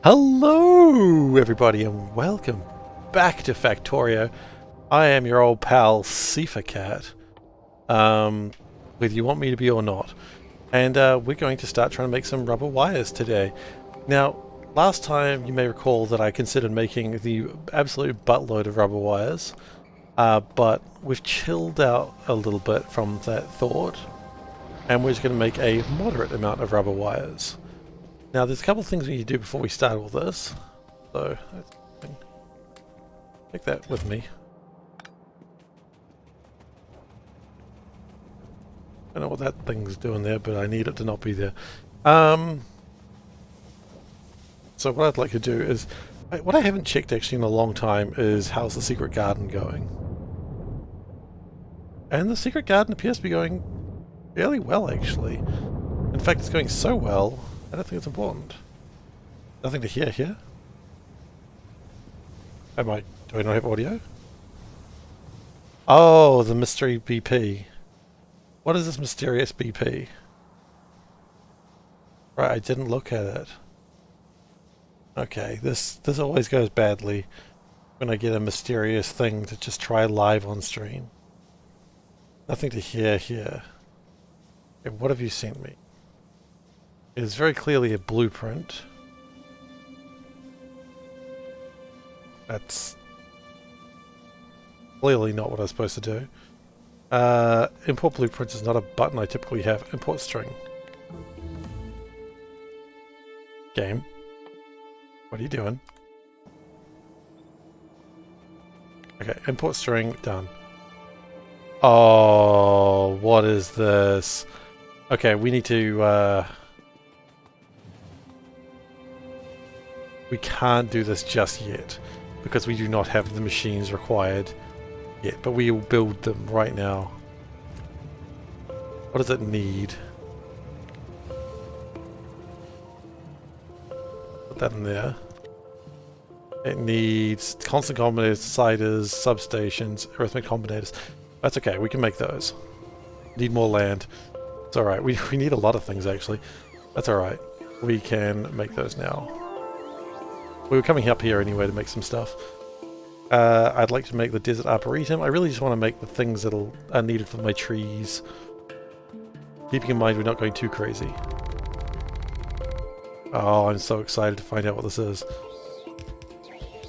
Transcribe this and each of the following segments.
Hello everybody and welcome back to Factorio. I am your old pal SeiferKatt, whether you want me to be or not. And we're going to start trying to make some rubber wires today. Now, last time you may recall that I considered making the absolute buttload of rubber wires, but we've chilled out a little bit from that thought, and we're just going to make a moderate amount of rubber wires. Now, there's a couple of things we need to do before we start all this. So, take that with me. I don't know what that thing's doing there, but I need it to not be there. So what I'd like to do is, what I haven't checked actually in a long time is how's the secret garden going. And the secret garden appears to be going fairly well, actually. In fact, it's going so well, I don't think it's important. Nothing to hear here. Do I not have audio? Oh, the mystery BP. What is this mysterious BP? Right, I didn't look at it. Okay, this always goes badly when I get a mysterious thing to just try live on stream. Nothing to hear here. Okay, what have you sent me? It is very clearly a blueprint. That's clearly not what I was supposed to do. Import blueprints is not a button I typically have. Import string. Game. What are you doing? Okay, import string, done. Oh, what is this? Okay, we need to, we can't do this just yet, because we do not have the machines required yet, but we will build them right now. What does it need? Put that in there. It needs constant combinators, deciders, substations, arithmetic combinators. That's okay, we can make those. Need more land. It's alright, we need a lot of things actually. That's alright. We can make those now. We were coming up here anyway to make some stuff. I'd like to make the desert arboretum. I really just want to make the things that are needed for my trees. Keeping in mind we're not going too crazy. Oh, I'm so excited to find out what this is.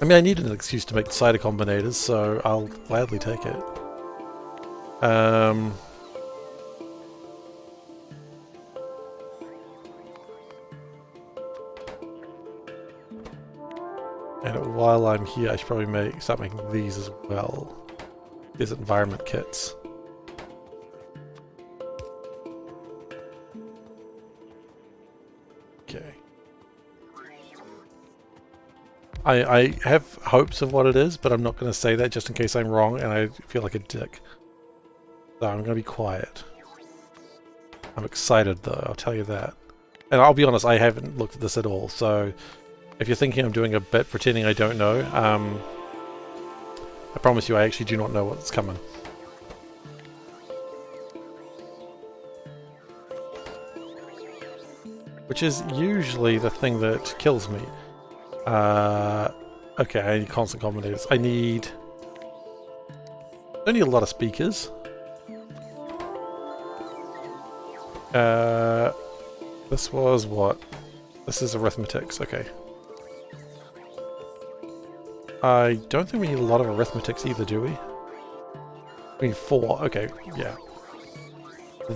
I mean, I needed an excuse to make decider combinators, so I'll gladly take it. And while I'm here, I should probably start making these as well. These environment kits. Okay. I have hopes of what it is, but I'm not going to say that just in case I'm wrong and I feel like a dick. So I'm going to be quiet. I'm excited though, I'll tell you that. And I'll be honest, I haven't looked at this at all, so if you're thinking I'm doing a bit pretending I don't know, I promise you I actually do not know what's coming. Which is usually the thing that kills me. Okay, I need constant combinators. I don't need a lot of speakers. This was what? This is arithmetics, okay. I don't think we need a lot of arithmetics either, do we? I mean, 4, okay, yeah.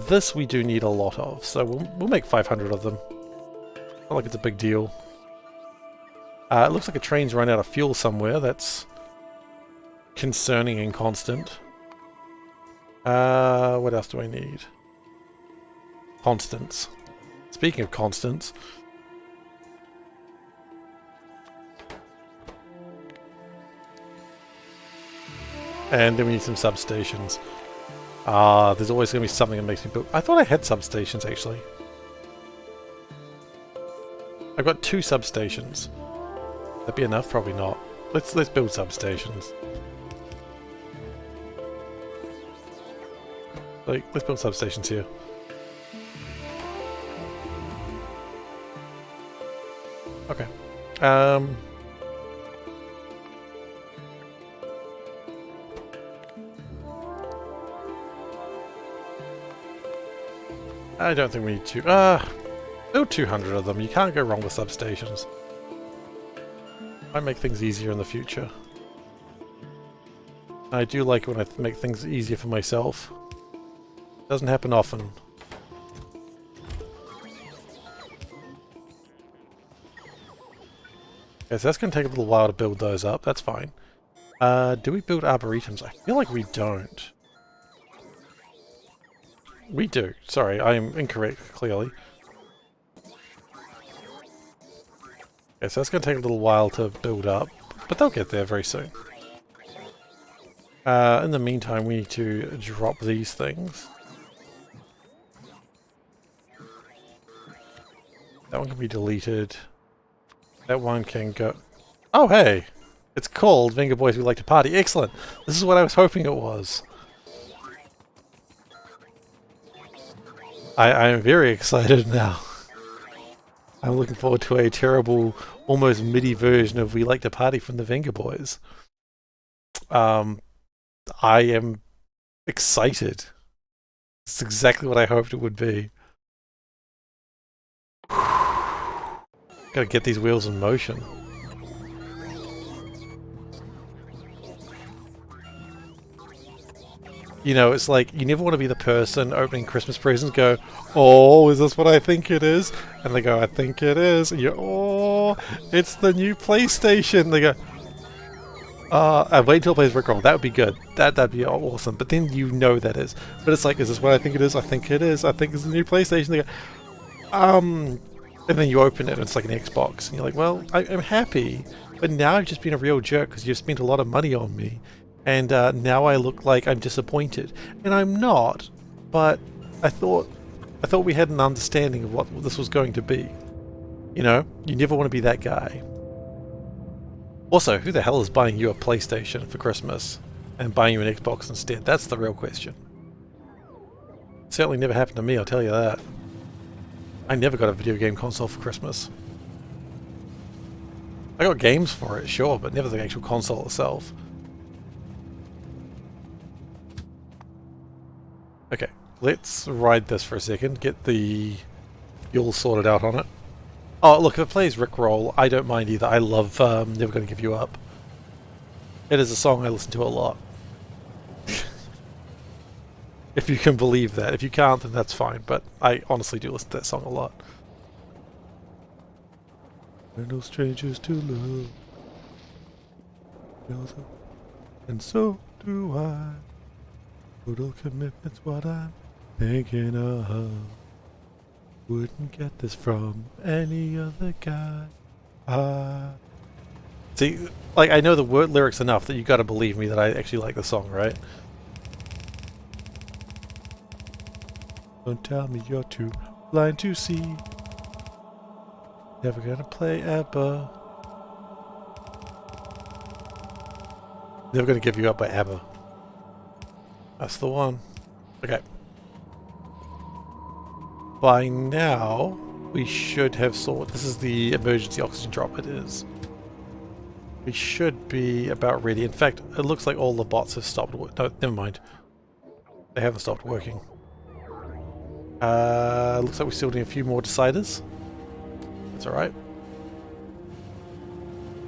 This we do need a lot of, so we'll make 500 of them. Not like it's a big deal. It looks like a train's run out of fuel somewhere. That's concerning and constant. What else do I need? Constants. Speaking of constants. And then we need some substations. There's always going to be something that makes me build. I thought I had substations actually. I've got 2 substations. That'd be enough? Probably not. Let's build substations. Like, let's build substations here. Okay. Um, I don't think we need to. Build 200 of them. You can't go wrong with substations. I make things easier in the future. I do like it when I make things easier for myself. Doesn't happen often. Okay, so that's going to take a little while to build those up. That's fine. Do we build arboretums? I feel like we don't. We do. Sorry, I am incorrect, clearly. Okay, so that's going to take a little while to build up, but they'll get there very soon. In the meantime, we need to drop these things. That one can be deleted. That one can go... Oh, hey! It's called Venga Boys We Like to Party. Excellent! This is what I was hoping it was. I am very excited now. I'm looking forward to a terrible, almost MIDI version of We Like to Party from the Venga Boys. I am excited. It's exactly what I hoped it would be. Gotta get these wheels in motion. You know, it's like, you never want to be the person opening Christmas presents go, oh, is this what I think it is? And they go, I think it is. And you're, oh, it's the new PlayStation. They go, I'd wait until it plays Rickroll. That would be good. That'd be awesome. But then you know that is. But it's like, is this what I think it is? I think it is. I think it's the new PlayStation. They go, and then you open it and it's like an Xbox. And you're like, well, I'm happy. But now I've just been a real jerk because you've spent a lot of money on me. And now I look like I'm disappointed. And I'm not. But I thought we had an understanding of what this was going to be. You know? You never want to be that guy. Also, who the hell is buying you a PlayStation for Christmas and buying you an Xbox instead? That's the real question. Certainly never happened to me, I'll tell you that. I never got a video game console for Christmas. I got games for it, sure, but never the actual console itself. Okay, let's ride this for a second, get the fuel sorted out on it. Oh, look, if it plays Rickroll, I don't mind either. I love Never Gonna Give You Up. It is a song I listen to a lot. If you can believe that. If you can't, then that's fine, but I honestly do listen to that song a lot. We're no strangers to love. And so do I. Total commitment's what I'm thinking of. Wouldn't get this from any other guy. See, like, I know the word lyrics enough that you gotta believe me that I actually like the song, right? Don't tell me you're too blind to see. Never gonna play ABBA. Never Gonna Give You Up by ABBA. That's the one. Okay. By now, we should have sorted. This is the emergency oxygen drop, it is. We should be about ready. In fact, it looks like all the bots have stopped working. No, never mind. They haven't stopped working. Looks like we still need a few more deciders. That's alright.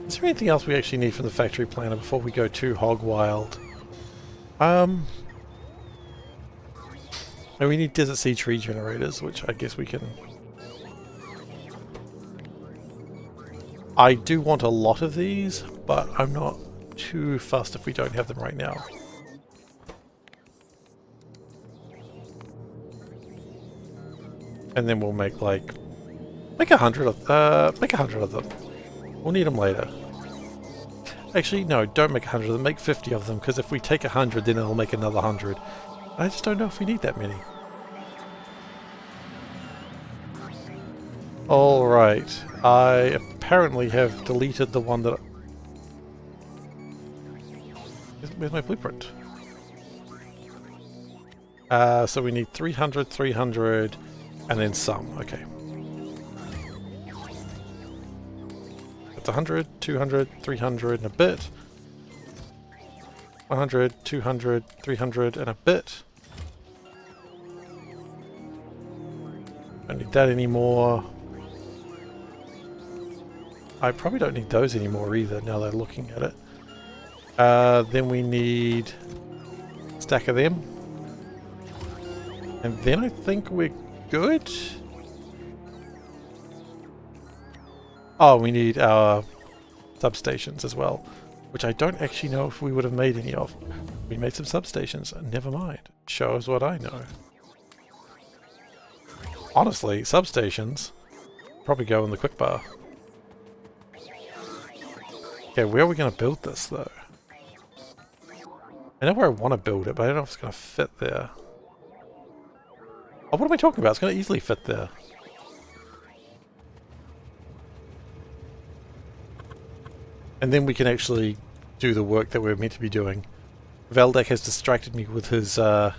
Is there anything else we actually need from the factory planner before we go too hog wild? And we need desert sea tree generators, which I guess we can... I do want a lot of these, but I'm not too fussed if we don't have them right now. And then we'll make like... Make 100 of them. We'll need them later. Actually, no, don't make 100 of them. Make 50 of them, because if we take 100, then it'll make another 100. I just don't know if we need that many. Alright, I apparently have deleted the one that... Where's my blueprint? So we need 300, 300, and then some. Okay. It's 100, 200, 300 and a bit. 100, 200, 300 and a bit. Don't need that anymore. I probably don't need those anymore either, now they're looking at it. Then we need a stack of them. And then I think we're good. Oh, we need our substations as well, which I don't actually know if we would have made any of. We made some substations, never mind. Shows what I know. Honestly, substations probably go in the quick bar. Okay, where are we going to build this though? I know where I want to build it, but I don't know if it's going to fit there. Oh, what am I talking about? It's going to easily fit there. And then we can actually do the work that we're meant to be doing. Veldek has distracted me with his, I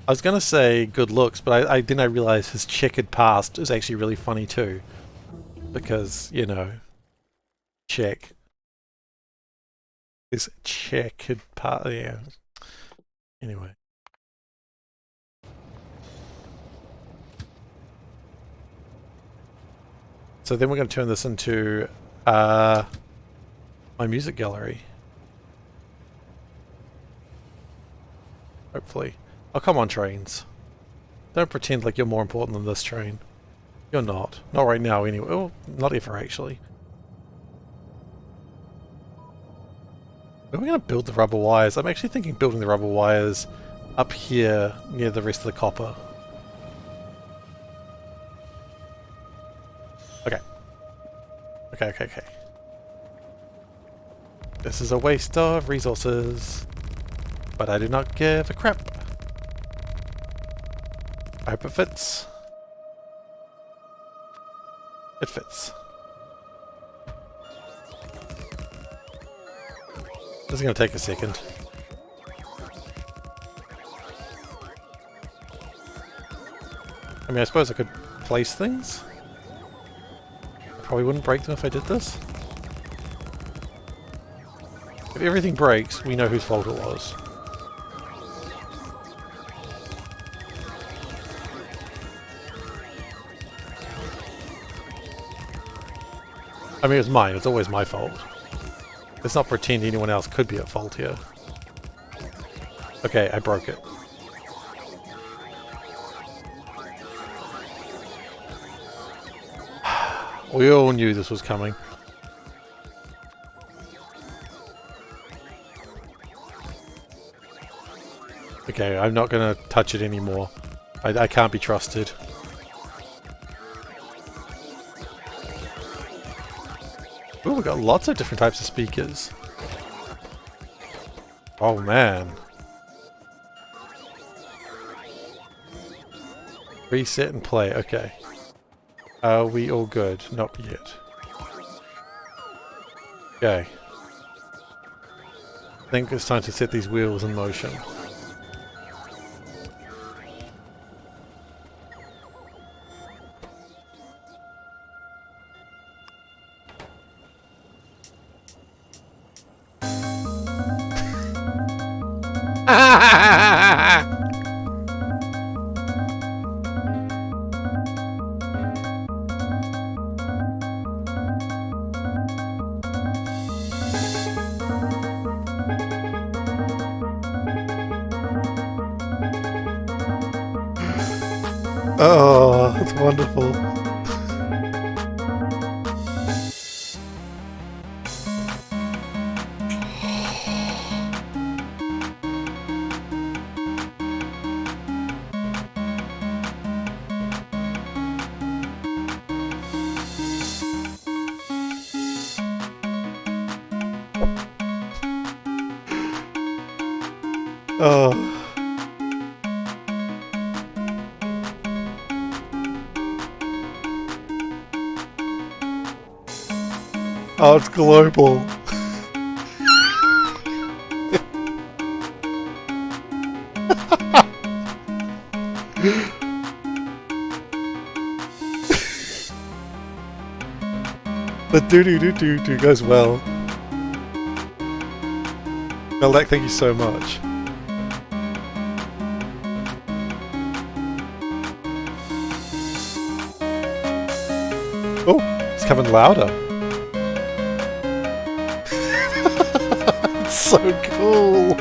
was going to say good looks, but then I realized his checkered past is actually really funny too. Because, you know, check. His checkered past, yeah. Anyway. So then we're going to turn this into my music gallery. Hopefully. Oh, come on, trains. Don't pretend like you're more important than this train. You're not. Not right now, anyway. Well, not ever, actually. Where are we going to build the rubber wires? I'm actually thinking building the rubber wires up here near the rest of the copper. Okay. Okay. This is a waste of resources, but I do not give a crap. I hope it fits. It fits. This is going to take a second. I mean, I suppose I could place things. Probably wouldn't break them if I did this. If everything breaks, we know whose fault it was. I mean, it's mine. It's always my fault. Let's not pretend anyone else could be at fault here. Okay, I broke it. We all knew this was coming. Okay, I'm not going to touch it anymore. I can't be trusted. Ooh, we've got lots of different types of speakers. Oh man. Reset and play, okay. Are we all good? Not yet. Okay. I think it's time to set these wheels in motion. Oh, that's wonderful. Oh. Oh, it's global. The do-do-do-do-do goes well. Veldak, thank you so much. Oh, it's coming louder. It's so cool.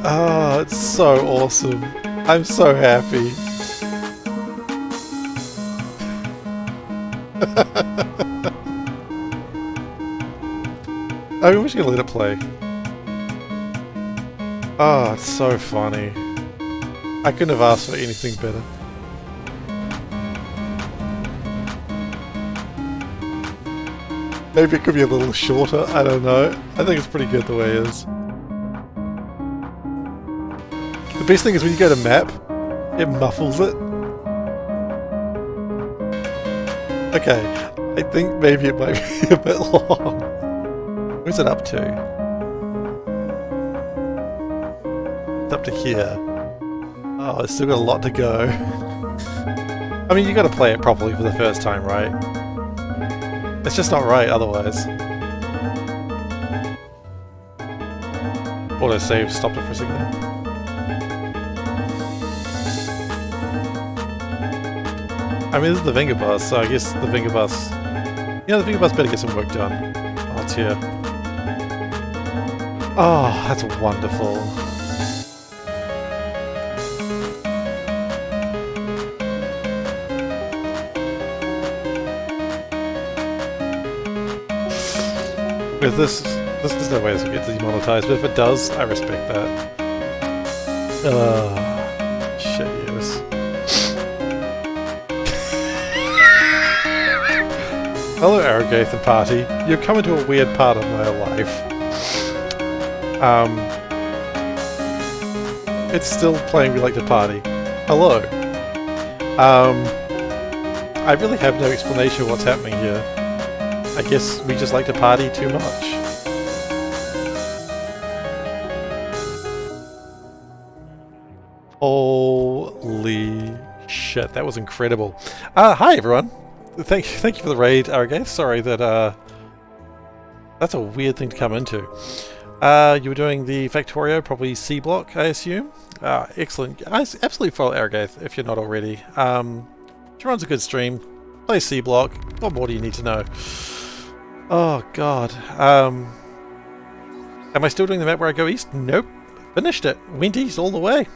Ah, it's so awesome. I'm so happy. I'm just gonna let it play. Oh, it's so funny. I couldn't have asked for anything better. Maybe it could be a little shorter, I don't know. I think it's pretty good the way it is. The best thing is when you go to map, it muffles it. Okay, I think maybe it might be a bit long. Where's it up to? It's up to here. Oh, it's still got a lot to go. I mean, you gotta play it properly for the first time, right? It's just not right otherwise. Autosave stopped it for a second there. I mean, this is the finger bus, so I guess the finger bus... Yeah, the finger bus better get some work done. Oh, it's here. Oh, that's wonderful. With this, there's no way this will get demonetized, but if it does, I respect that. Shit, yes. Hello, Arrogath and party. You're coming to a weird part of my life. It's still playing We Like to Party. Hello. I really have no explanation of what's happening here. I guess we just like to party too much. Holy shit, that was incredible. Hi everyone. Thank you for the raid, Arrogath. Sorry that that's a weird thing to come into. You were doing the Factorio, probably Seablock, I assume. Excellent. Absolutely follow Arrogath if you're not already. She runs a good stream. Play Seablock. What more do you need to know? Oh god. Am I still doing the map where I go east? Nope. Finished it. Went east all the way.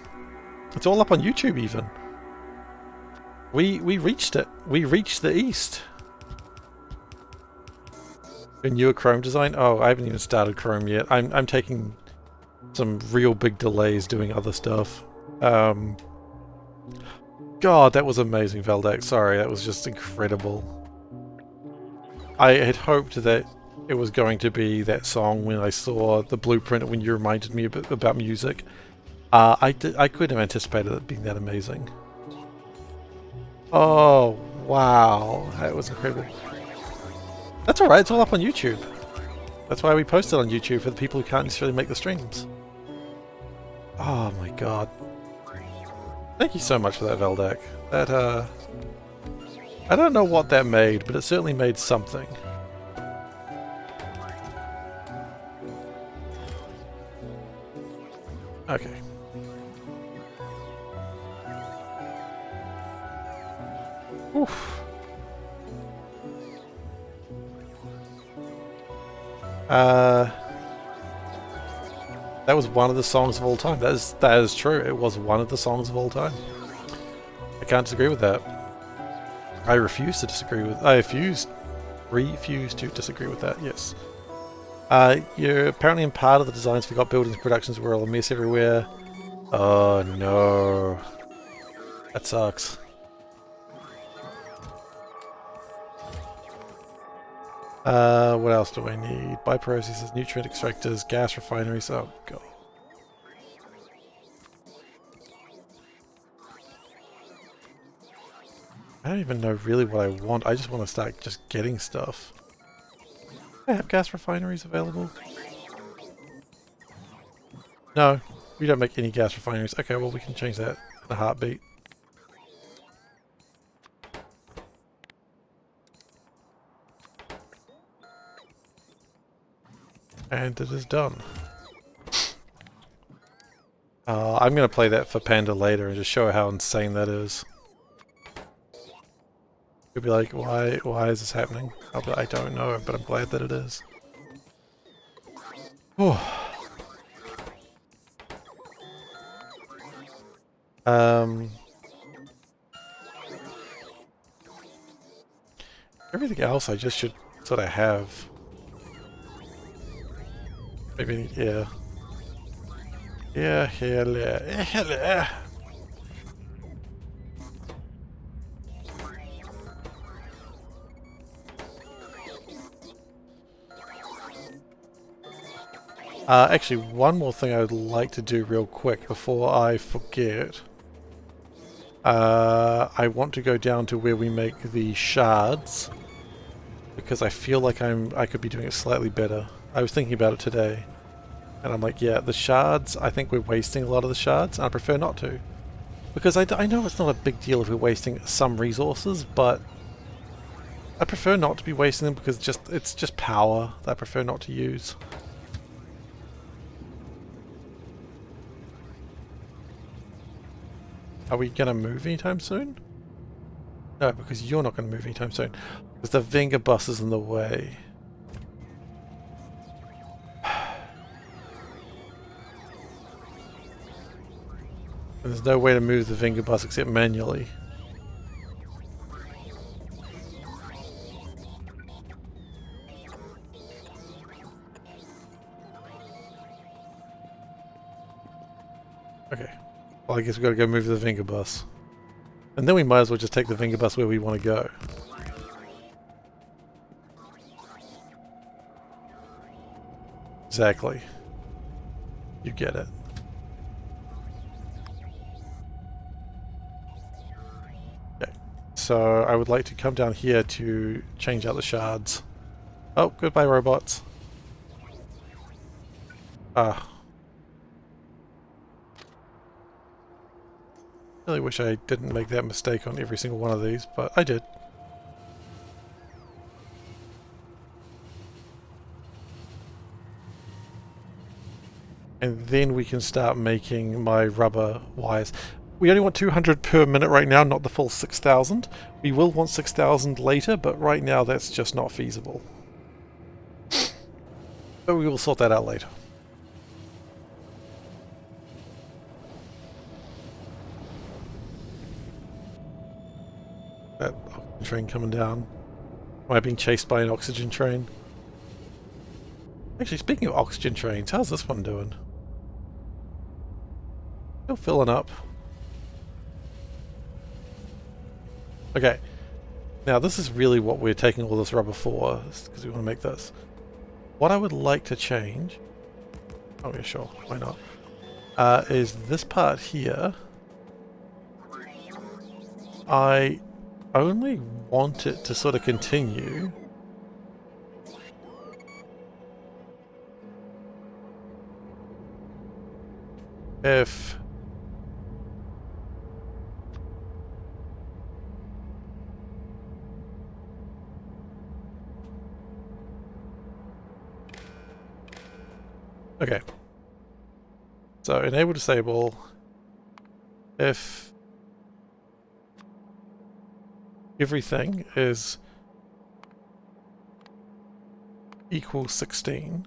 It's all up on YouTube even. We reached it. We reached the east. A newer Chrome design? Oh, I haven't even started Chrome yet. I'm taking some real big delays doing other stuff. God, that was amazing, Veldak. Sorry, that was just incredible. I had hoped that it was going to be that song when I saw the blueprint, when you reminded me about music. I couldn't have anticipated it being that amazing. Oh, wow. That was incredible. That's alright, it's all up on YouTube. That's why we post it on YouTube, for the people who can't necessarily make the streams. Oh my god. Thank you so much for that, Veldak. That, I don't know what that made, but it certainly made something. Okay. Oof. That was one of the songs of all time. That is true. It was one of the songs of all time. I can't disagree with that. I refuse to disagree with... I refuse to disagree with that, yes. You're apparently in part of the designs forgot buildings productions were all a mess everywhere. Oh no. That sucks. What else do I need? Bioprocessors, nutrient extractors, gas refineries. Oh god. I don't even know really what I want. I just want to start just getting stuff. Do I have gas refineries available? No. We don't make any gas refineries. Okay, well we can change that in a heartbeat. And it is done. I'm going to play that for Panda later and just show her how insane that is. You'll be like, why is this happening? I'll be like, I don't know, but I'm glad that it is. Oh. Everything else I just should sort of have. Maybe, yeah. Yeah, hell yeah. Hell yeah. Actually, one more thing I would like to do real quick before I forget. I want to go down to where we make the shards because I feel like I could be doing it slightly better. I was thinking about it today, and I'm like, yeah, the shards. I think we're wasting a lot of the shards, and I prefer not to, because I know it's not a big deal if we're wasting some resources, but I prefer not to be wasting them because it's just power that I prefer not to use. Are we going to move anytime soon? No, because you're not going to move anytime soon. Because the Venga bus is in the way. There's no way to move the Venga bus except manually. Okay. Well, I guess we've got to go move the Venga bus. And then we might as well just take the Venga bus where we want to go. Exactly. You get it. Okay. So I would like to come down here to change out the shards. Oh, goodbye robots. Ah. Really wish I didn't make that mistake on every single one of these, but I did. And then we can start making my rubber wires. We only want 200 per minute right now, not the full 6,000. We will want 6,000 later, but right now that's just not feasible. But we will sort that out later. That oxygen train coming down. Am I being chased by an oxygen train? Actually, speaking of oxygen trains, how's this one doing? Still filling up. Okay. Now this is really what we're taking all this rubber for, because we want to make this. What I would like to change... Oh yeah, sure. Why not? Is this part here. I only want it to sort of continue if okay, so enable disable if everything is equals 16,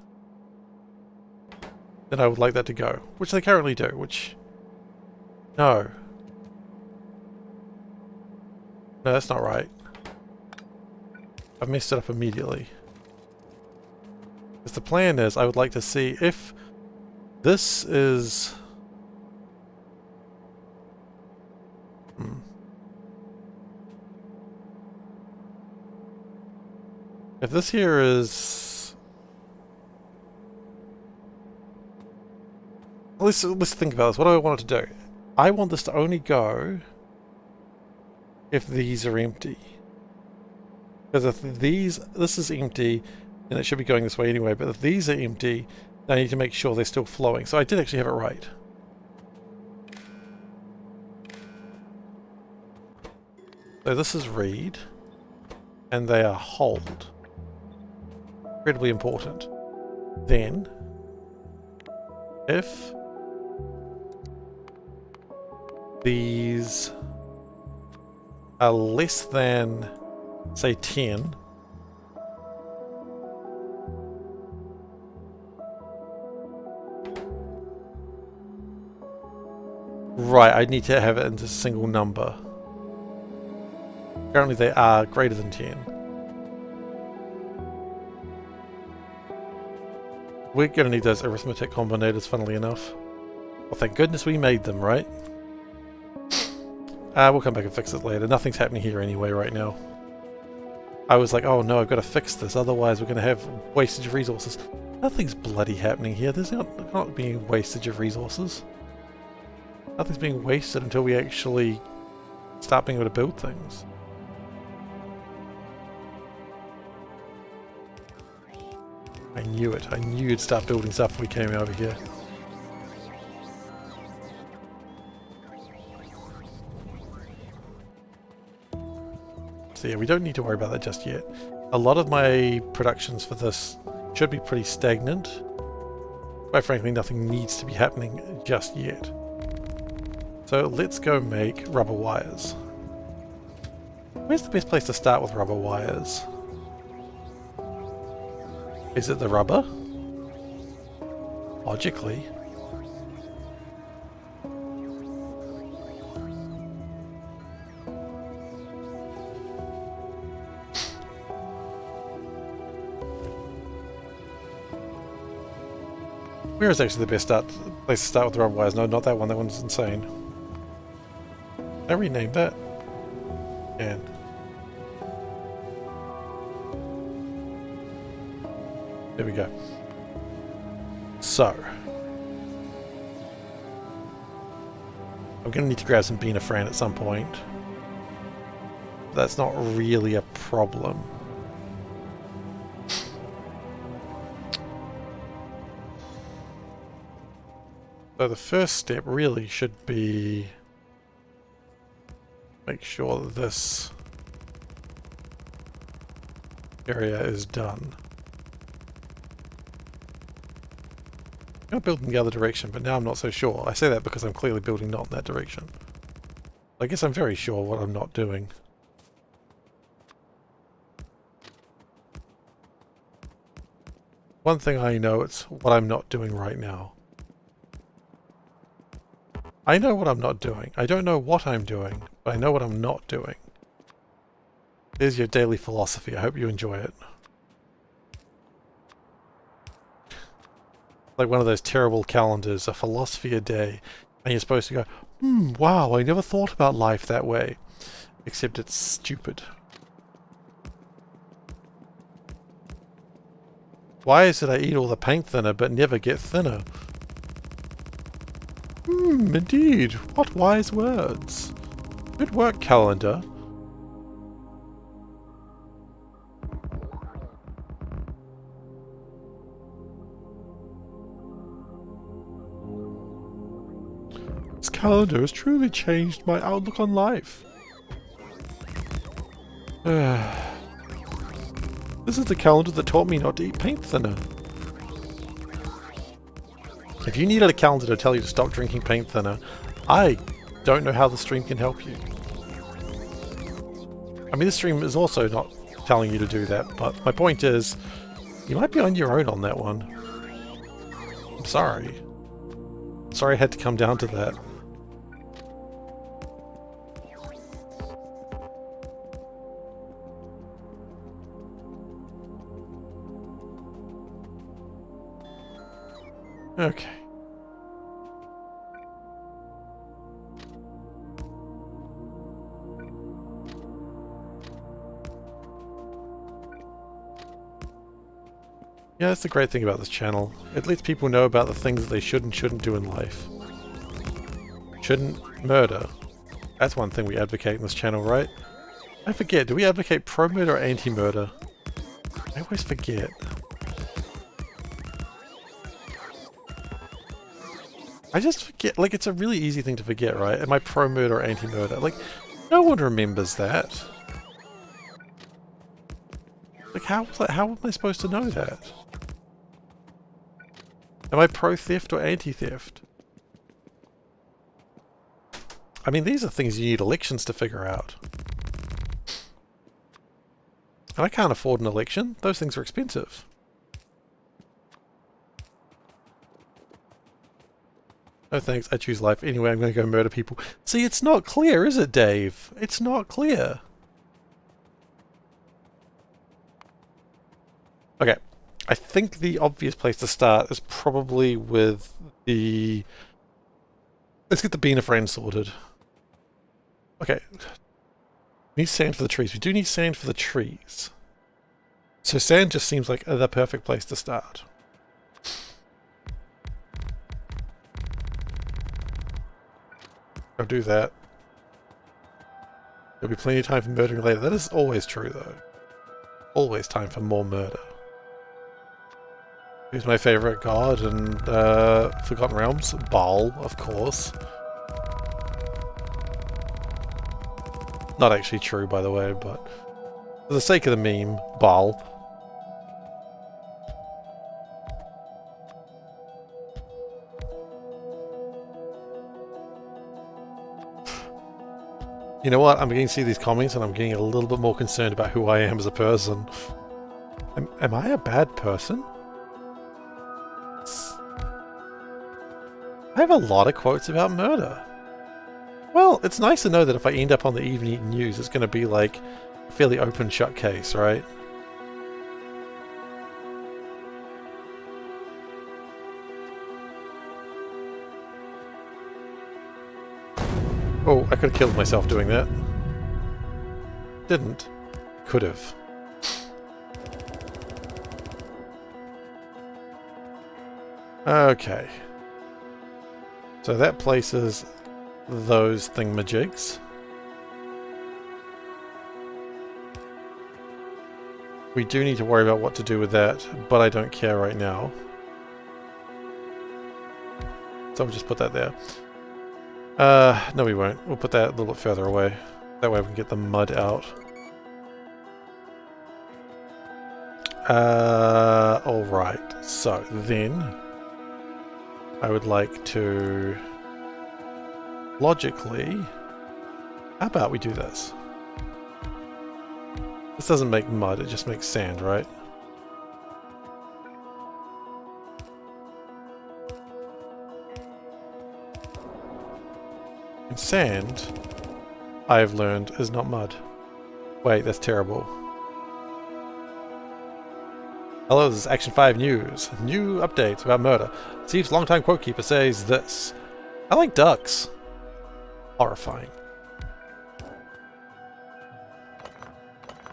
then I would like that to go, which they currently do, which... No, that's not right. I've messed it up immediately. Because the plan is, I would like to see if this is... If this here is... Let's think about this. What do I want it to do? I want this to only go if these are empty. Because if this is empty, then it should be going this way anyway, but if these are empty, then I need to make sure they're still flowing. So I did actually have it right. So this is read, and they are hold. Incredibly important. Then, if these are less than, say, 10, right, I need to have it into a single number. Currently they are greater than 10. We're going to need those arithmetic combinators, funnily enough. Well, thank goodness we made them, right? We'll come back and fix it later. Nothing's happening here anyway right now. I was like, oh no, I've got to fix this, otherwise we're going to have wastage of resources. Nothing's bloody happening here. There's not being wastage of resources. Nothing's being wasted until we actually start being able to build things. I knew it. I knew you'd start building stuff when we came over here. So yeah, we don't need to worry about that just yet. A lot of my productions for this should be pretty stagnant. Quite frankly, nothing needs to be happening just yet. So let's go make rubber wires. Where's the best place to start with rubber wires? Is it the rubber? Logically. Where is actually the best place to start with the rubber wires? No, not that one. That one's insane. Can I rename that? Yeah. There we go. So, I'm going to need to grab some Benafran at some point. That's not really a problem. So the first step really should be make sure that this area is done. I'm going to build in the other direction, but now I'm not so sure. I say that because I'm clearly building not in that direction. I guess I'm very sure what I'm not doing. One thing I know, it's what I'm not doing right now. I know what I'm not doing. I don't know what I'm doing, but I know what I'm not doing. There's your daily philosophy. I hope you enjoy it. Like one of those terrible calendars, a philosophy a day, and you're supposed to go, wow, I never thought about life that way. Except it's stupid. Why is it I eat all the paint thinner but never get thinner? Indeed. What wise words. Good work, calendar. This calendar has truly changed my outlook on life. This is the calendar that taught me not to eat paint thinner. If you needed a calendar to tell you to stop drinking paint thinner, I don't know how the stream can help you. I mean, this stream is also not telling you to do that, but my point is, you might be on your own on that one. I'm sorry. I'm sorry I had to come down to that. Okay. Yeah, that's the great thing about this channel. It lets people know about the things that they should and shouldn't do in life. Shouldn't murder. That's one thing we advocate in this channel, right? I forget, do we advocate pro-murder or anti-murder? I always forget. I just forget, like, it's a really easy thing to forget, right? Am I pro-murder or anti-murder? Like, No one remembers that. Like, how am I supposed to know that? Am I pro-theft or anti-theft? I mean, these are things you need elections to figure out. And I can't afford an election. Those things are expensive. No thanks, I choose life. Anyway, I'm going to go murder people. See, it's not clear, is it, Dave? It's not clear. Okay. I think the obvious place to start is probably with the... Let's get the bean of friend sorted. Okay. We need sand for the trees. We do need sand for the trees. So sand just seems like the perfect place to start. I'll do that. There'll be plenty of time for murdering later. That is always true, though. Always time for more murder. Who's my favourite god in Forgotten Realms? Baal, of course. Not actually true, by the way, but for the sake of the meme, Baal. You know what? I'm beginning to see these comments and I'm getting a little bit more concerned about who I am as a person. Am I a bad person? I have a lot of quotes about murder. Well, it's nice to know that if I end up on the evening news, it's going to be like a fairly open shut case, right? Oh, I could have killed myself doing that. Didn't. Could have. Okay. So that places those thingamajigs. We do need to worry about what to do with that, but I don't care right now. So we'll just put that there. No we won't. We'll put that a little bit further away. That way we can get the mud out. Alright. So then I would like to logically, how about we do this? This doesn't make mud, it just makes sand, right? And sand, I've learned, is not mud. Wait, that's terrible. Hello, this is Action 5 News. New updates about murder. Steve's longtime quote keeper says this. I like ducks. Horrifying.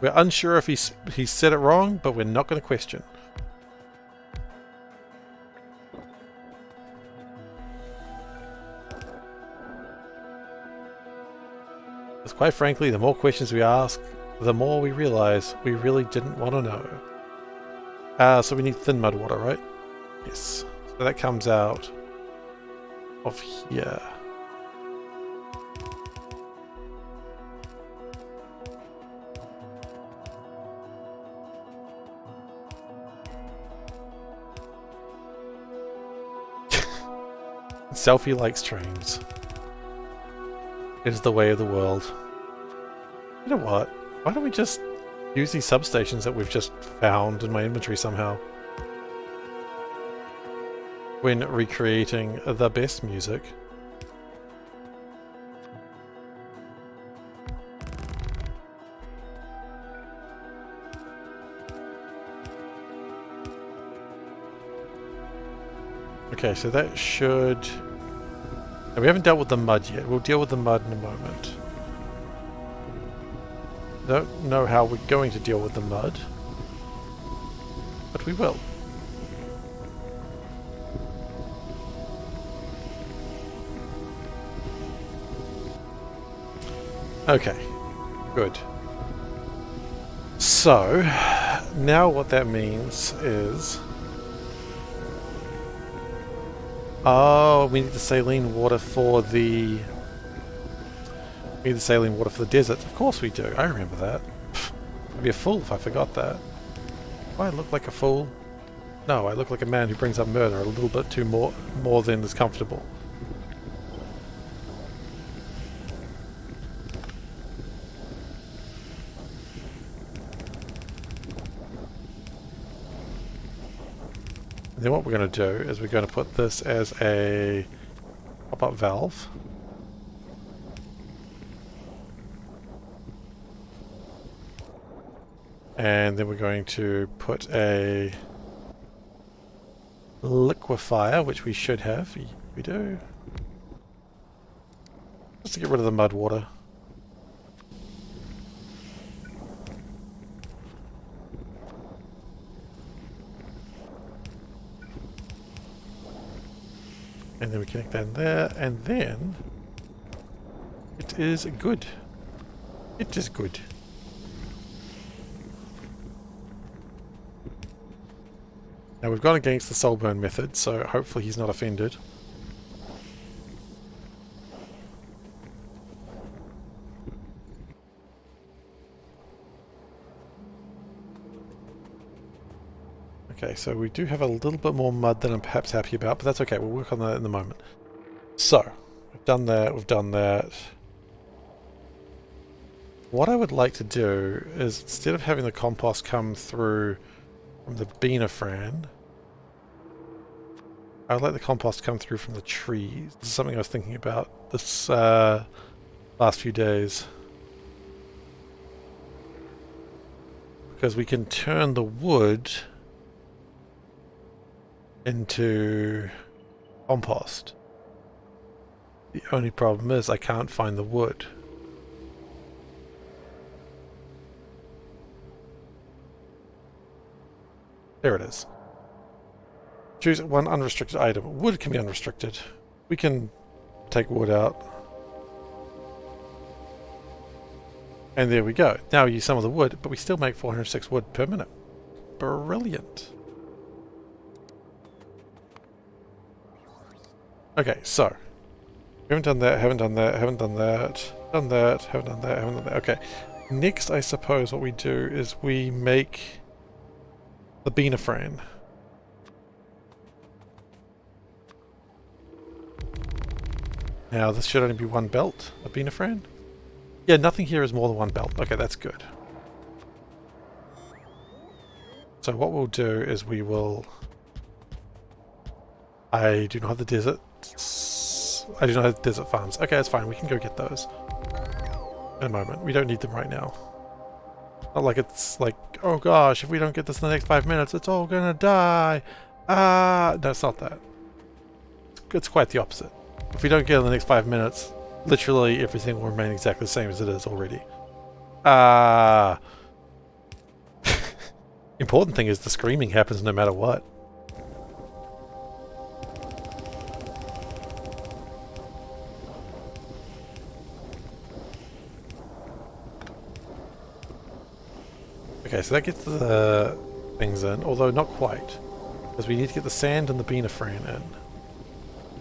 We're unsure if he said it wrong, but we're not going to question. Because quite frankly, the more questions we ask, the more we realize we really didn't want to know. So we need thin mud water, right? Yes. So that comes out of here. Selfie likes trains. It is the way of the world. You know what? Why don't we just use these substations that we've just found in my inventory somehow when recreating the best music? Okay, so that should... And we haven't dealt with the mud yet. We'll deal with the mud in a moment. Don't know how we're going to deal with the mud, but we will. Okay, good. So, now what that means is... Oh, we need the saline water for the... We We need the saline water for the desert. Of course we do. I remember that. Pfft, I'd be a fool if I forgot that. Do I look like a fool? No, I look like a man who brings up murder a little bit too more than is comfortable. And then what we're going to do is we're going to put this as a pop-up valve. And then we're going to put a liquefier, which we should have. We do. Just to get rid of the mud water. And then we connect that in there, and then it is good. It is good. Now we've gone against the soul burn method, so hopefully he's not offended. Okay, so we do have a little bit more mud than I'm perhaps happy about, but that's okay, we'll work on that in a moment. So, we've done that, we've done that. What I would like to do is, instead of having the compost come through from the Benafran, I would like the compost to come through from the trees. This is something I was thinking about this last few days. Because we can turn the wood into compost. The only problem is I can't find the wood. There it is. Choose one unrestricted item. Wood can be unrestricted. We can take wood out. And there we go. Now we use some of the wood, but we still make 406 wood per minute. Brilliant. Okay, so. Haven't done that, haven't done that, haven't done that, done that, haven't done that, haven't done that. Okay. Next, I suppose what we do is we make the Benafran. Now, this should only be one belt, a Benafran. Yeah, nothing here is more than one belt. Okay, that's good. So what we'll do is we will... I do not have the desert. I do not have desert farms. Okay, that's fine. We can go get those in a moment. We don't need them right now. Not like it's like, oh gosh, if we don't get this in the next 5 minutes, it's all gonna die. No, it's not that. It's quite the opposite. If we don't get it in the next 5 minutes, literally everything will remain exactly the same as it is already. Important thing is the screaming happens no matter what. Okay, so that gets the things in, although not quite. Because we need to get the sand and the Benafran in.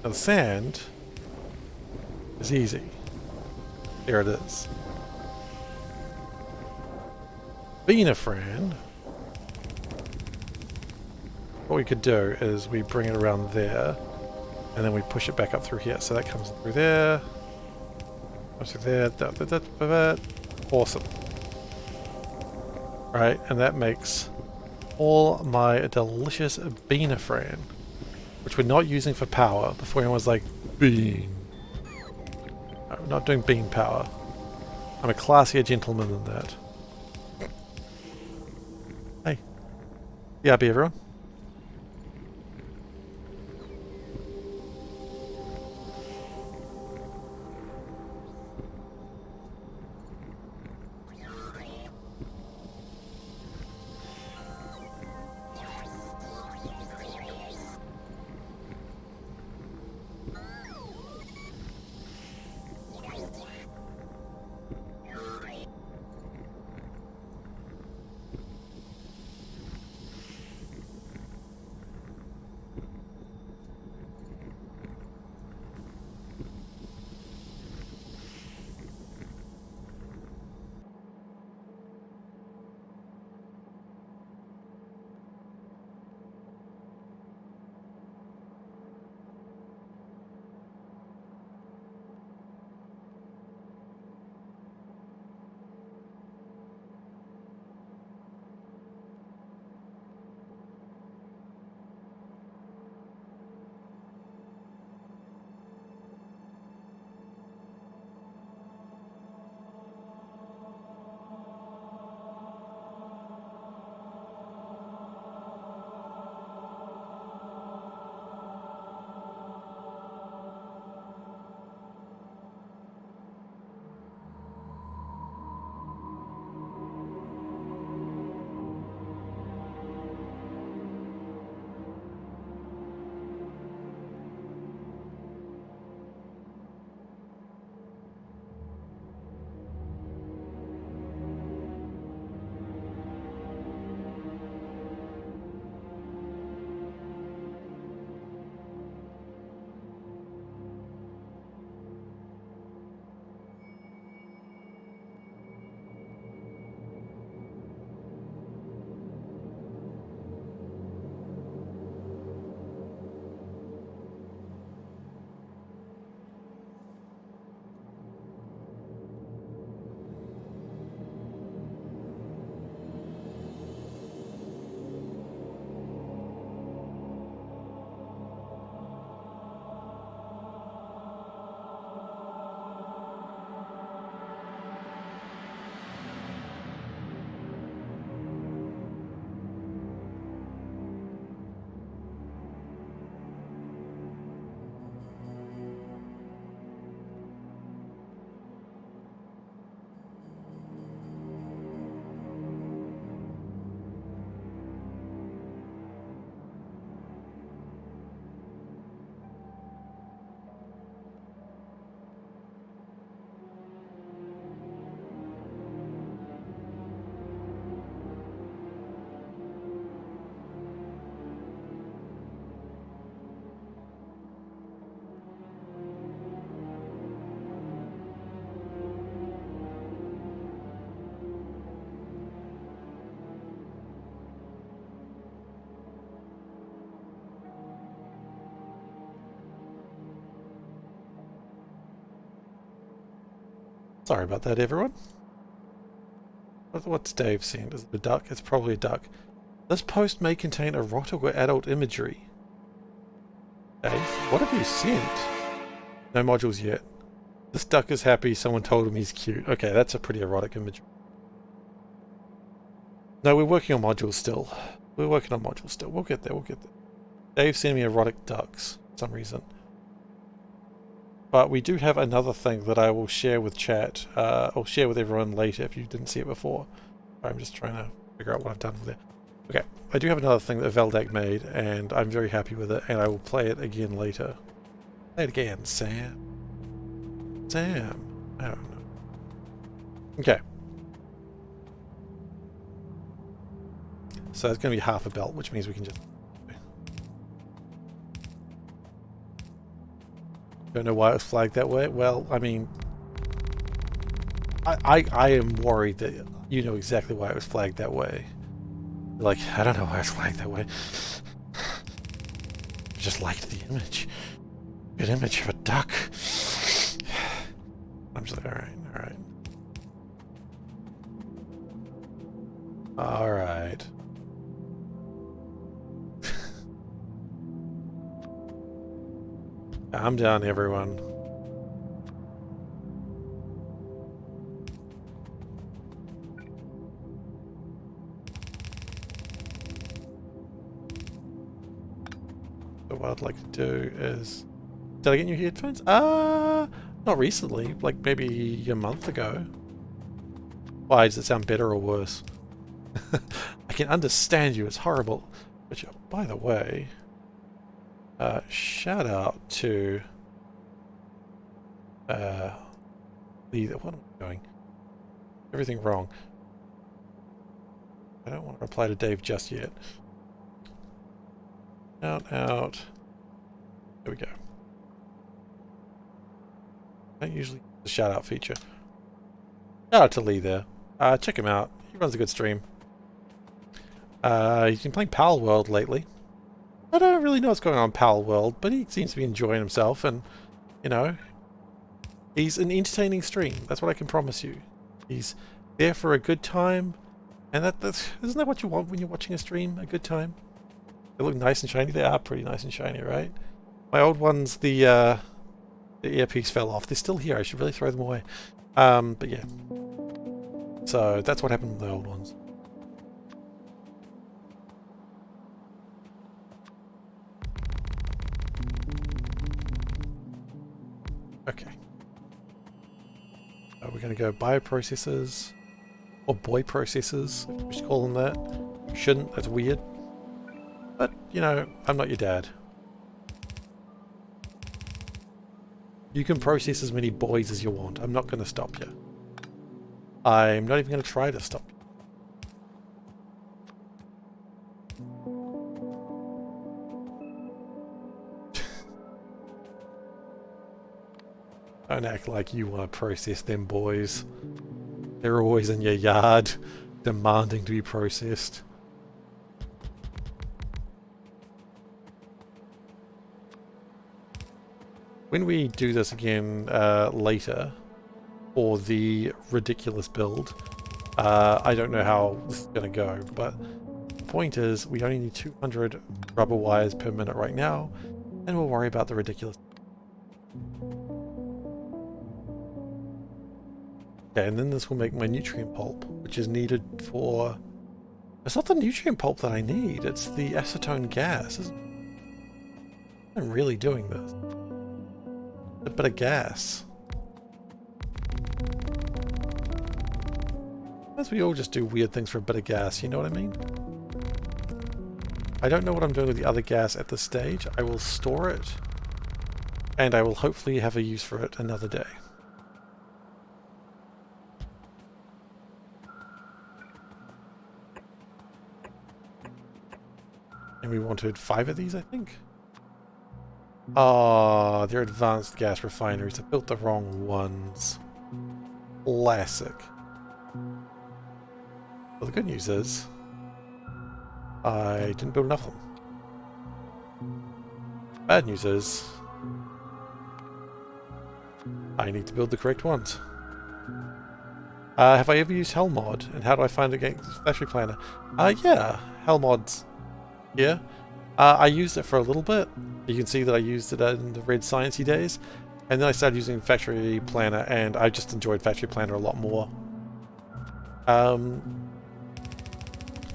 Now the sand is easy. There it is. Benafran, what we could do is we bring it around there, and then we push it back up through here. So that comes through there, comes through there, awesome. Right, and that makes all my delicious Benafran, which we're not using for power. Before anyone was like, bean. No, we're not doing bean power. I'm a classier gentleman than that. Hey. Yeah, be everyone. Sorry about that, everyone. What's Dave saying? Is it a duck? It's probably a duck. This post may contain erotic or adult imagery. Dave, what have you sent? No modules yet. This duck is happy someone told him he's cute. Okay, that's a pretty erotic image. No, we're working on modules still. We're working on modules still. We'll get there, we'll get there. Dave's sending me erotic ducks for some reason. But we do have another thing that I will share with chat. I'll share with everyone later if you didn't see it before. I'm just trying to figure out what I've done with it. Okay, I do have another thing that Veldak made, and I'm very happy with it, and I will play it again later. Play it again, Sam. Sam. I don't know. Okay. So it's going to be half a belt, which means we can just... Don't know why it was flagged that way. Well, I mean... I am worried that you know exactly why it was flagged that way. Like, I don't know why it's flagged that way. I just liked the image. Good image of a duck. I'm just like, alright, alright. Alright. Calm down, everyone. So what I'd like to do is... Did I get new headphones? Not recently. Like maybe a month ago. Why, does it sound better or worse? I can understand you, it's horrible. But by the way... shout out to... what am I doing? Everything wrong. I don't want to reply to Dave just yet. Out. There we go. I don't usually use the shout out feature. Shout out to Lee there. Check him out. He runs a good stream. He's been playing Pal World lately. I don't really know what's going on in Pal World, but he seems to be enjoying himself, and, you know, he's an entertaining stream. That's what I can promise you. He's there for a good time, and isn't that what you want when you're watching a stream? A good time? They look nice and shiny. They are pretty nice and shiny, right? My old ones, the earpiece fell off. They're still here. I should really throw them away. But yeah. So that's what happened with the old ones. Okay. We're going to go bioprocessors, or boy processors, if we should call them that. You shouldn't, that's weird. But, you know, I'm not your dad. You can process as many boys as you want. I'm not going to stop you. I'm not even going to try to stop you. Don't act like you want to process them boys. They're always in your yard, demanding to be processed. When we do this again later, for the ridiculous build, I don't know how this is going to go, but the point is we only need 200 rubber wires per minute right now, and we'll worry about the ridiculous. Okay, and then this will make my nutrient pulp, which is needed for... It's not the nutrient pulp that I need, it's the acetone gas, isn't it? I'm really doing this. A bit of gas. As we all just do weird things for a bit of gas, you know what I mean? I don't know what I'm doing with the other gas at this stage. I will store it, and I will hopefully have a use for it another day. And we wanted 5 of these, I think. Ah, they're advanced gas refineries. I built the wrong ones. Classic. Well, the good news is I didn't build enough of them. Bad news is I need to build the correct ones. Have I ever used Hellmod? And how do I find it against Factory Planner? Yeah, Hellmod's here. I used it for a little bit. You can see that I used it in the Red Sciencey days. And then I started using Factory Planner, and I just enjoyed Factory Planner a lot more.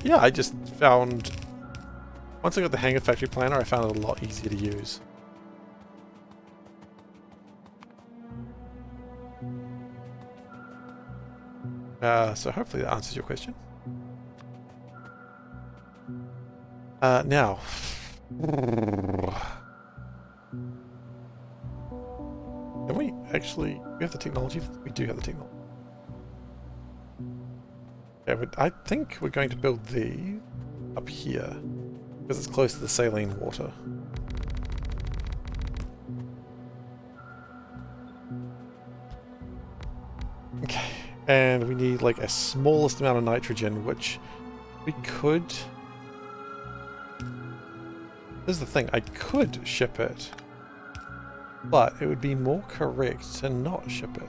Yeah, I just found... Once I got the hang of Factory Planner, I found it a lot easier to use. So hopefully that answers your question. Now... Can we actually... We have the technology? We do have the technology. Yeah, but I think we're going to build these up here, because it's close to the saline water. Okay, and we need like a smallest amount of nitrogen, which we could... This is the thing, I could ship it, but it would be more correct to not ship it.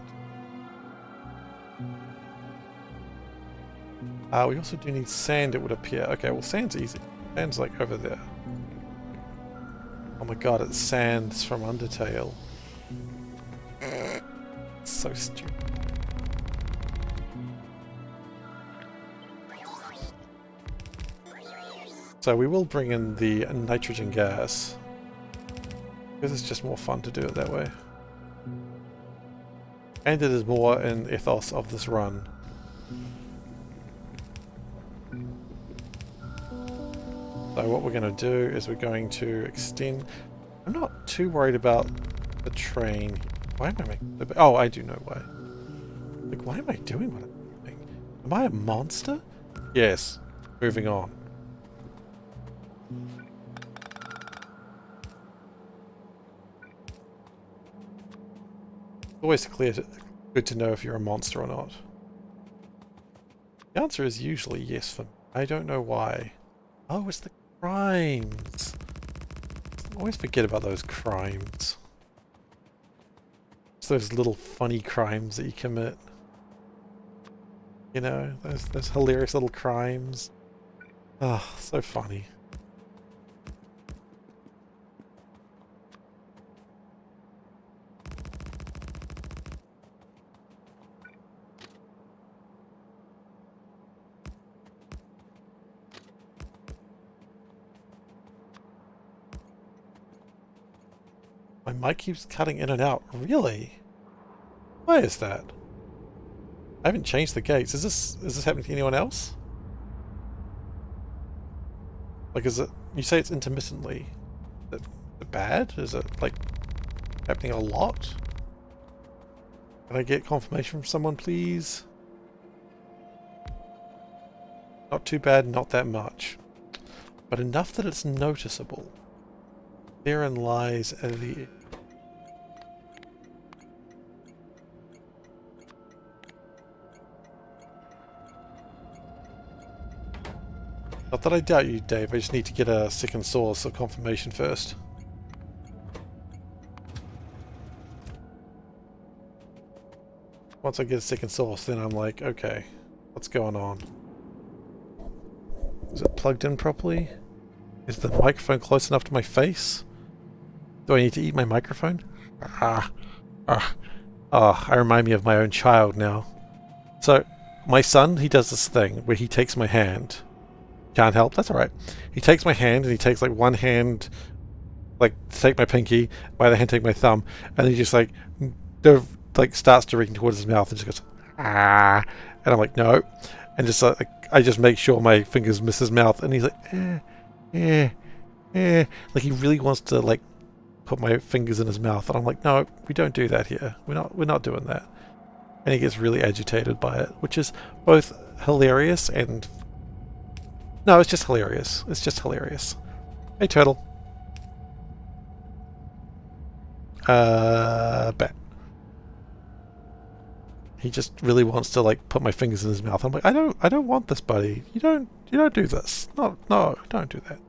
We also do need sand, it would appear. Okay, well sand's easy. Sand's like over there. Oh my god, it's sands from Undertale. It's so stupid. So we will bring in the nitrogen gas, because it's just more fun to do it that way. And it is more in ethos of this run. So what we're going to do is we're going to extend... I'm not too worried about the train. Why am I making... Oh, I do know why. Like, why am I doing what I'm doing? Am I a monster? Yes. Moving on. It's always good to know if you're a monster or not. The answer is usually yes for me. I don't know why. Oh, it's the crimes. I always forget about those crimes. It's those little funny crimes that you commit. You know, those hilarious little crimes. Ah, oh, so funny. My mic keeps cutting in and out. Really? Why is that? I haven't changed the gates. Is this happening to anyone else? Like, is it... You say it's intermittently. Is it bad? Is it, like, happening a lot? Can I get confirmation from someone, please? Not too bad, not that much. But enough that it's noticeable. Therein lies the... Not that I doubt you, Dave. I just need to get a second source of confirmation first. Once I get a second source, then I'm like, okay, what's going on? Is it plugged in properly? Is the microphone close enough to my face? Do I need to eat my microphone? I remind me of my own child now. So, my son, he does this thing where he takes my hand. Can't help, that's alright. He takes my hand and he takes like one hand, like to take my pinky, my other hand take my thumb, and he just like starts directing towards his mouth and just goes, ah. And I'm like, no. And just like, I just make sure my fingers miss his mouth, and he's like, like he really wants to like put my fingers in his mouth, and I'm like, no, we don't do that here. We're not doing that. And he gets really agitated by it, which is both hilarious and... No, it's just hilarious. It's just hilarious. Hey, turtle. Bet. He just really wants to like put my fingers in his mouth. I'm like, I don't want this, buddy. You don't do this. No, don't do that.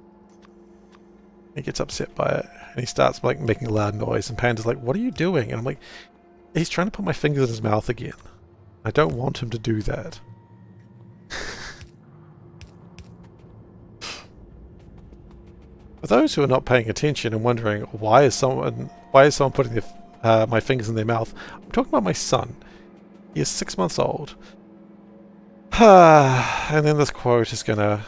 He gets upset by it, and he starts like making a loud noise, and Panda's like, what are you doing? And I'm like, he's trying to put my fingers in his mouth again. I don't want him to do that. For those who are not paying attention and wondering why is someone putting my fingers in their mouth, I'm talking about my son. He is 6 months old. And then this quote is gonna...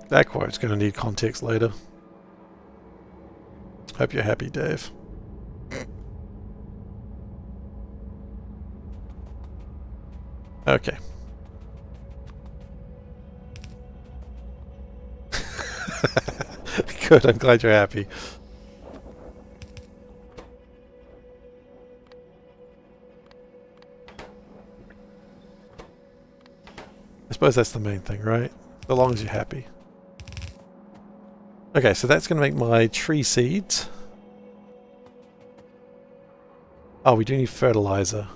That quote's gonna need context later. Hope you're happy, Dave. Okay. Good, I'm glad you're happy. I suppose that's the main thing, right? So long as you're happy. Okay, so that's going to make my tree seeds. Oh, we do need fertilizer.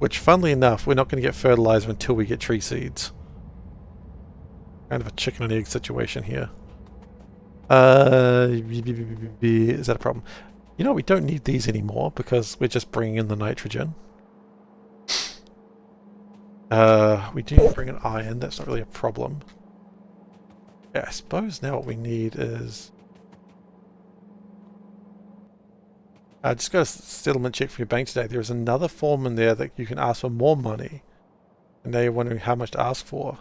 Which, funnily enough, we're not going to get fertilizer until we get tree seeds. Kind of a chicken and egg situation here. Is that a problem? You know, we don't need these anymore because we're just bringing in the nitrogen. We do need to bring in iron. That's not really a problem. Yeah, I suppose now what we need is... I just got a settlement check from your bank today. There's another form in there that you can ask for more money. And now you're wondering how much to ask for.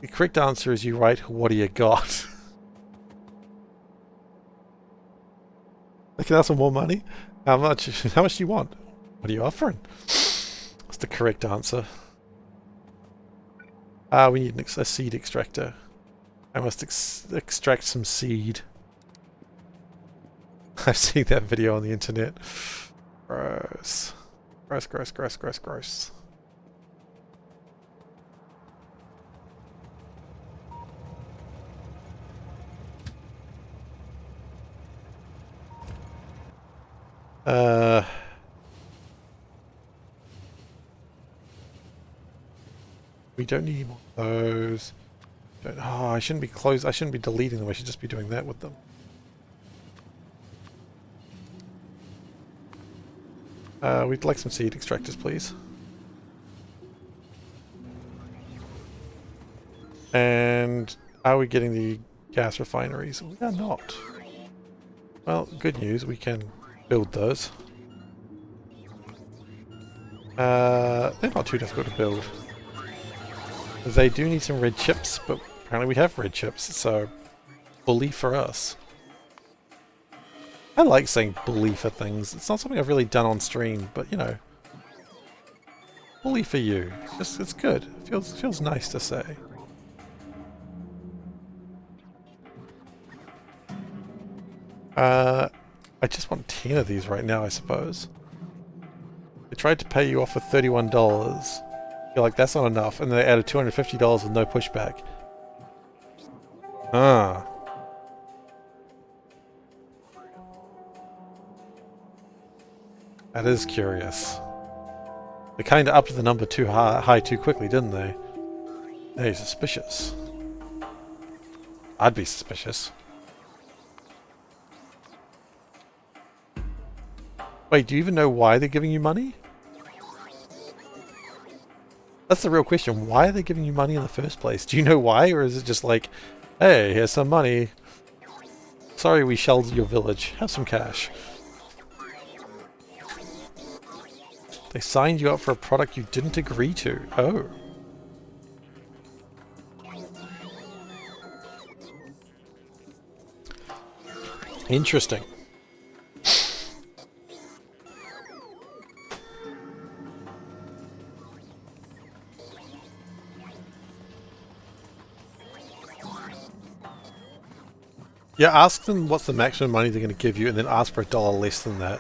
The correct answer is you write, what do you got? I can ask for more money? How much do you want? What are you offering? That's the correct answer. We need a seed extractor. I must extract some seed. I've seen that video on the internet. Gross. Gross, gross, gross, gross, gross. We don't need more of those. Oh, I shouldn't be deleting them. I should just be doing that with them. We'd like some seed extractors, please. And are we getting the gas refineries? We are not. Well, good news. We can build those. They're not too difficult to build. They do need some red chips, but apparently we have red chips, so bully for us. I like saying bully for things. It's not something I've really done on stream, but you know, bully for you. It's good. It feels nice to say. I just want 10 of these right now, I suppose. They tried to pay you off for $31. You're like, that's not enough, and they added $250 with no pushback. Ah. That is curious. They kind of upped the number too high too quickly, didn't they? They're suspicious. I'd be suspicious. Wait, do you even know why they're giving you money? That's the real question. Why are they giving you money in the first place? Do you know why? Or is it just like, hey, here's some money. Sorry we shelled your village. Have some cash. They signed you up for a product you didn't agree to. Oh. Interesting. Yeah, ask them what's the maximum money they're going to give you and then ask for $1 less than that.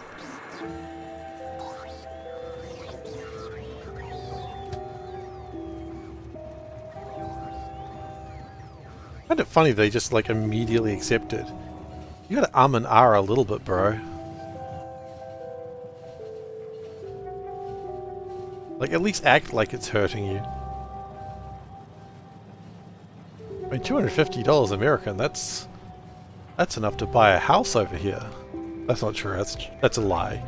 I find it funny they just like immediately accepted. You gotta and a little bit, bro. Like, at least act like it's hurting you. I mean, $250 American, that's That's enough to buy a house over here. That's not true. That's a lie.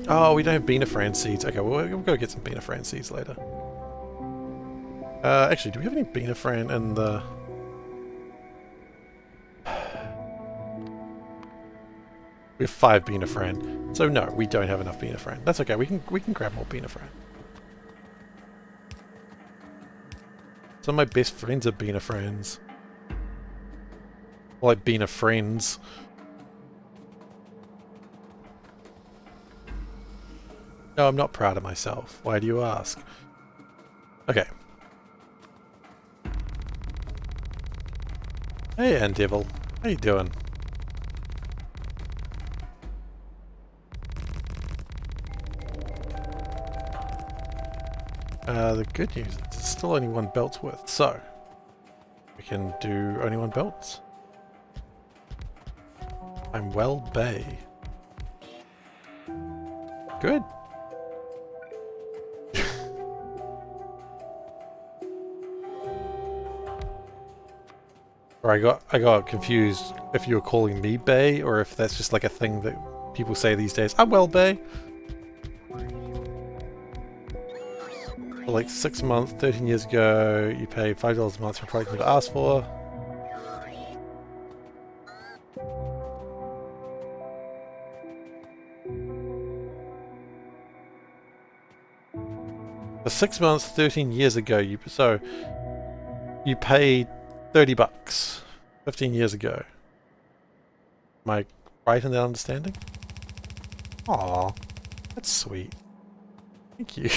Oh, we don't have Beanafran seeds. Okay, well, we'll go get some Beanafran seeds later. Actually, do we have any Beanafran in the... We have 5 Beanafran. So no, we don't have enough Beanafran. That's okay, we can grab more Beanafran. Some of my best friends are Beanafrans. Well, like Beanafriends. No, I'm not proud of myself. Why do you ask? Okay. Hey, Endevil. How you doing? The good news is there's still only 1 belt's worth, so we can do only 1 belt. I'm well bay. Good. Or I got confused if you were calling me Bay or if that's just like a thing that people say these days. I'm well Bay. For like 6 months, 13 years ago, you paid $5 a month for a product you never asked for. For 6 months, 13 years ago, you paid $30 15 years ago. Am I right in that understanding? Aw, that's sweet. Thank you.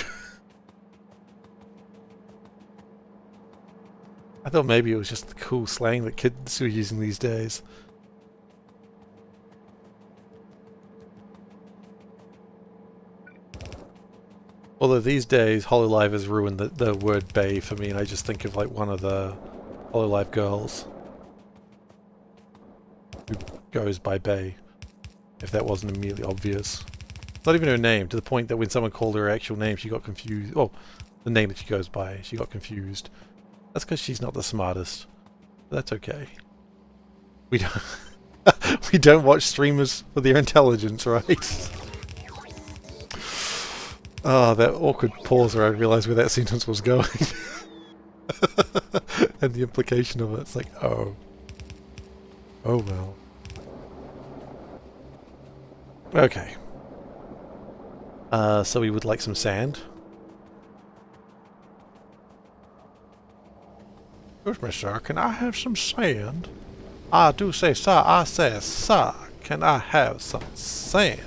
I thought maybe it was just the cool slang that kids were using these days. Although these days, Hololive has ruined the word bay for me, and I just think of like one of the Hololive girls who goes by Bay, if that wasn't immediately obvious. Not even her name, to the point that when someone called her actual name, she got confused. Oh, the name that she goes by, she got confused. That's because she's not the smartest. But that's okay. We don't we don't watch streamers for their intelligence, right? Oh, that awkward pause where I realised where that sentence was going. And the implication of it. It's like, oh. Oh well. Okay. So we would like some sand. Excuse me, sir, can I have some sand? I do say, sir, I say, sir, can I have some sand?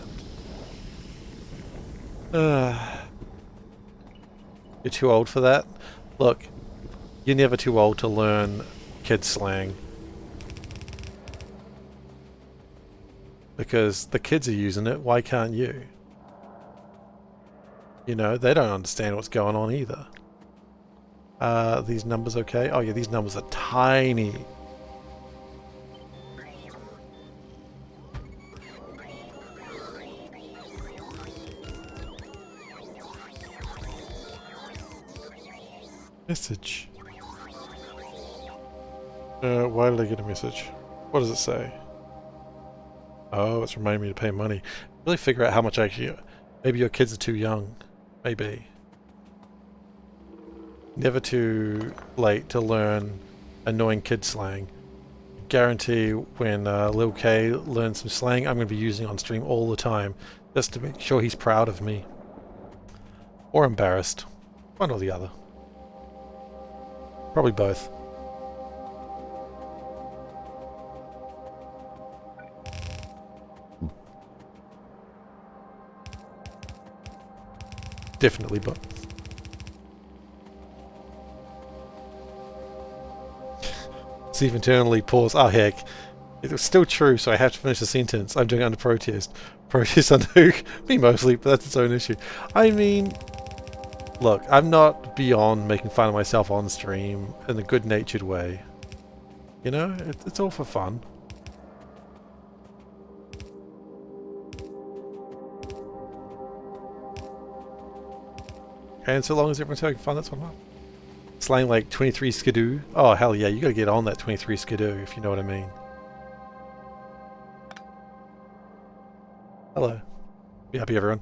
You're too old for that? Look, you're never too old to learn kid slang. Because the kids are using it, why can't you? You know, they don't understand what's going on either. These numbers okay? Oh yeah, these numbers are tiny. Message. Why did I get a message? What does it say? Oh, it's reminding me to pay money. Really figure out how much actually... Maybe your kids are too young. Maybe. Never too late to learn annoying kid slang. Guarantee when Lil K learns some slang, I'm going to be using it on stream all the time. Just to make sure he's proud of me. Or embarrassed. One or the other. Probably both. Definitely both. Steve internally pause. Oh heck. It was still true, so I have to finish the sentence. I'm doing it under protest. Protest under who? Me mostly, but that's its own issue. I mean... Look, I'm not beyond making fun of myself on stream in a good-natured way. You know, it's all for fun. And so long as everyone's having fun, that's what I'm Slang like 23 skidoo. Oh, hell yeah, you gotta get on that 23 skidoo, if you know what I mean. Hello. Be happy, everyone.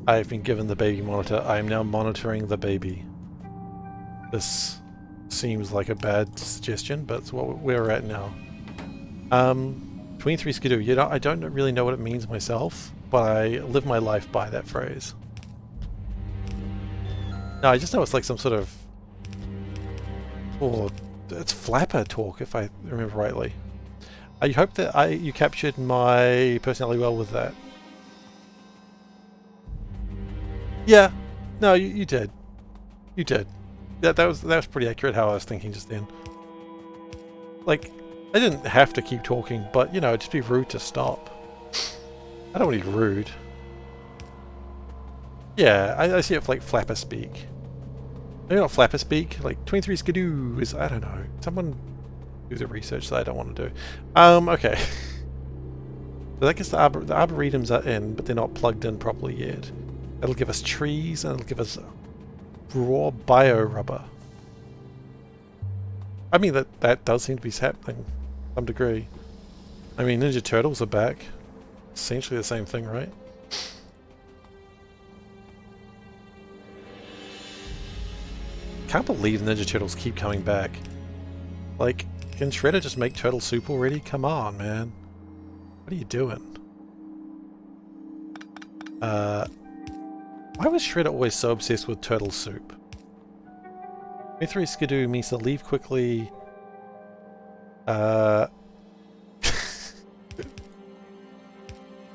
I've been given the baby monitor. I am now monitoring the baby. This seems like a bad suggestion, but it's what we're at now. 23 skidoo. You know, I don't really know what it means myself, but I live my life by that phrase. No, I just know it's like some sort of... Oh, it's flapper talk, if I remember rightly. I hope that you captured my personality well with that. Yeah, no, you did. You did. That was pretty accurate how I was thinking just then. Like, I didn't have to keep talking, but you know, it'd just be rude to stop. I don't want to be rude. Yeah, I see it for like flapper speak. Maybe not flapper speak. Like 23 skidoo is, I don't know. Someone do the research that I don't want to do. Okay. So that gets the arboretums are in, but they're not plugged in properly yet. It'll give us trees, and it'll give us raw bio rubber. I mean, that does seem to be happening to some degree. I mean, Ninja Turtles are back. Essentially the same thing, right? Can't believe Ninja Turtles keep coming back. Like, can Shredder just make turtle soup already? Come on, man. What are you doing? Why was Shredder always so obsessed with turtle soup? Mithri Skidoo means to leave quickly. They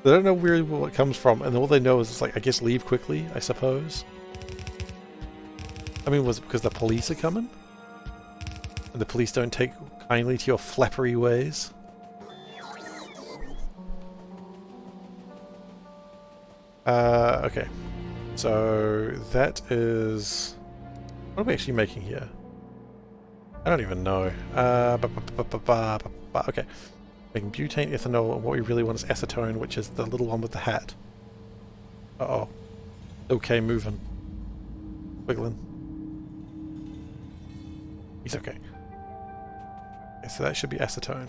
don't know where it comes from, and all they know is it's like, I guess leave quickly, I suppose. I mean, was it because the police are coming? And the police don't take kindly to your flappery ways? Okay. So that is... What are we actually making here? I don't even know. Okay. Making butane, ethanol, and what we really want is acetone, which is the little one with the hat. Uh-oh. Okay, moving. Wiggling. He's okay. Okay, so that should be acetone.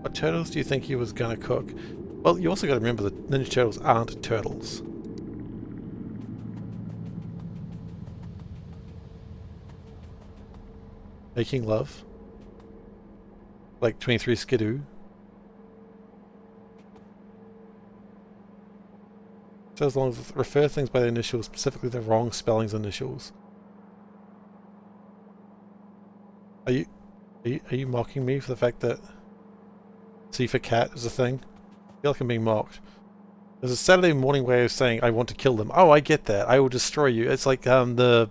What turtles do you think he was gonna cook? Well, you also gotta remember that Ninja Turtles aren't turtles. Making love? Like 23 Skidoo? So as long as it refers things by their initials, specifically the wrong spellings initials. Are you mocking me for the fact that SeiferKatt is a thing? I feel like I'm being mocked. There's a Saturday morning way of saying I want to kill them. Oh, I get that. I will destroy you. It's like the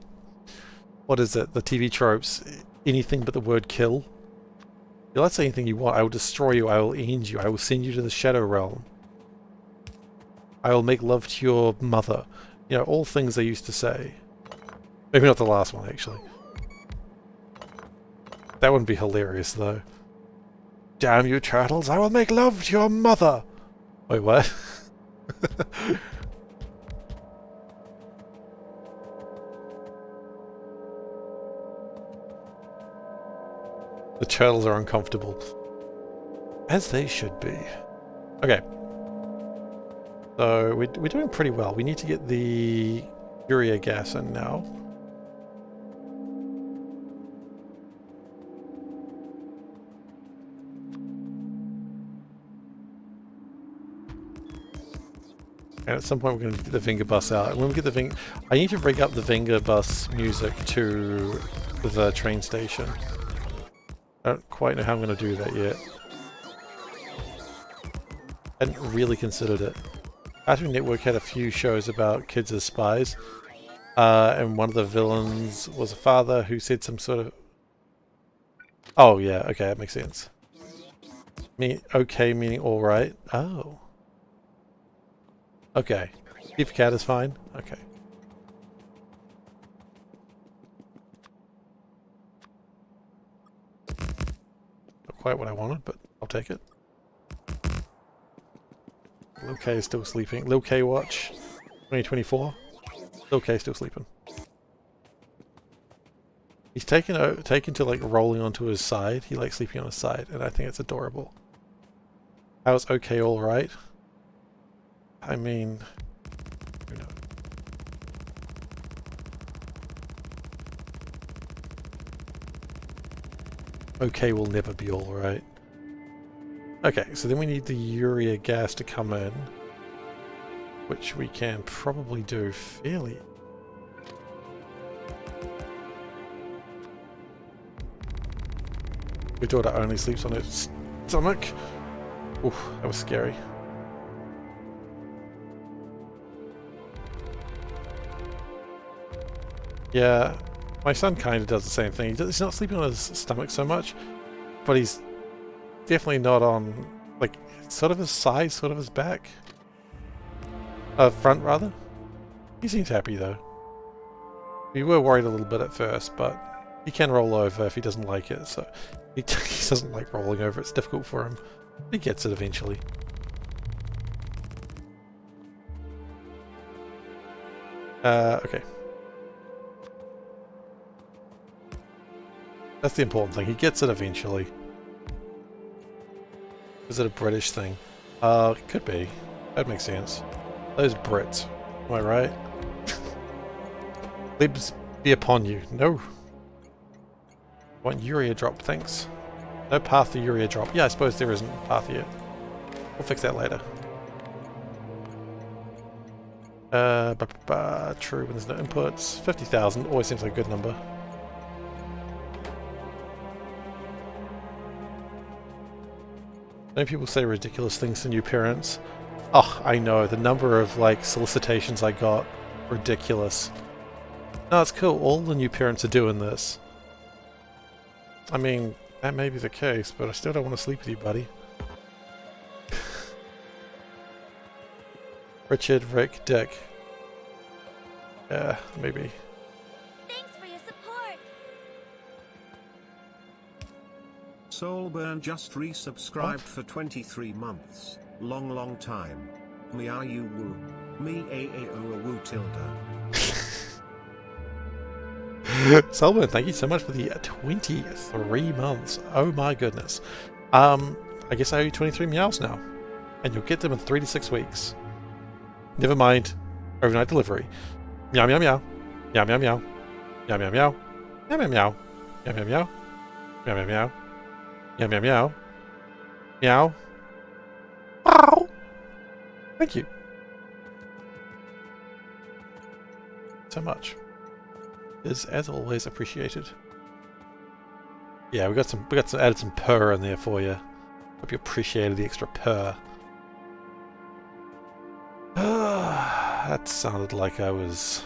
what is it? The TV tropes. Anything but the word kill. You'll not say anything you want. I will destroy you. I will end you. I will send you to the shadow realm. I will make love to your mother. You know, all things they used to say. Maybe not the last one, actually. That wouldn't be hilarious, though. Damn you, turtles! I will make love to your mother! Wait, what? The turtles are uncomfortable. As they should be. Okay. So, we're doing pretty well. We need to get the urea gas in now. And at some point we're going to get the Venga bus out. And when we get the Venga... I need to bring up the Venga bus music to the train station. I don't quite know how I'm going to do that yet. I hadn't really considered it. Cartoon Network had a few shows about kids as spies. And one of the villains was a father who said some sort of... Oh yeah, okay, that makes sense. Okay meaning alright. Oh. Okay. SeiferKatt is fine? Okay. Not quite what I wanted, but I'll take it. Lil K is still sleeping. Lil K watch 2024. Lil K is still sleeping. He's taken to like rolling onto his side. He likes sleeping on his side, and I think it's adorable. How's okay alright? I mean, who knows? Okay will never be alright. Okay, so then we need the urea gas to come in, which we can probably do fairly. Your daughter only sleeps on her stomach. Oof, that was scary. Yeah, my son kind of does the same thing. He's not sleeping on his stomach so much, but he's definitely not on, like, sort of his side, sort of his back. Front, rather. He seems happy, though. We were worried a little bit at first, but he can roll over if he doesn't like it, so he doesn't like rolling over. It's difficult for him. He gets it eventually. Okay. That's the important thing. He gets it eventually. Is it a British thing? Could be. That makes sense. Those Brits. Am I right? Libs be upon you. No. Want urea drop, thanks. No path to urea drop. Yeah, I suppose there isn't a path yet. We'll fix that later. True, when there's no inputs. 50,000 always seems like a good number. Many people say ridiculous things to new parents. Oh, I know. The number of, like, solicitations I got. Ridiculous. No, it's cool. All the new parents are doing this. I mean, that may be the case, but I still don't want to sleep with you, buddy. Richard, Rick, Dick. Yeah, maybe. Thanks for your support. Soulburn just resubscribed for 23 months. Long time. Me are you woo. Me a woo tilda. Soulburn, thank you so much for the 23 months. Oh my goodness. I guess I owe you 23 meows now. And you'll get them in 3 to 6 weeks. Never mind. Overnight delivery. Meow meow meow. Meow meow meow. Meow meow meow. Meow meow meow. Meow meow meow. Meow meow meow. Meow meow meow. Meow. Wow. Thank you. so much. Is as always appreciated. Yeah, we got some added some purr in there for you. Hope you appreciated the extra purr. That sounded like I was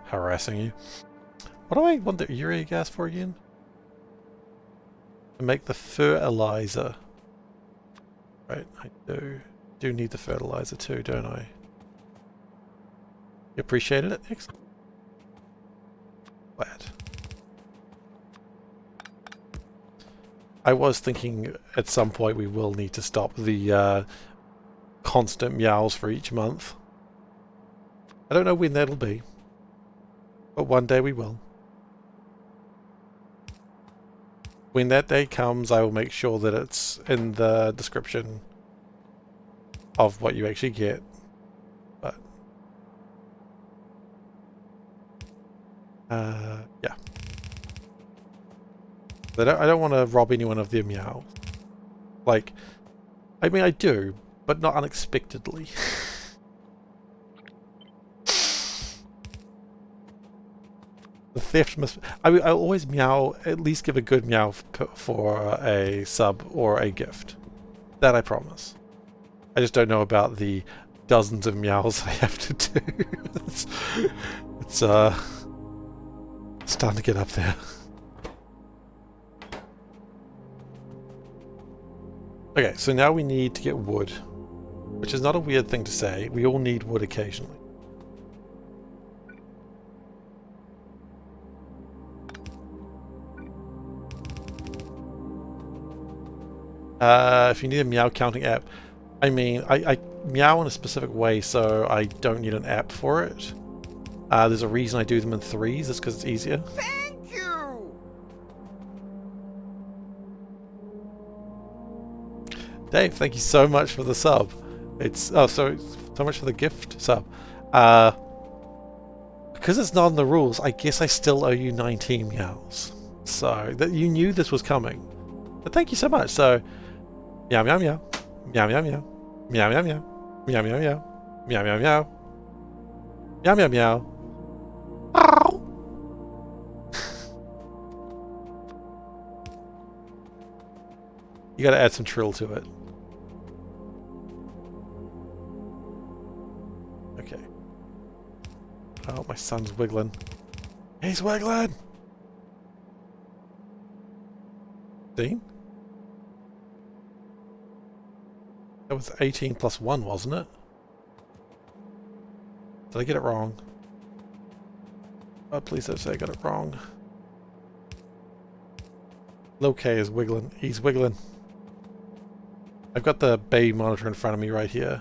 harassing you. What do I want the urea gas for again? To make the fertilizer. Right, I do need the fertilizer too, don't I? You appreciated it? Excellent. Glad. I was thinking at some point we will need to stop the constant meows for each month. I don't know when that'll be, but one day we will. When that day comes, I will make sure that it's in the description of what you actually get. But yeah. I don't want to rob anyone of their meow. Like, I mean I do, but not unexpectedly. The theft must... I mean, I always meow, at least give a good meow for a sub or a gift. That I promise. I just don't know about the dozens of meows I have to do. it's starting to get up there. Okay, so now we need to get wood. Which is not a weird thing to say. We all need wood occasionally. If you need a meow counting app, I mean, I meow in a specific way, so I don't need an app for it. There's a reason I do them in threes, it's because it's easier. Thank you! Dave, thank you so much for the sub. It's so much for the gift sub. Because it's not in the rules, I guess I still owe you 19 meows. So that you knew this was coming. But thank you so much. So meow meow meow. Meow meow meow. Meow meow meow. Meow meow meow. Meow meow meow. Meow meow meow. Ow. You gotta add some trill to it. Okay. Oh, my son's wiggling. He's wiggling! Dean? That was 18 plus 1, wasn't it? Did I get it wrong? Oh, please don't say I got it wrong. Low K is wiggling. He's wiggling. I've got the baby monitor in front of me right here.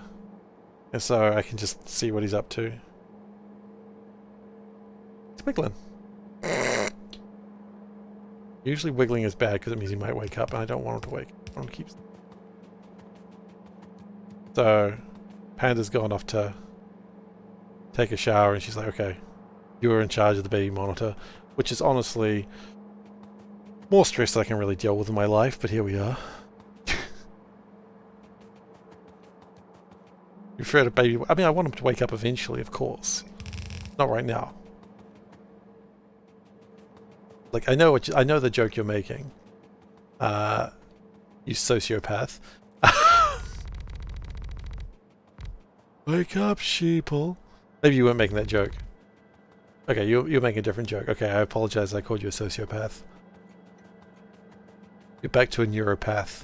And so I can just see what he's up to. He's wiggling. Usually wiggling is bad because it means he might wake up and I don't want him to wake. I want him to keep... So, Panda's gone off to take a shower and she's like, okay, you are in charge of the baby monitor, which is honestly more stress than I can really deal with in my life, but here we are. You prefer to baby... I mean, I want him to wake up eventually, of course. Not right now. Like, I know I know the joke you're making. You sociopath. Wake up, sheeple. Maybe you weren't making that joke. Okay, you're making a different joke. Okay, I apologize. I called you a sociopath. You're back to a neuropath.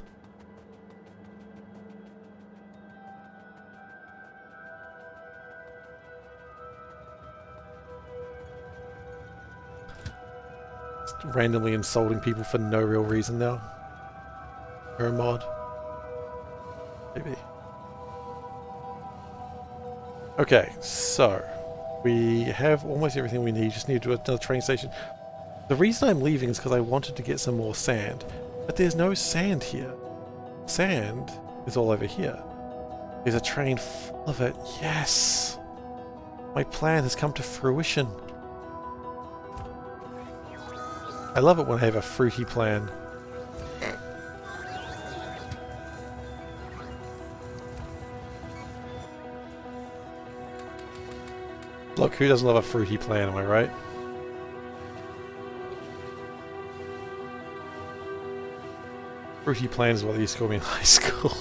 Just randomly insulting people for no real reason now. You're a mod. Maybe. Okay, so we have almost everything we need. Just need to do another train station. The reason I'm leaving is because I wanted to get some more sand, but there's no sand here. Sand is all over here. There's a train full of it. Yes! My plan has come to fruition. I love it when I have a fruity plan. Look, who doesn't love a fruity plan, am I right? Fruity plan is what they used to call me in high school.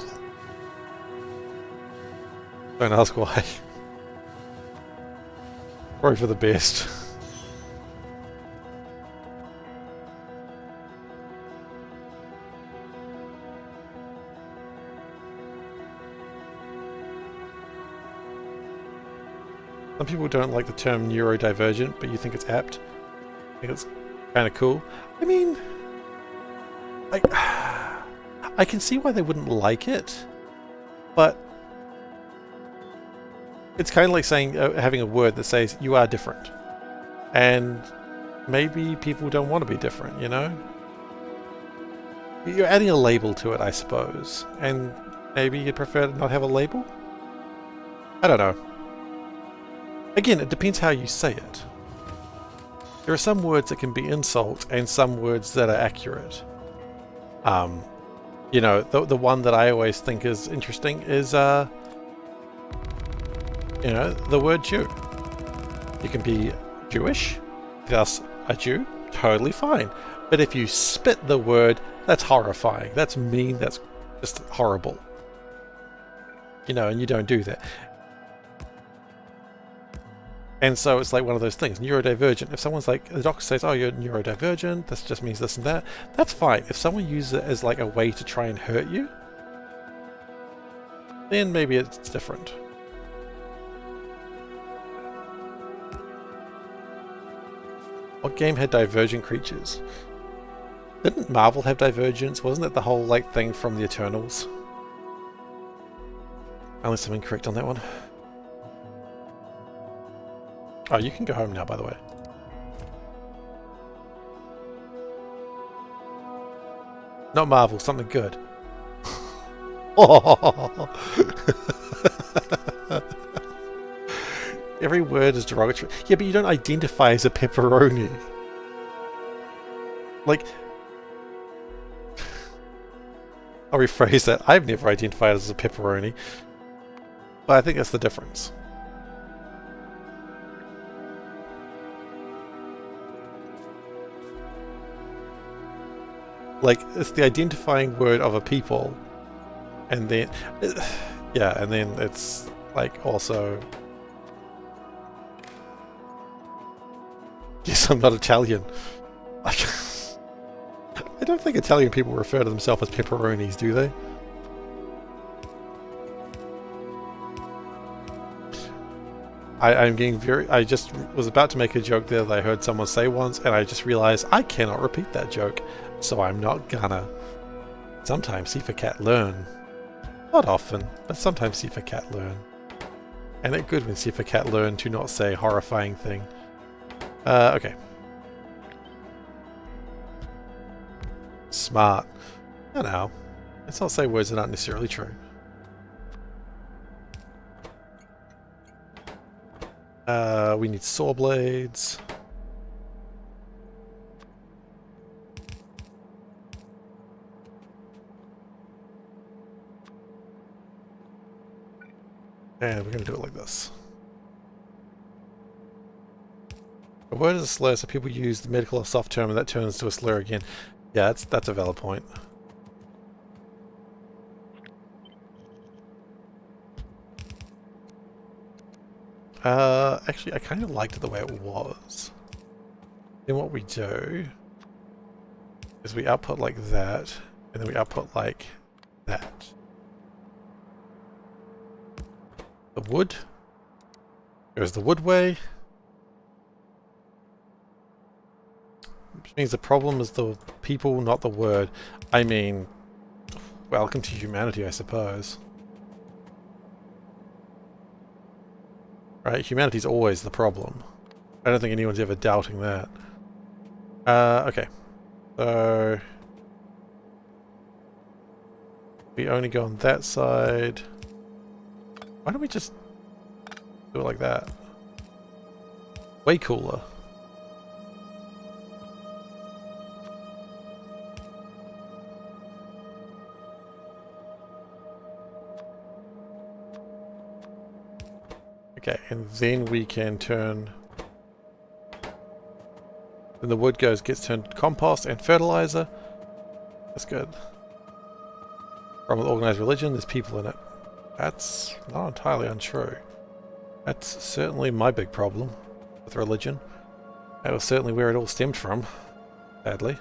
Don't ask why. Probably for the best. Some people don't like the term neurodivergent, but you think it's apt. I think it's kind of cool. I mean, I can see why they wouldn't like it, but it's kind of like saying having a word that says you are different, and maybe people don't want to be different. You know, you're adding a label to it, I suppose, and maybe you'd prefer to not have a label. I don't know. Again, it depends how you say it. There are some words that can be insult and some words that are accurate. You know, the one that I always think is interesting is, you know, the word Jew. You can be Jewish, thus a Jew, totally fine. But if you spit the word, that's horrifying. That's mean, that's just horrible. You know, and you don't do that. And so it's like one of those things, neurodivergent. If someone's like, the doctor says, oh, you're neurodivergent, this just means this and that, that's fine. If someone uses it as like a way to try and hurt you, then maybe it's different. What game had divergent creatures? Didn't Marvel have divergence? Wasn't it the whole like thing from the Eternals? Unless I'm incorrect on that one. Oh, you can go home now, by the way. Not Marvel, something good. Oh. Every word is derogatory. Yeah, but you don't identify as a pepperoni. Like... I'll rephrase that. I've never identified as a pepperoni. But I think that's the difference. Like, it's the identifying word of a people, and then, yeah, and then it's, like, also, yes, I'm not Italian. I don't think Italian people refer to themselves as pepperonis, do they? I'm getting I just was about to make a joke there that I heard someone say once, and I just realized I cannot repeat that joke. So I'm not gonna. Sometimes SeiferKatt learn. Not often, but sometimes SeiferKatt learn. And it's good when SeiferKatt learn to not say horrifying thing. Okay. Smart. I know. Let's not say words that aren't necessarily true. We need saw blades. And we're going to do it like this. A word is a slur, so people use the medical or soft term and that turns to a slur again. Yeah, that's a valid point. Actually, I kind of liked it the way it was. Then what we do is we output like that, and then we output like that. The wood. There's the wood way. Which means the problem is the people, not the word. I mean, welcome to humanity, I suppose. Right, humanity's always the problem. I don't think anyone's ever doubting that. Okay. So... we only go on that side. Why don't we just do it like that? Way cooler. Okay, and then we can turn... Then the wood gets turned to compost and fertilizer. That's good. Problem with organized religion, there's people in it. That's not entirely untrue. That's certainly my big problem with religion. That was certainly where it all stemmed from, sadly.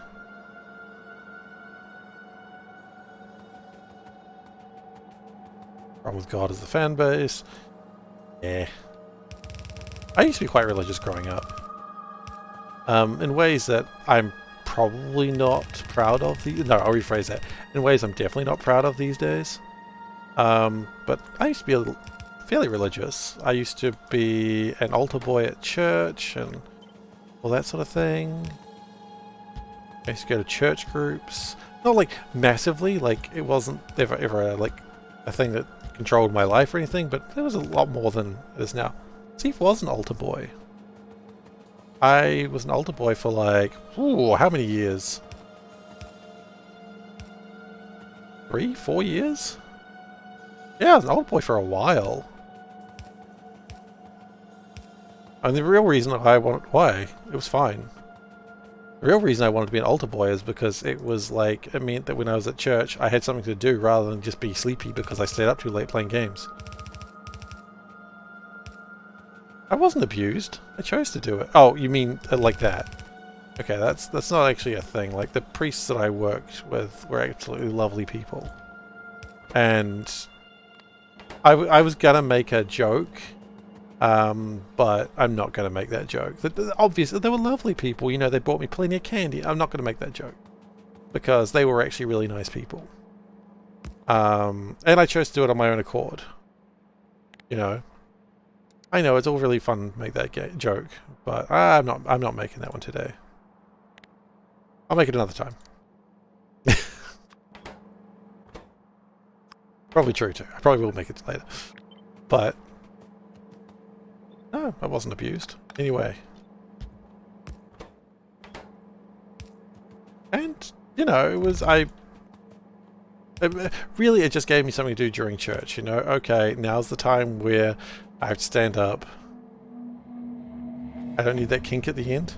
Problem with God is the fan base. Yeah. I used to be quite religious growing up. In ways that I'm probably not proud of. No, I'll rephrase that. In ways I'm definitely not proud of these days. But I used to be fairly religious. I used to be an altar boy at church and all that sort of thing. I used to go to church groups. Not like massively, like it wasn't ever like a thing that controlled my life or anything, but there was a lot more than it is now. Steve was an altar boy. I was an altar boy for like, ooh, how many years? 3, 4 years? Yeah, I was an altar boy for a while. And the real reason why? It was fine. The real reason I wanted to be an altar boy is because it was like, it meant that when I was at church, I had something to do rather than just be sleepy because I stayed up too late playing games. I wasn't abused. I chose to do it. Oh, you mean like that? Okay, that's not actually a thing. Like, the priests that I worked with were absolutely lovely people. And I was gonna make a joke, but I'm not gonna make that joke. Obviously, they were lovely people. You know, they bought me plenty of candy. I'm not gonna make that joke because they were actually really nice people. And I chose to do it on my own accord. You know. I know it's all really fun to make that joke, but I'm not making that one today. I'll make it another time. Probably true too. I probably will make it later. But no, I wasn't abused. Anyway. And, you know, really it just gave me something to do during church, you know. Okay, now's the time where I have to stand up. I don't need that kink at the end.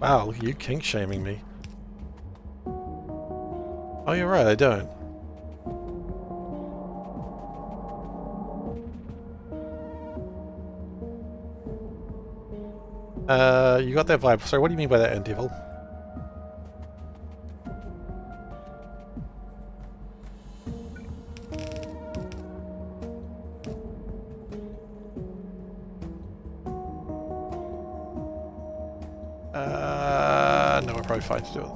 Wow, look at you kink shaming me. Oh, you're right, I don't. You got that vibe. Sorry, what do you mean by that, Devil? No, we're probably fine to do it.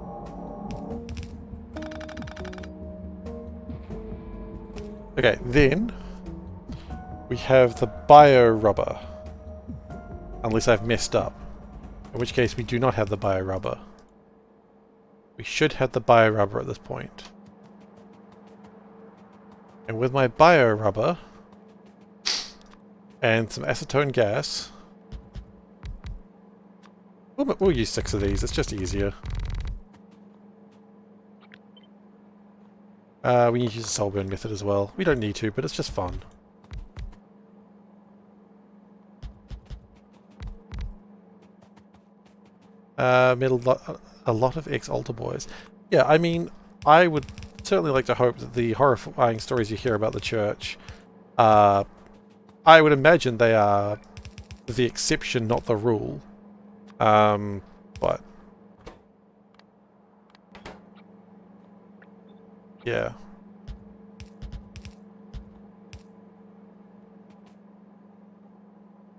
Okay, then we have the bio rubber. Unless I've messed up. In which case we do not have the bio rubber. We should have the bio rubber at this point. And with my bio rubber and some acetone gas, we'll use 6 of these, it's just easier. We need to use the soul burn method as well. We don't need to, but it's just fun. Met a lot of ex-altar boys. Yeah, I mean, I would certainly like to hope that the horrifying stories you hear about the church, I would imagine they are the exception, not the rule. But yeah.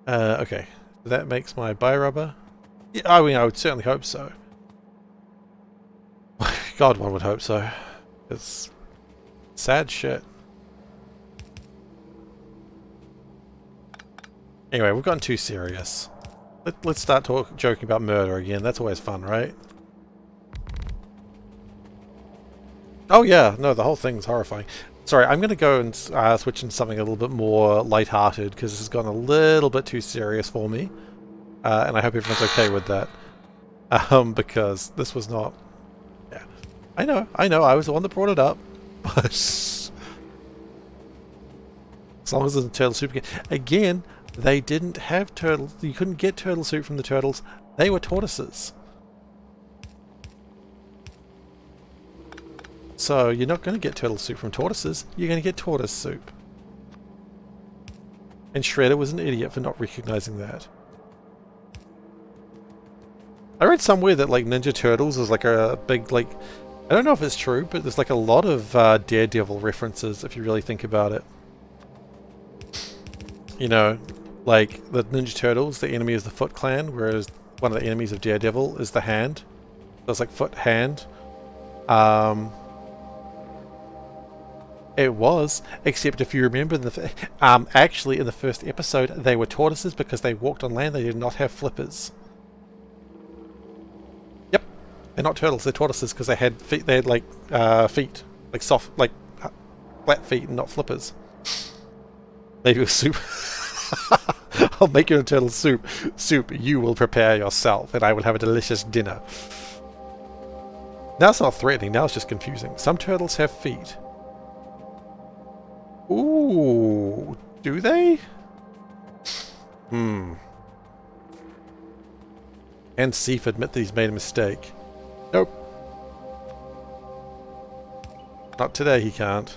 Okay. That makes my bi-rubber. Yeah, I mean, I would certainly hope so. God, one would hope so. It's sad shit. Anyway, we've gotten too serious. Let's start joking about murder again. That's always fun, right? Oh yeah, no, the whole thing's horrifying. Sorry, I'm going to go and switch into something a little bit more lighthearted because this has gone a little bit too serious for me. And I hope everyone's okay with that. Because this was not... Yeah. I know, I was the one that brought it up. But... As long as the turtle soup again, they didn't have turtles. You couldn't get turtle soup from the turtles. They were tortoises. So you're not going to get turtle soup from tortoises. You're going to get tortoise soup. And Shredder was an idiot for not recognizing that. I read somewhere that like Ninja Turtles is like a big like, I don't know if it's true, but there's like a lot of Daredevil references if you really think about it. You know, like the Ninja Turtles, the enemy is the Foot Clan, whereas one of the enemies of Daredevil is the Hand. So it's like Foot, Hand. It was, except if you remember, actually in the first episode, they were tortoises because they walked on land. They did not have flippers. Yep, they're not turtles. They're tortoises because they had feet. They had like feet, like soft, like flat feet, and not flippers. Maybe it was soup. I'll make you a turtle soup. Soup you will prepare yourself, and I will have a delicious dinner. Now it's not threatening. Now it's just confusing. Some turtles have feet. Ooh, do they? And Seif admit that he's made a mistake. Nope. Not today, he can't.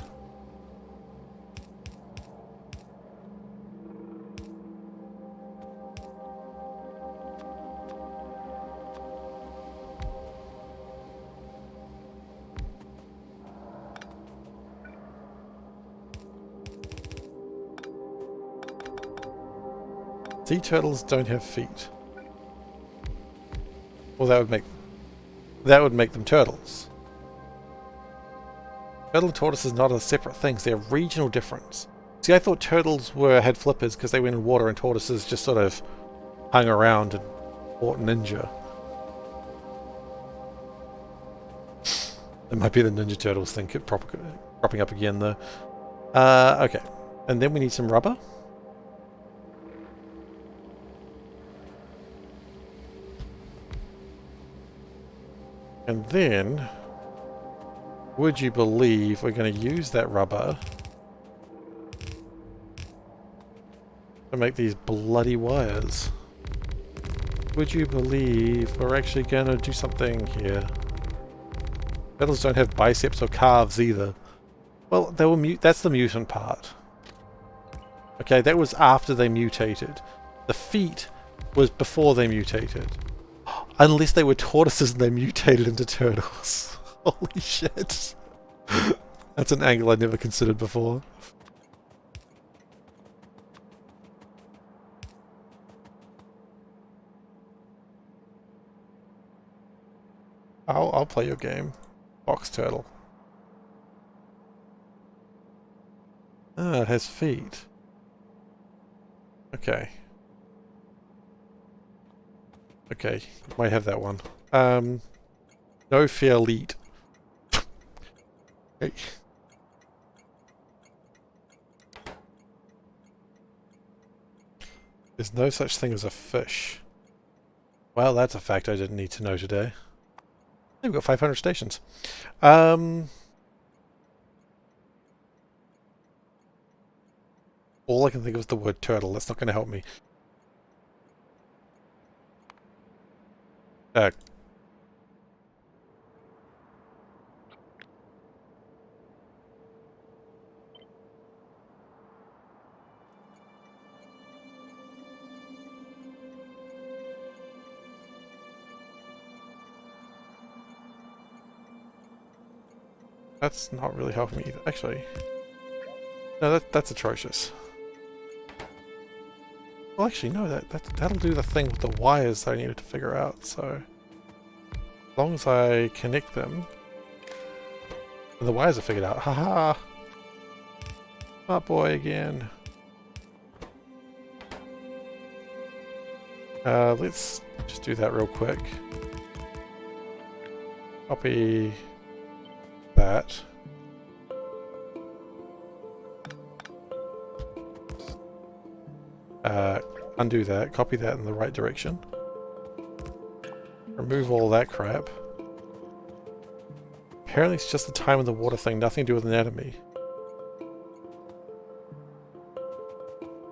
Sea turtles don't have feet. Well, that would make them turtles. Turtle and tortoise is not a separate things. They're regional difference. See, I thought turtles had flippers because they went in water, and tortoises just sort of hung around and fought ninja. It might be the Ninja Turtles thing cropping up again, though. Okay, and then we need some rubber. And then, would you believe we're going to use that rubber to make these bloody wires? Would you believe we're actually going to do something here? Turtles don't have biceps or calves either. Well, they were that's the mutant part. Okay, that was after they mutated. The feet was before they mutated. Unless they were tortoises and they mutated into turtles. Holy shit. That's an angle I never considered before. I'll play your game. Box turtle. Ah, it has feet. Okay. Okay, might have that one. No fear lead. Okay. There's no such thing as a fish. Well, that's a fact I didn't need to know today. We've got 500 stations. All I can think of is the word turtle. That's not going to help me. That's not really helping me either. Actually, no, that's atrocious. Well, actually, no, that'll do the thing with the wires that I needed to figure out. So, as long as I connect them, and the wires are figured out. Haha! Smart boy again. Let's just do that real quick. Copy that. Undo that, copy that in the right direction. Remove all that crap. Apparently it's just the time of the water thing, nothing to do with anatomy.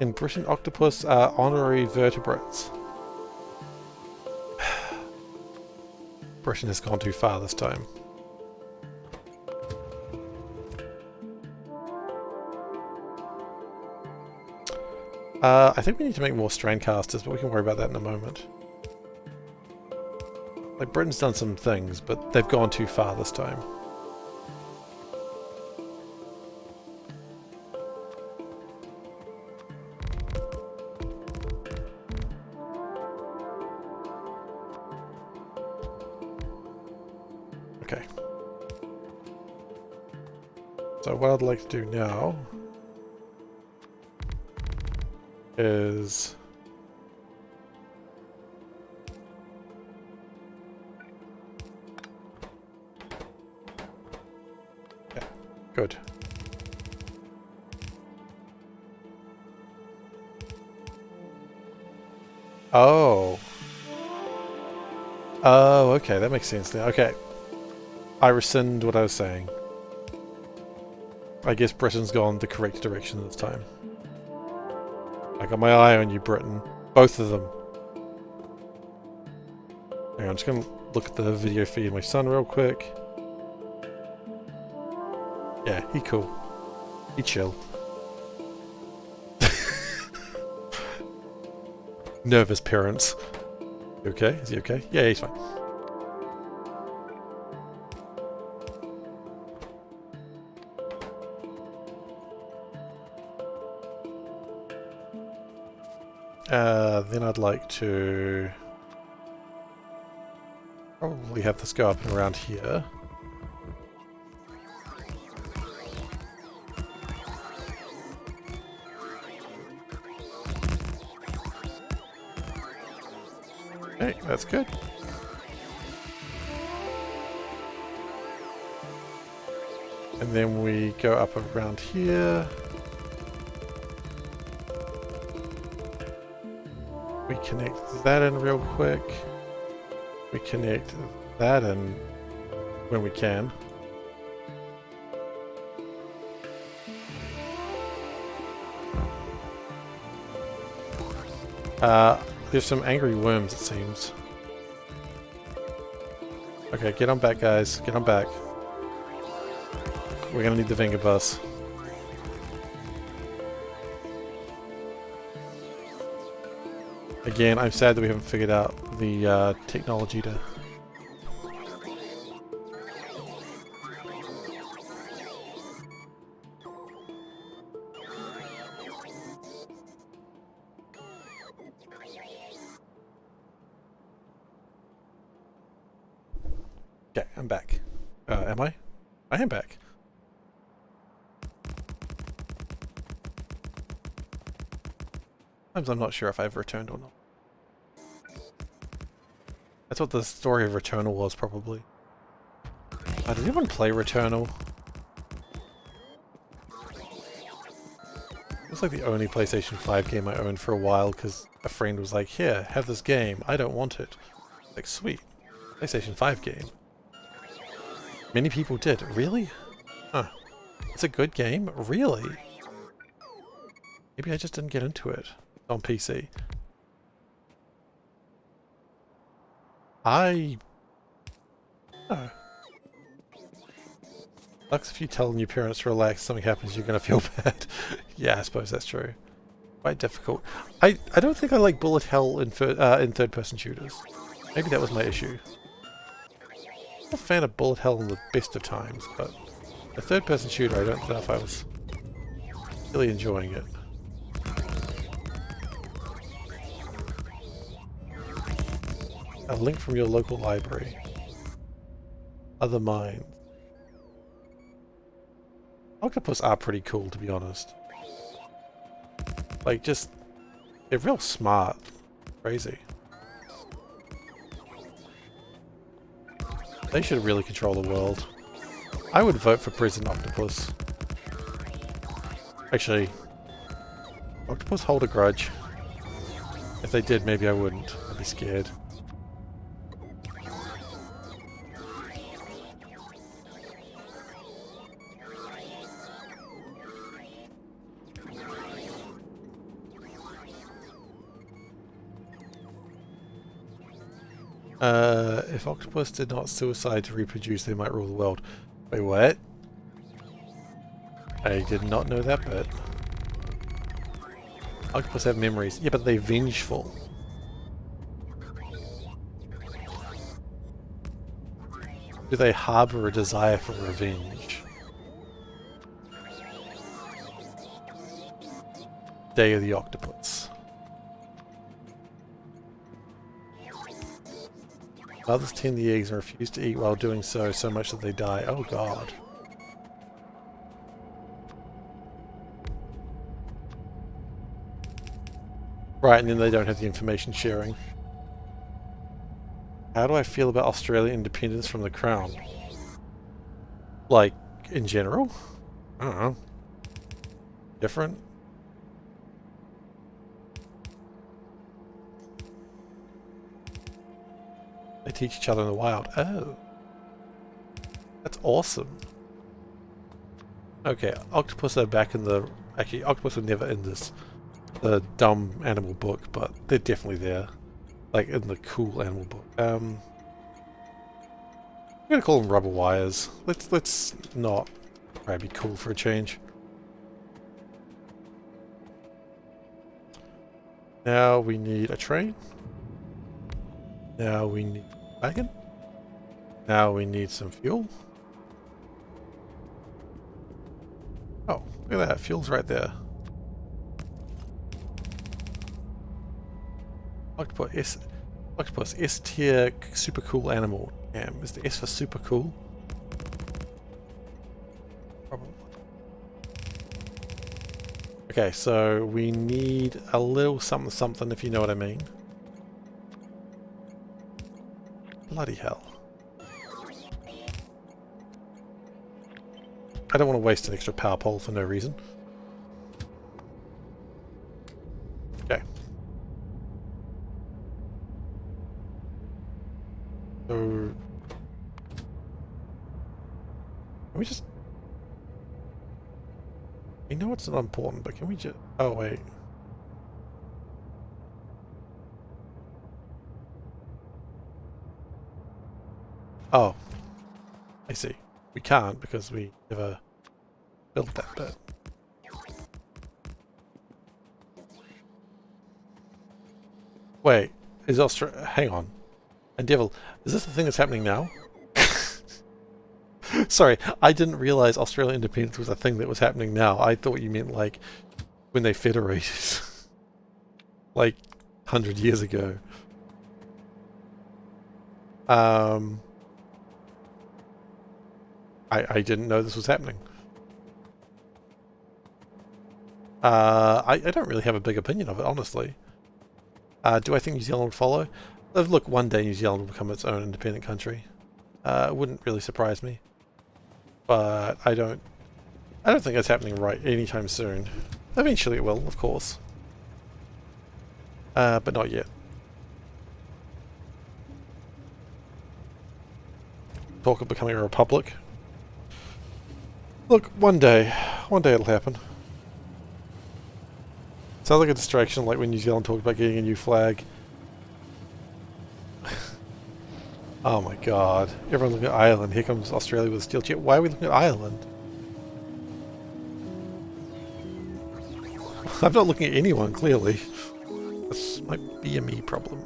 In Britain, octopus are honorary vertebrates. Britain has gone too far this time. I think we need to make more strandcasters, but we can worry about that in a moment. Like, Britain's done some things, but they've gone too far this time. Okay. So what I'd like to do now is yeah, good. Oh. Oh, okay, that makes sense now. Okay. I rescind what I was saying. I guess Britain's gone the correct direction this time. I got my eye on you, Britain. Both of them. Hang on, I'm just gonna look at the video feed of my son real quick. Yeah, he cool. He chill. Nervous parents. You okay? Is he okay? Yeah, he's fine. Then I'd like to probably have this go up and around here. Okay, that's good. And then we go up around here. We connect that in real quick. We connect that in when we can. There's some angry worms, it seems. Okay, get on back, guys. Get on back. We're gonna need the Venga bus. Again, I'm sad that we haven't figured out the technology to... Okay, I'm back. Am I? I am back. Sometimes I'm not sure if I've returned or not. That's what the story of Returnal was, probably. Did anyone play Returnal? It was like the only PlayStation 5 game I owned for a while because a friend was like, here, have this game. I don't want it. Like, sweet. PlayStation 5 game. Many people did. Really? Huh. It's a good game? Really? Maybe I just didn't get into it on PC. Oh. Sucks if you tell your parents to relax, something happens, you're gonna feel bad. Yeah, I suppose that's true. Quite difficult. I don't think I like bullet hell in third-person shooters. Maybe that was my issue. I'm a fan of bullet hell in the best of times, but a third-person shooter, I don't know if I was really enjoying it. A link from your local library. Other mines. Octopus are pretty cool, to be honest. Like, just... they're real smart. Crazy. They should really control the world. I would vote for Prison Octopus. Actually, Octopus hold a grudge. If they did, maybe I wouldn't. I'd be scared. If octopus did not suicide to reproduce, they might rule the world. Wait, what? I did not know that bit. Octopus have memories. Yeah, but they're vengeful. Do they harbor a desire for revenge? Day of the Octopus. Mothers tend the eggs and refuse to eat while doing so, so much that they die. Oh god. Right, and then they don't have the information sharing. How do I feel about Australian independence from the Crown? Like, in general? I don't know. Different? They teach each other in the wild. Oh. That's awesome. Okay, octopus are back in the... Actually, octopus were never in this. The dumb animal book, but they're definitely there. Like, in the cool animal book. I'm gonna call them rubber wires. Let's not try to be cool for a change. Now we need a train. Now we need a wagon. Now we need some fuel. Oh, look at that. Fuel's right there. Octopus, S tier, super cool animal. Damn, is the S for super cool? Probably. Okay, so we need a little something something, if you know what I mean. Bloody hell. I don't want to waste an extra power pole for no reason. Okay. So... Can we just... I know it's not important, but can we just... Oh, wait. Oh. I see. We can't because we never built that bit. Wait. Is Australia... Hang on. And Devil, is this the thing that's happening now? Sorry, I didn't realize Australian independence was a thing that was happening now. I thought you meant like when they federated. Like 100 years ago. I didn't know this was happening. I don't really have a big opinion of it, honestly. Do I think New Zealand would follow? Look, one day New Zealand will become its own independent country. It wouldn't really surprise me. But I don't think that's happening right anytime soon. Eventually it will, of course. But not yet. Talk of becoming a republic. Look, one day it'll happen. Sounds like a distraction, like when New Zealand talked about getting a new flag. Oh my god. Everyone's looking at Ireland. Here comes Australia with a steel chair. Why are we looking at Ireland? I'm not looking at anyone, clearly. This might be a me problem.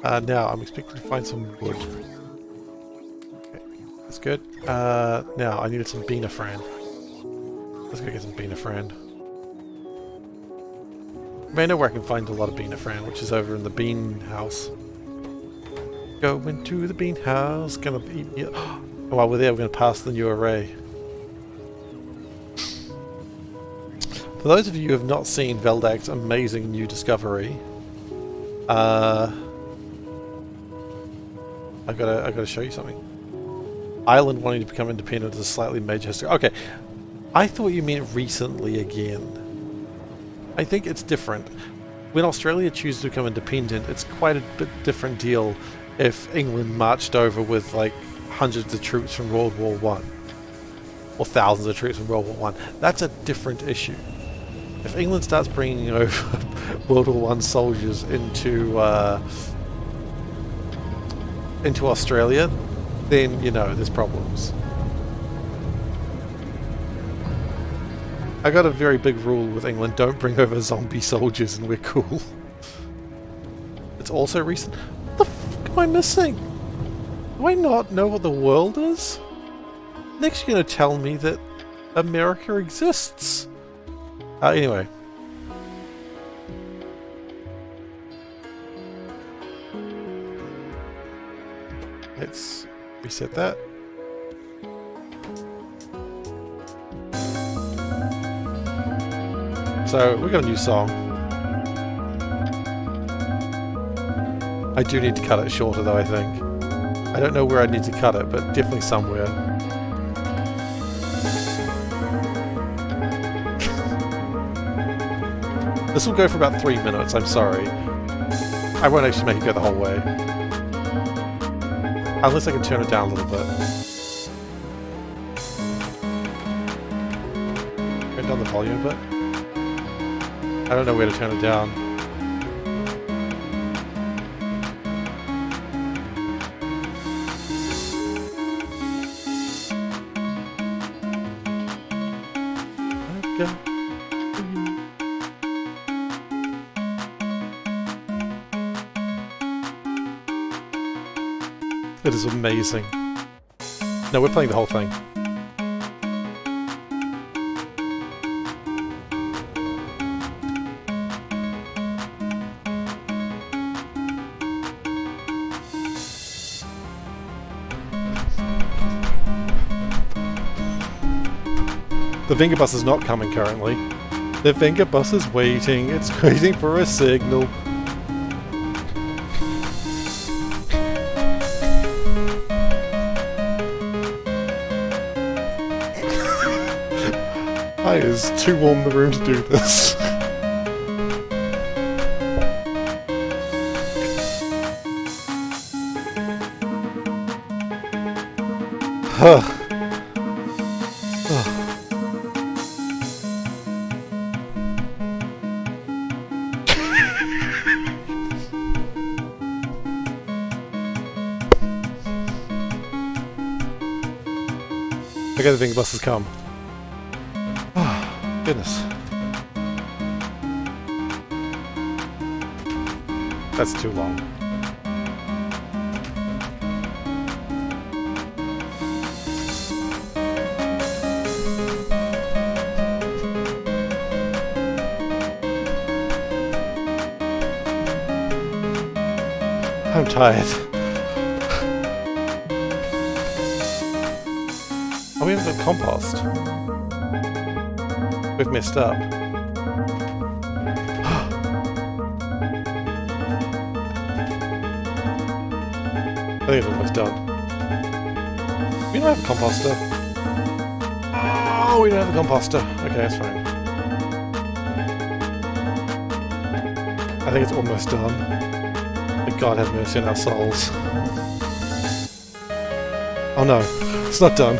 Now, I'm expecting to find some wood. Okay, that's good. Now, I needed some beanafran. Let's go get some beanafran. I know where I can find a lot of beanafran, which is over in the bean house. Going to the bean house, gonna be... Oh, while we're there, we're gonna pass the new array. For those of you who have not seen Veldak's amazing new discovery, I've gotta show you something. Ireland wanting to become independent is a slightly major history. Okay, I thought you meant recently again. I think it's different. When Australia chooses to become independent, it's quite a bit different deal if England marched over with like hundreds of troops from World War I. Or thousands of troops from World War I. That's a different issue. If England starts bringing over World War One soldiers into Australia, then, you know, there's problems. I got a very big rule with England, don't bring over zombie soldiers and we're cool. It's also recent. What the fuck am I missing? Do I not know what the world is? Next you're going to tell me that America exists. Anyway. Let's reset that. So, we got a new song. I do need to cut it shorter though, I think. I don't know where I need to cut it, but definitely somewhere. This will go for about 3 minutes, I'm sorry. I won't actually make it go the whole way. Unless I can turn it down a little bit. Turn down the volume a bit. I don't know where to turn it down. Okay. It is amazing. No, we're playing the whole thing. The finger bus is not coming currently. The finger bus is waiting. It's waiting for a signal. It is too warm in the room to do this. Okay, the finger bus has come. Goodness. That's too long. I'm tired. Oh, we haven't got compost. We've messed up. I think it's almost done. We don't have a composter. Oh, we don't have a composter. Okay, that's fine. I think it's almost done. May God have mercy on our souls. Oh no, it's not done.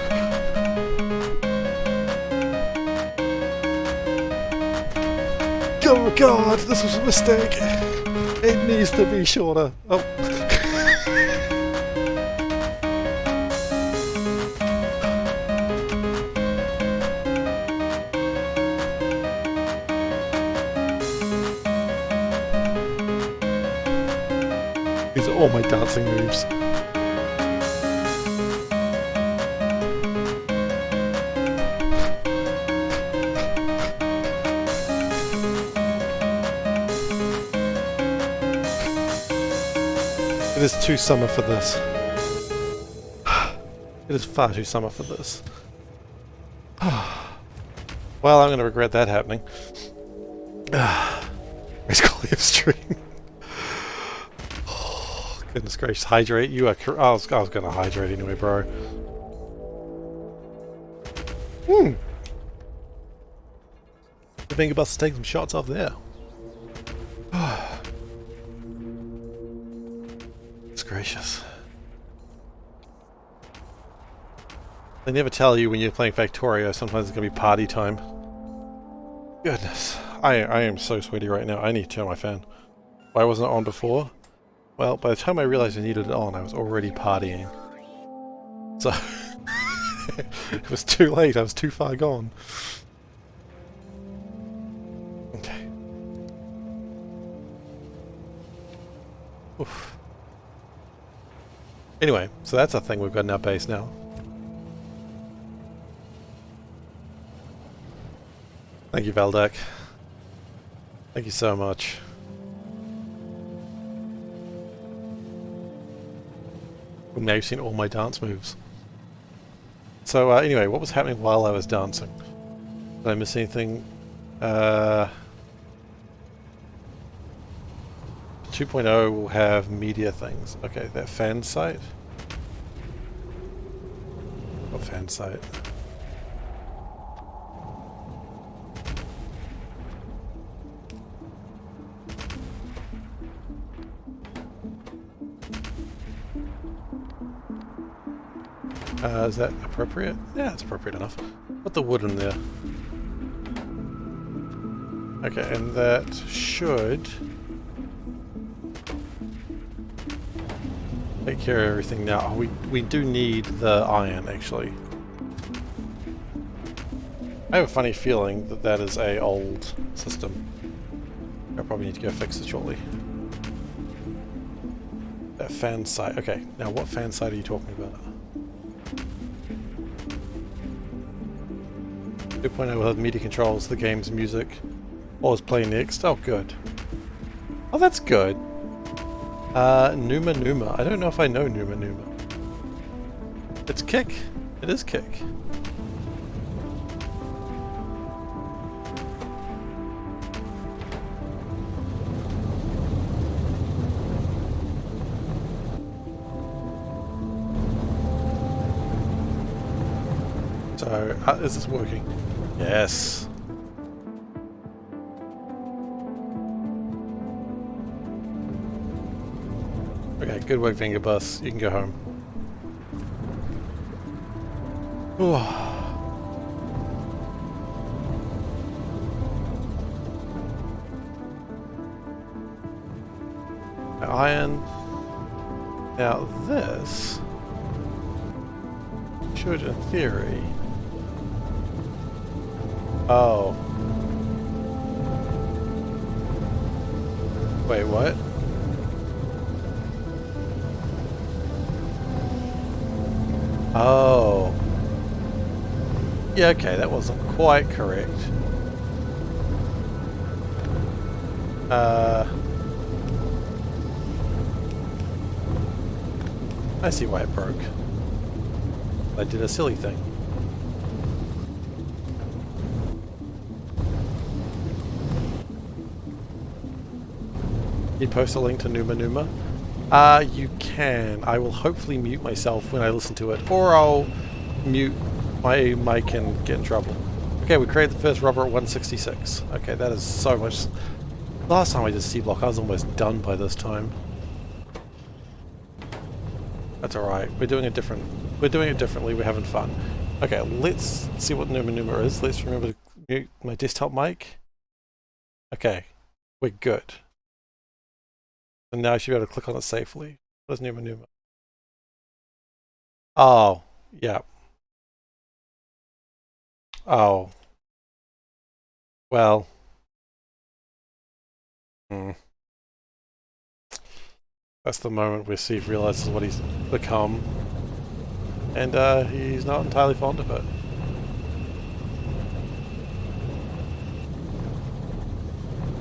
Oh God, this was a mistake. It needs to be shorter. Oh. These are all my dancing moves. It is too summer for this. It is far too summer for this. Well, I'm going to regret that happening. Where's Cliff stream? Oh, goodness gracious, hydrate. You are. I was going to hydrate anyway, bro. The finger bus is taking some shots off there. Gracious. They never tell you when you're playing Factorio, sometimes it's going to be party time. Goodness. I am so sweaty right now. I need to turn my fan. Why wasn't it on before? Well, by the time I realized I needed it on, I was already partying. So it was too late. I was too far gone. Okay. Oof. Anyway, so that's a thing we've got in our base now. Thank you, Valdek. Thank you so much. Now you've seen all my dance moves. So anyway, what was happening while I was dancing? Did I miss anything? 2.0 will have media things. Okay, that fan site. What fan site? Is that appropriate? Yeah, it's appropriate enough. Put the wood in there. Okay, and that should take care of everything now. Oh, we do need the iron, actually. I have a funny feeling that that is a old system. I probably need to go fix it shortly. That fan site. Okay, now what fan site are you talking about? 2.0 will have media controls, the game's music. What was playing next? Oh, good. Oh, that's good. Numa Numa. I don't know if I know Numa Numa. It's Kick. It is Kick. So, is this working? Yes. Okay, good work, Finger Bus. You can go home. Iron. Now this should, in theory. Oh. Wait, what? Oh. Yeah, okay, that wasn't quite correct. I see why it broke. I did a silly thing. You post a link to Numa Numa? You can. I will hopefully mute myself when I listen to it, or I'll mute my mic and get in trouble. Okay, we created the first rubber at 166. Okay, that is so much. Last time I did Seablock, I was almost done by this time. That's alright. We're doing it differently. We're having fun. Okay, let's see what Numa Numa is. Let's remember to mute my desktop mic. Okay, we're good. And now I should be able to click on it safely. What is Numa Numa? Oh, yeah. Oh. Well. That's the moment where Steve realizes what he's become. And he's not entirely fond of it.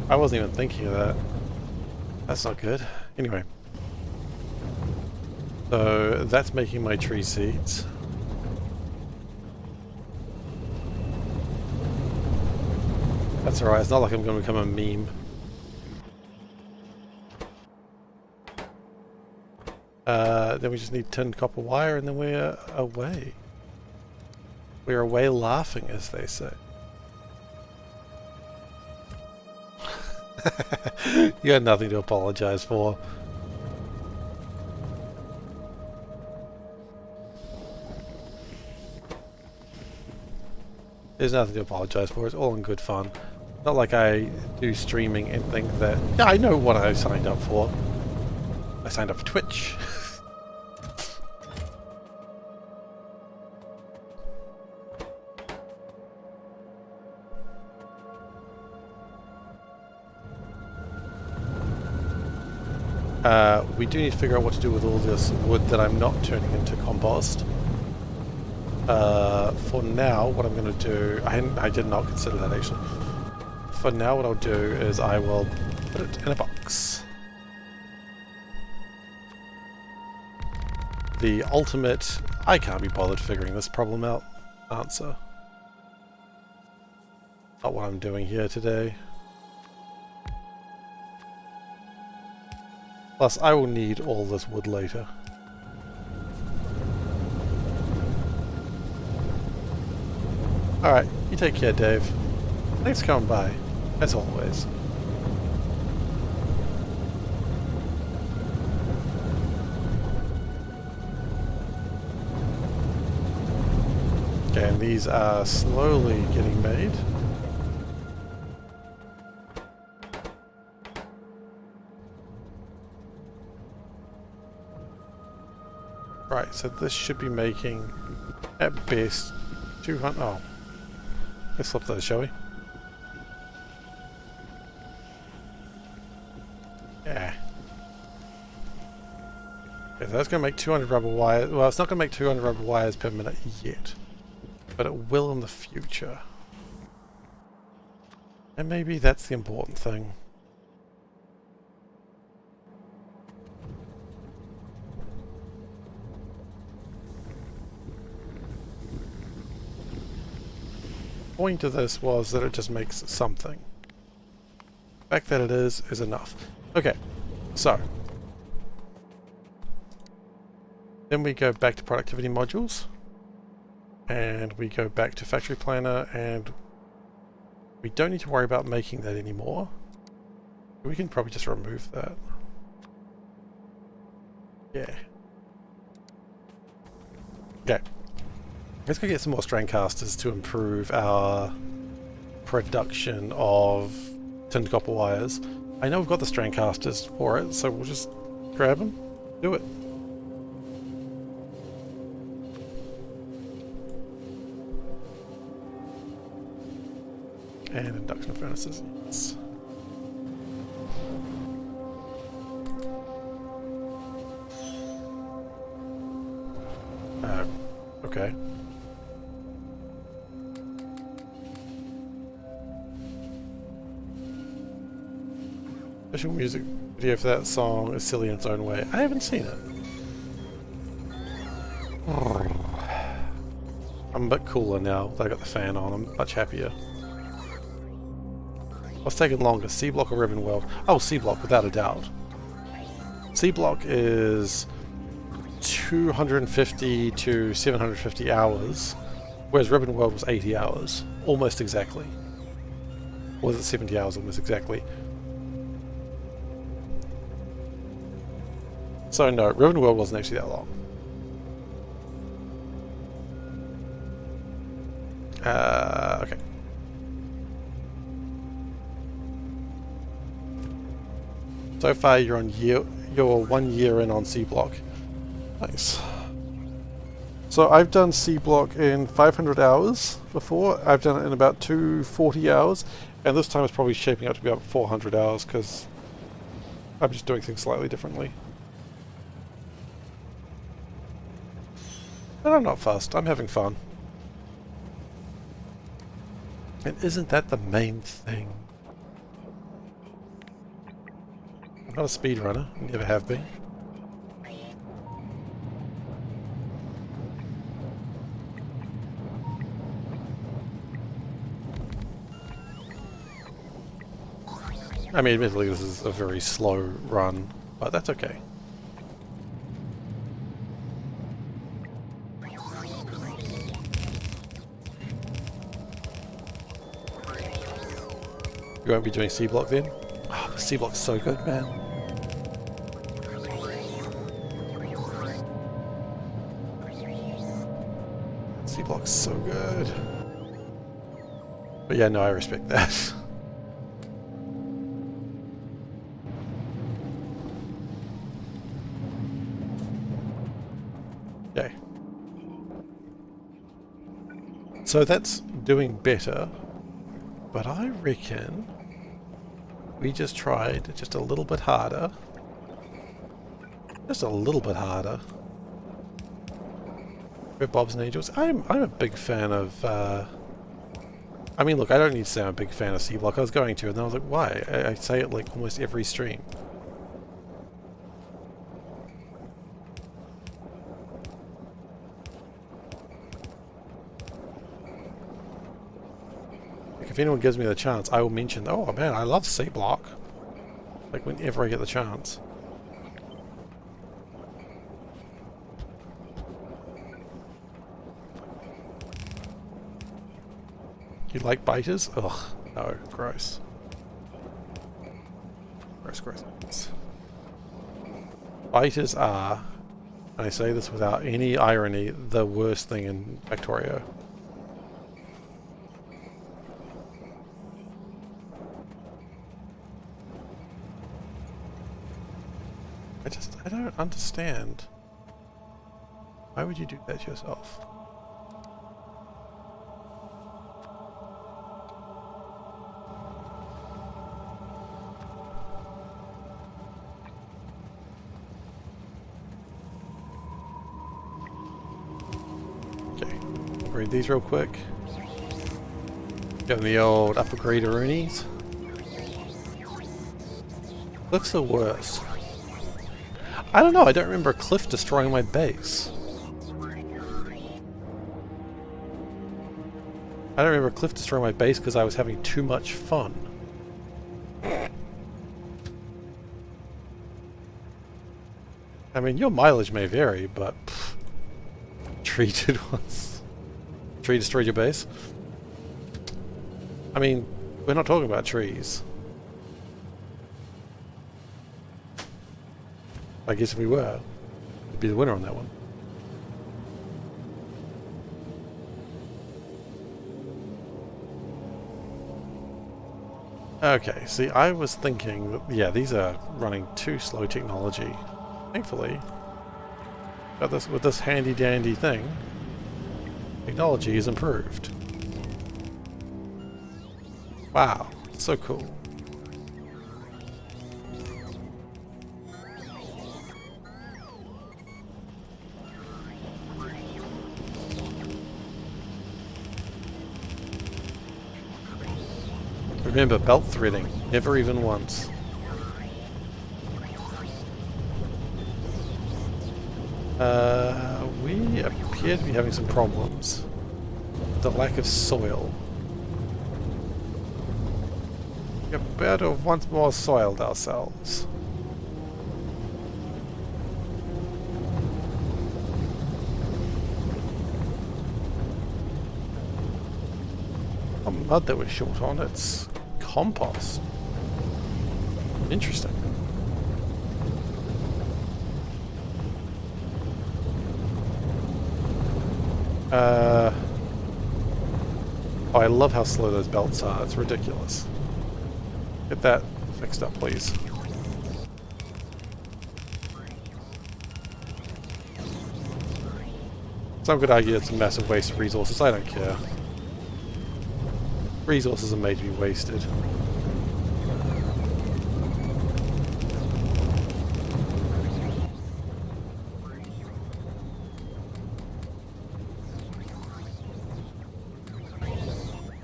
I wasn't even thinking of that. That's not good. Anyway. So that's making my tree seeds. That's alright, it's not like I'm going to become a meme. Then we just need tin copper wire and then we're away. We're away laughing, as they say. You got nothing to apologize for. There's nothing to apologize for, it's all in good fun. Not like I do streaming and think that, yeah, I know what I signed up for. I signed up for Twitch. We do need to figure out what to do with all this wood that I'm not turning into compost. For now, what I'm going to do... I did not consider that actually. For now, what I'll do is I will put it in a box. The ultimate, I can't be bothered figuring this problem out answer. Not what I'm doing here today. Plus, I will need all this wood later. Alright, you take care, Dave. Thanks for coming by, as always. Okay, and these are slowly getting made. Right, so this should be making, at best, 200... Oh. Let's flip those, shall we? Yeah. Okay, so that's going to make 200 rubber wires. Well, it's not going to make 200 rubber wires per minute yet. But it will in the future. And maybe that's the important thing. The point of this was that it just makes something. The fact that it is enough. Okay, so then we go back to productivity modules and we go back to factory planner, and we don't need to worry about making that anymore. We can probably just remove that. Yeah. Okay. Let's go get some more strain casters to improve our production of tinned copper wires. I know we've got the strain casters for it, so we'll just grab them, do it. And induction furnaces, yes. Okay. Official music video for that song is silly in its own way. I haven't seen it. I'm a bit cooler now that I got the fan on. I'm much happier. What's taking longer, Seablock or Ribbon World? Oh, Seablock, without a doubt. Seablock is 250 to 750 hours, whereas Ribbon World was 80 hours, almost exactly. Or was it 70 hours, almost exactly? So no, Ribbon World wasn't actually that long. Okay. So far you're 1 year in on Seablock. Nice. So I've done Seablock in 500 hours before. I've done it in about 240 hours, and this time it's probably shaping up to be about 400 hours because I'm just doing things slightly differently. But I'm not fussed. I'm having fun. And isn't that the main thing? I'm not a speedrunner. Never have been. I mean, admittedly, this is a very slow run, but that's okay. You won't be doing Seablock then? Oh, Seablock's so good, man. Seablock's so good. But yeah, no, I respect that. Okay. So that's doing better, but I reckon we just tried just a little bit harder. Just a little bit harder. Red Bobs and Angels. I'm a big fan of I mean, look, I don't need to say I'm a big fan of Seablock. I was going to, and then I was like, why? I say it like almost every stream. Like, if anyone gives me the chance, I will mention, oh man, I love Seablock. Like, whenever I get the chance. You like biters? Ugh, no, gross. Gross, gross, gross. Biters are, and I say this without any irony, the worst thing in Factorio. I don't understand. Why would you do that to yourself? Read these real quick. Getting the old upper grade Aroonies. Cliffs are worse. I don't know, I don't remember a cliff destroying my base. I don't remember a cliff destroying my base because I was having too much fun. I mean, your mileage may vary, but pff, tree did once. Tree destroyed your base? I mean, we're not talking about trees. I guess if we were, we'd be the winner on that one. Okay, see, I was thinking that, yeah, these are running too slow technology. Thankfully, got this with this handy dandy thing. Technology is improved. Wow, so cool. Remember, belt threading, never even once. We appear to be having some problems. The lack of soil. We appear to have once more soiled ourselves. A mud that we're short on, it's compost. Interesting. Oh, I love how slow those belts are. It's ridiculous. Get that fixed up, please. Some could argue it's a massive waste of resources. I don't care. Resources are made to be wasted.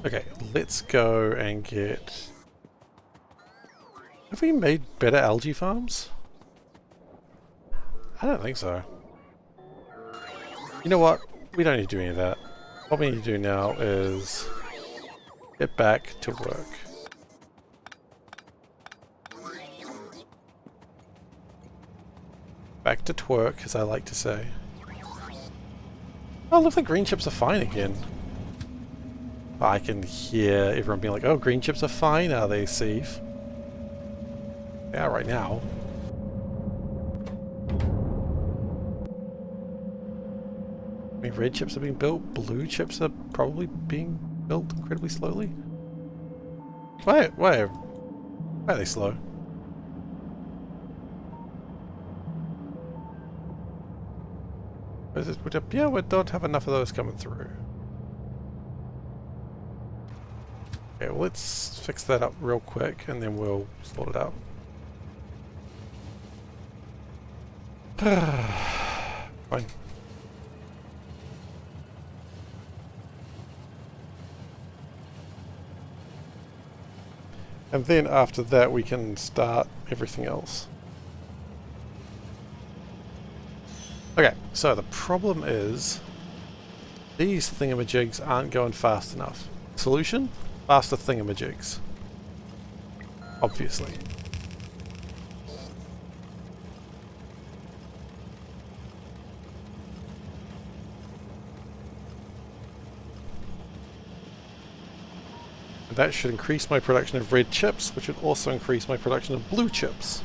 Okay, let's go and get... Have we made better algae farms? I don't think so. You know what? We don't need to do any of that. What we need to do now is get back to work. Back to twerk, as I like to say. Oh, look, the green chips are fine again. I can hear everyone being like, oh, green chips are fine, are they, Seif? Yeah, right now. I mean, red chips are being built, blue chips are probably being built incredibly slowly. Why are they slow? I Yeah, we don't have enough of those coming through. Okay, well, let's fix that up real quick and then we'll sort it out. Fine. And then after that we can start everything else. Okay, so the problem is these thingamajigs aren't going fast enough. Solution? Faster thingamajigs. Obviously. That should increase my production of red chips, which would also increase my production of blue chips.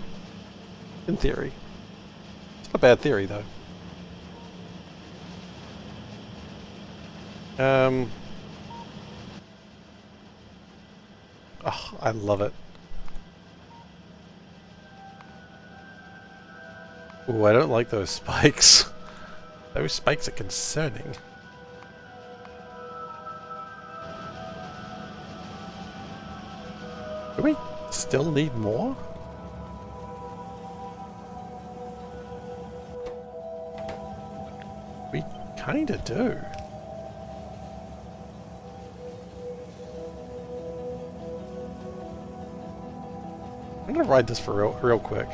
In theory. It's not a bad theory, though. Oh, I love it. Ooh, I don't like those spikes. Those spikes are concerning. Do we still need more? We kinda do. I'm gonna ride this for real quick.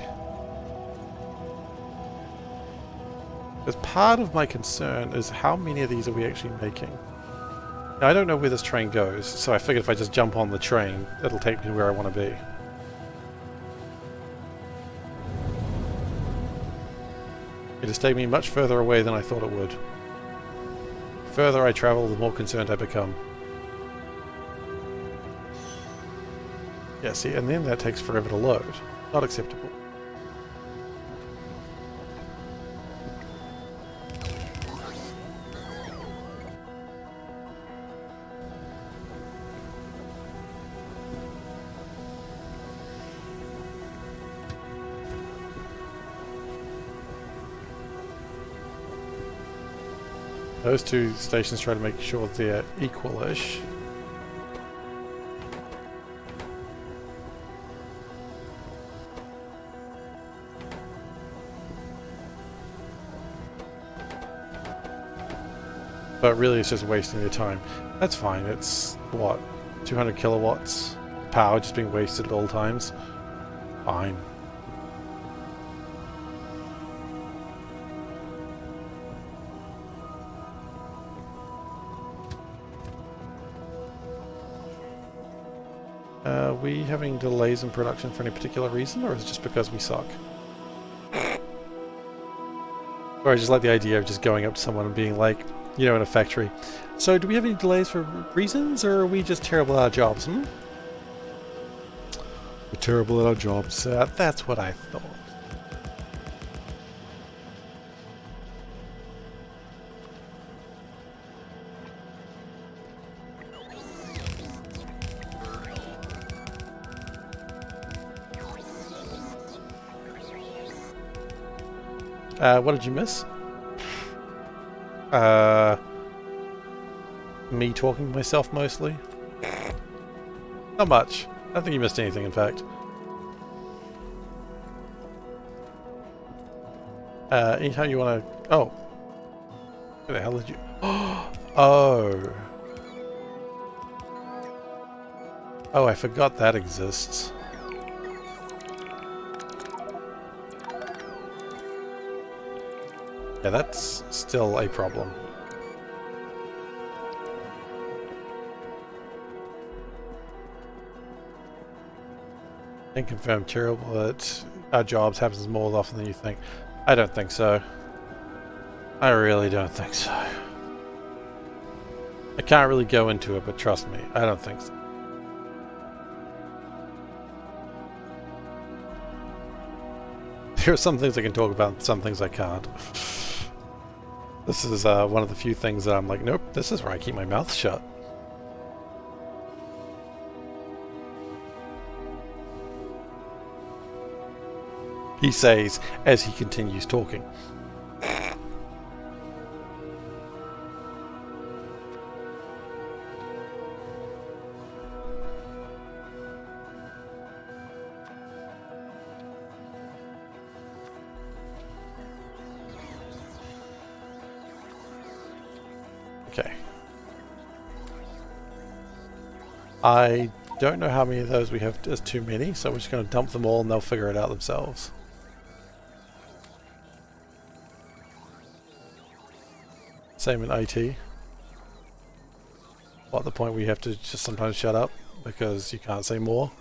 Because part of my concern is how many of these are we actually making? Now, I don't know where this train goes, so I figured if I just jump on the train, it'll take me to where I want to be. It has taken me much further away than I thought it would. The further I travel, the more concerned I become. Yeah, see, and then that takes forever to load. Not acceptable. Those two stations try to make sure they're equal-ish. But really it's just wasting your time. That's fine, it's, what, 200 kilowatts power just being wasted at all times? Fine. Are we having delays in production for any particular reason, or is it just because we suck? Or I just like the idea of just going up to someone and being like, you know, in a factory, so do we have any delays for reasons, or are we just terrible at our jobs, hmm? We're terrible at our jobs. That's what I thought. What did you miss? Me talking to myself mostly? Not much. I don't think you missed anything, in fact. Anytime you want to... Oh. Where the hell did you... Oh. Oh, I forgot that exists. Yeah, that's still a problem. And confirm terrible at our jobs happens more often than you think. I don't think so. I really don't think so. I can't really go into it, but trust me, I don't think so. There are some things I can talk about, some things I can't. This is one of the few things that I'm like, nope, this is where I keep my mouth shut. He says as he continues talking. I don't know how many of those we have as too many, so we're just going to dump them all and they'll figure it out themselves. Same in AT. At the point where you have to just sometimes shut up because you can't say more.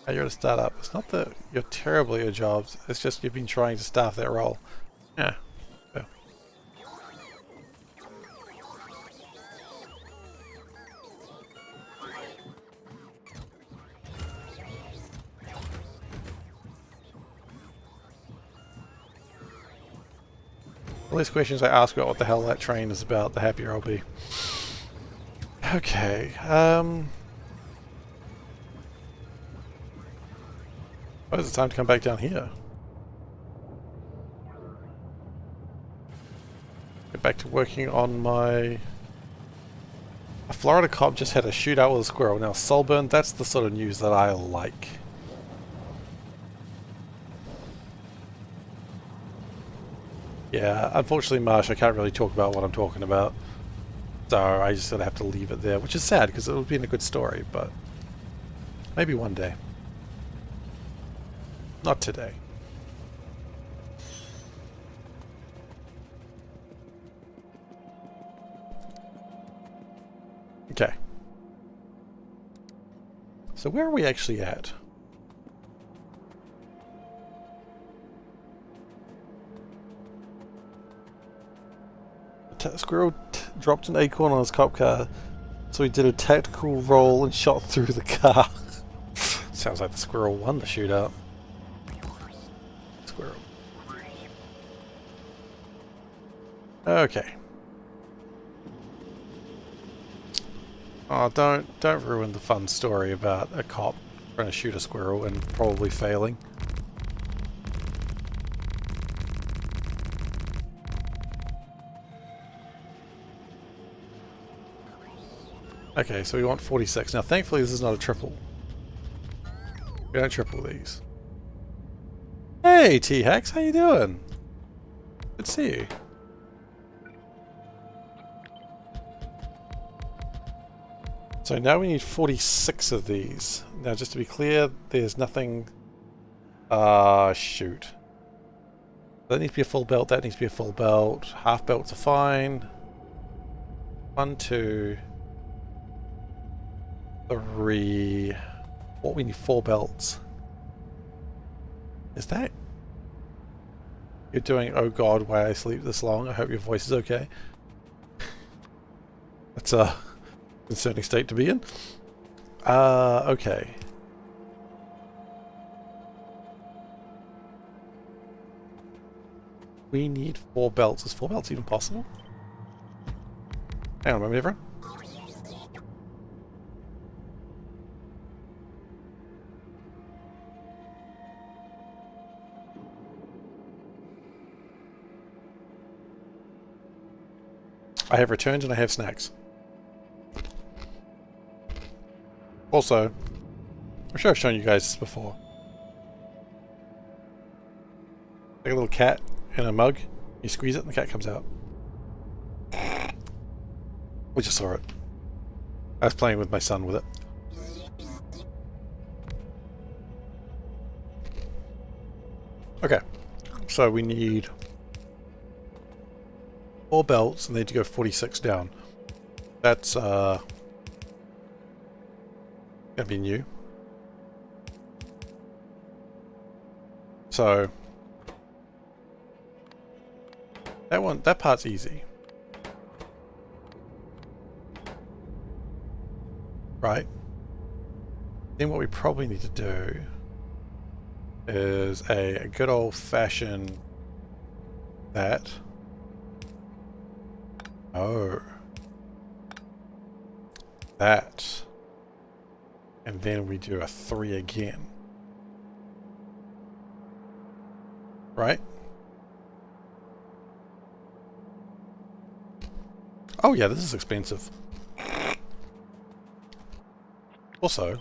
Hey, you're at a startup. It's not that you're terrible at your jobs, it's just you've been trying to staff that role. Yeah. Yeah. All these questions I ask about what the hell that train is about, the happier I'll be. Okay, oh, is it time to come back down here? Get back to working on my... A Florida cop just had a shootout with a squirrel. Now, Solburn, that's the sort of news that I like. Yeah, unfortunately, Marsh, I can't really talk about what I'm talking about. So I just gotta have to leave it there, which is sad because it would have been a good story, but maybe one day. Not today. Okay. So where are we actually at? Squirrel dropped an acorn on his cop car, so he did a tactical roll and shot through the car. Sounds like the squirrel won the shootout. Squirrel. Okay. Oh, don't ruin the fun story about a cop trying to shoot a squirrel and probably failing. Okay, so we want 46. Now, thankfully, this is not a triple. We don't triple these. Hey, T-Hax, how you doing? Good to see you. So now we need 46 of these. Now, just to be clear, there's nothing... shoot. That needs to be a full belt, that needs to be a full belt. Half belts are fine. 1, 2... 3... What, we need 4 belts. Is that... You're doing, oh god, why I sleep this long? I hope your voice is okay. That's a concerning state to be in. Okay. We need 4 belts. Is 4 belts even possible? Hang on a moment, everyone. I have returns and I have snacks. Also, I'm sure I've shown you guys this before. Like a little cat in a mug. You squeeze it and the cat comes out. We just saw it. I was playing with my son with it. Okay, so we need 4 belts and they need to go 46 down. That's gonna be new. So that part's easy. Right? Then what we probably need to do is a good old-fashioned that. Oh. That. And then we do a 3 again. Right? Oh yeah, this is expensive. Also,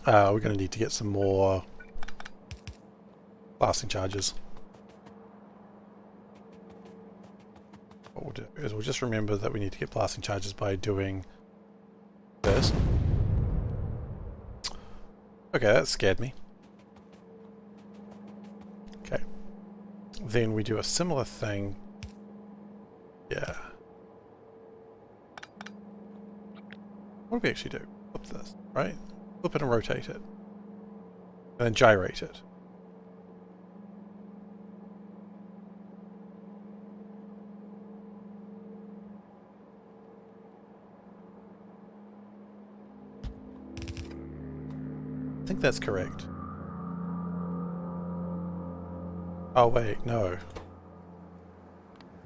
we're going to need to get some more lasting charges. we'll do is we'll just remember that we need to get blasting charges by doing this. Okay, that scared me. Okay. Then we do a similar thing. Yeah. What do we actually do? Flip this, right? Flip it and rotate it. And then gyrate it. I think that's correct. Oh wait, no.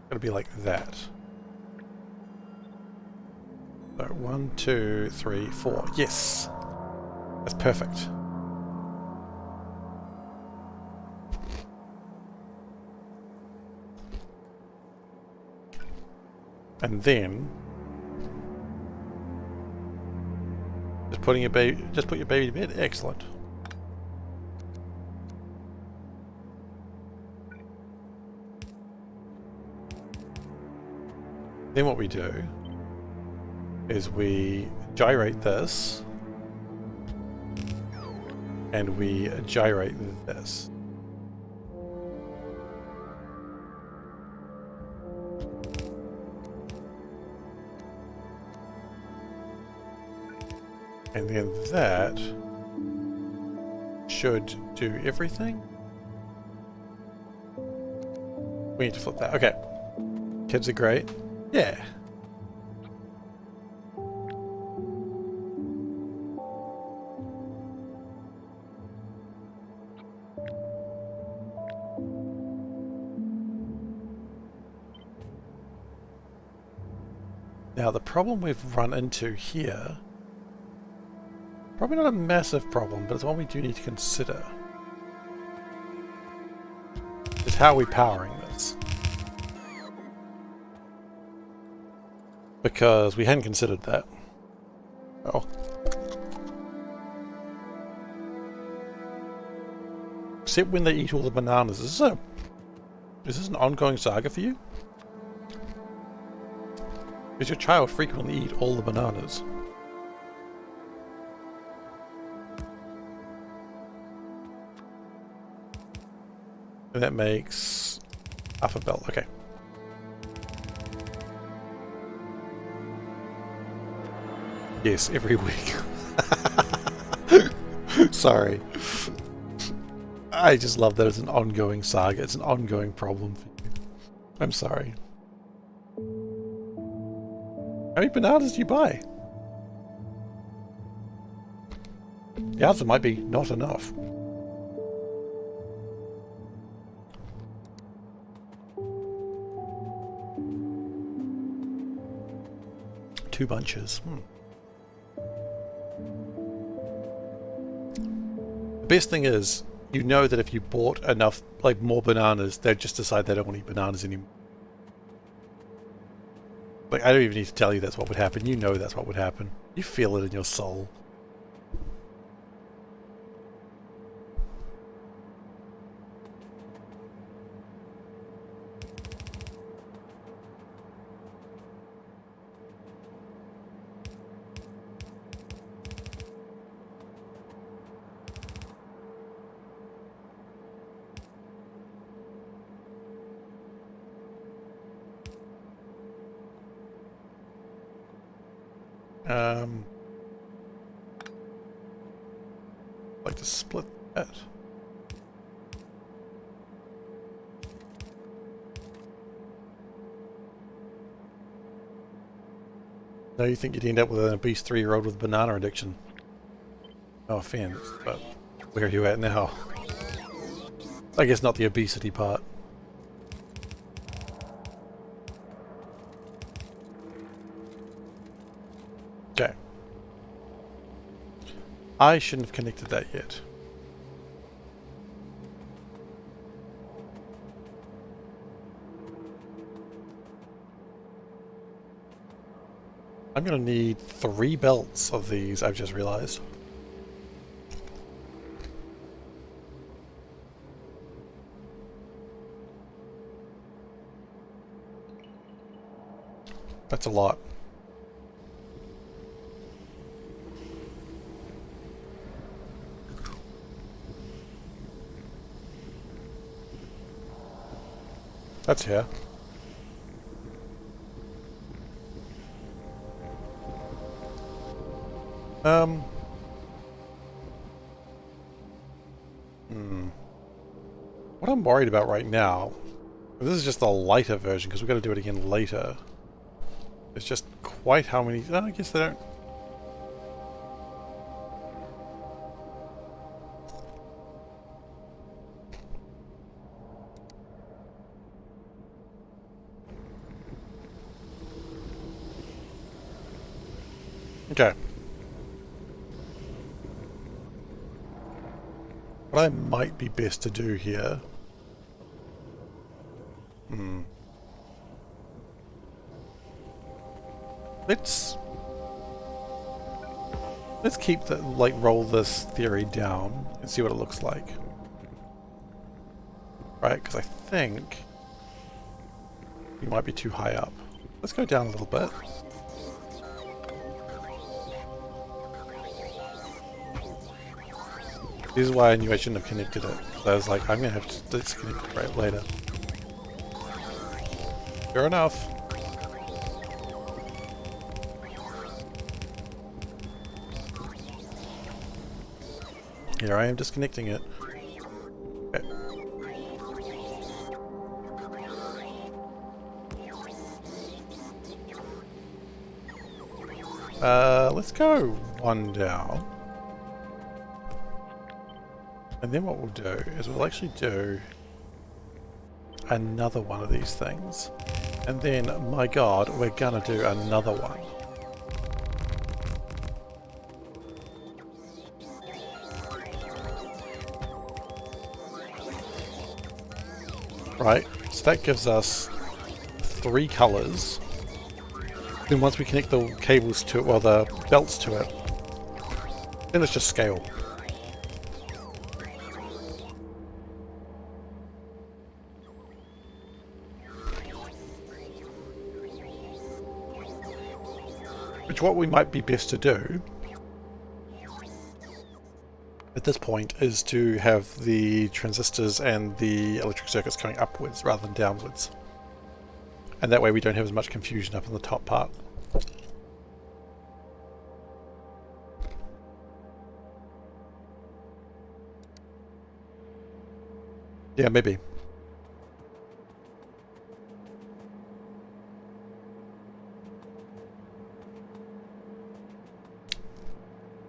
Gotta be like that. So 1, 2, 3, 4. Yes! That's perfect. And then just put your baby to bed. Excellent. Then what we do is we gyrate this and we gyrate this. And then that should do everything. We need to flip that. Okay. Kids are great. Yeah. Now the problem we've run into here, probably not a massive problem, but it's one we do need to consider, is how are we powering this? Because we hadn't considered that. Oh. Except when they eat all the bananas. Is this an ongoing saga for you? Does your child frequently eat all the bananas? And that makes half a belt. Okay. Yes, every week. Sorry. I just love that it's an ongoing saga. It's an ongoing problem for you. I'm sorry. How many bananas do you buy? The answer might be not enough. Two bunches. The best thing is, you know that if you bought enough, like more bananas, they'd just decide they don't want to eat bananas anymore. Like, I don't even need to tell you that's what would happen. You know that's what would happen. You feel it in your soul. Like to split that. No, you think you'd end up with an obese 3-year-old with banana addiction. No offense, but where are you at now? I guess not the obesity part. Okay. I shouldn't have connected that yet. I'm gonna need 3 belts of these, I've just realized. That's a lot. That's here. What I'm worried about right now, this is just the lighter version because we've got to do it again later. It's just quite how many... No, I guess they don't... Okay. What I might be best to do here... Let's keep the, like, roll this theory down and see what it looks like. Right, because I think we might be too high up. Let's go down a little bit. This is why I knew I shouldn't have connected it. So I was like, I'm going to have to disconnect it right later. Fair enough. Here I am disconnecting it. Okay. Let's go one down. And then what we'll do is we'll actually do another one of these things. And then, my god, we're gonna do another one. Right, so that gives us 3 colours. Then once we connect the cables to it, well, the belts to it, then it's just scale. Which what we might be best to do at this point is to have the transistors and the electric circuits coming upwards rather than downwards. And that way we don't have as much confusion up in the top part. Yeah, maybe.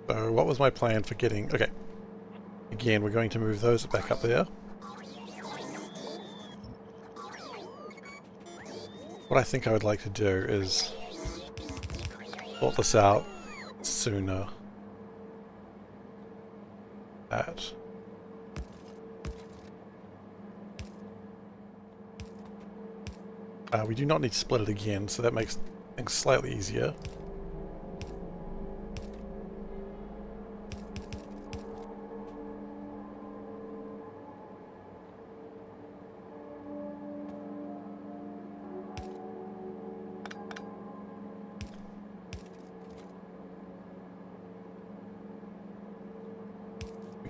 So what was my plan for getting... Okay. Again, we're going to move those back up there. What I think I would like to do is sort this out sooner. That. We do not need to split it again, so that makes things slightly easier.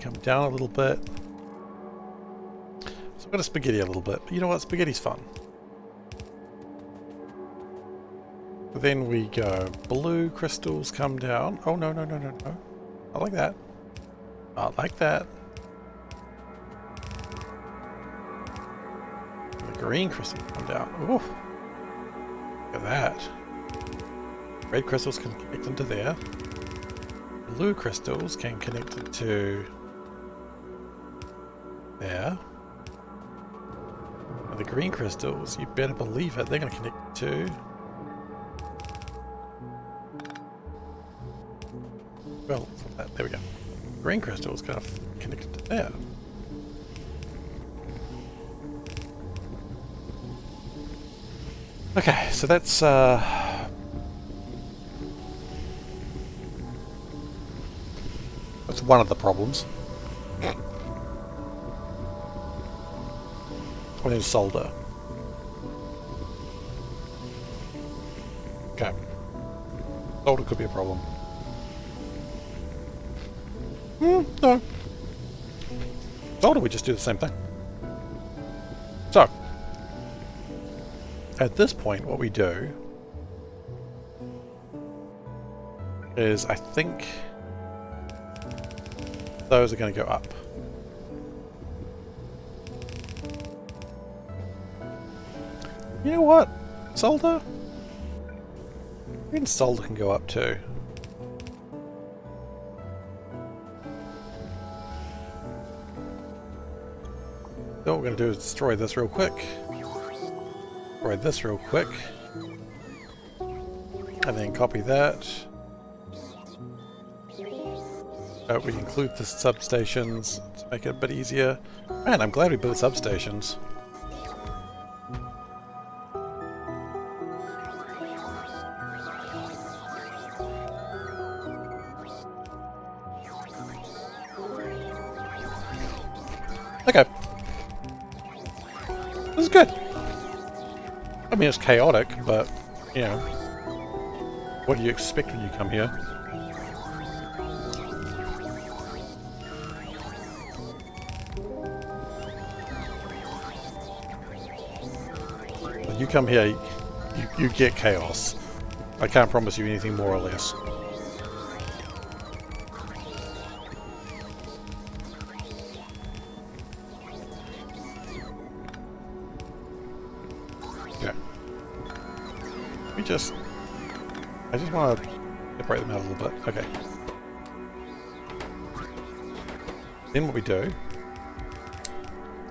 Come down a little bit. So I'm going to spaghetti a little bit, but you know what? Spaghetti's fun. Then we go blue crystals come down. Oh, no, no, no, no, no. I like that. I like that. The green crystals come down. Ooh. Look at that. Red crystals can connect into there. Blue crystals can connect into there. And the green crystals, you better believe it, they're going to connect to... Well, there we go. Green crystal is going to connect to there. Okay, so that's one of the problems. We need solder. Okay. Solder could be a problem. No. Solder, we just do the same thing. So, at this point, what we do is, I think, those are going to go up. You know what? Solder? Even solder can go up too. So what we're going to do is destroy this real quick. Destroy this real quick. And then copy that. We include the substations to make it a bit easier. Man, I'm glad we built substations. Okay. This is good. I mean, it's chaotic, but, you know, what do you expect when you come here? When you come here, you get chaos. I can't promise you anything more or less. I just want to separate them out a little bit. Okay. Then what we do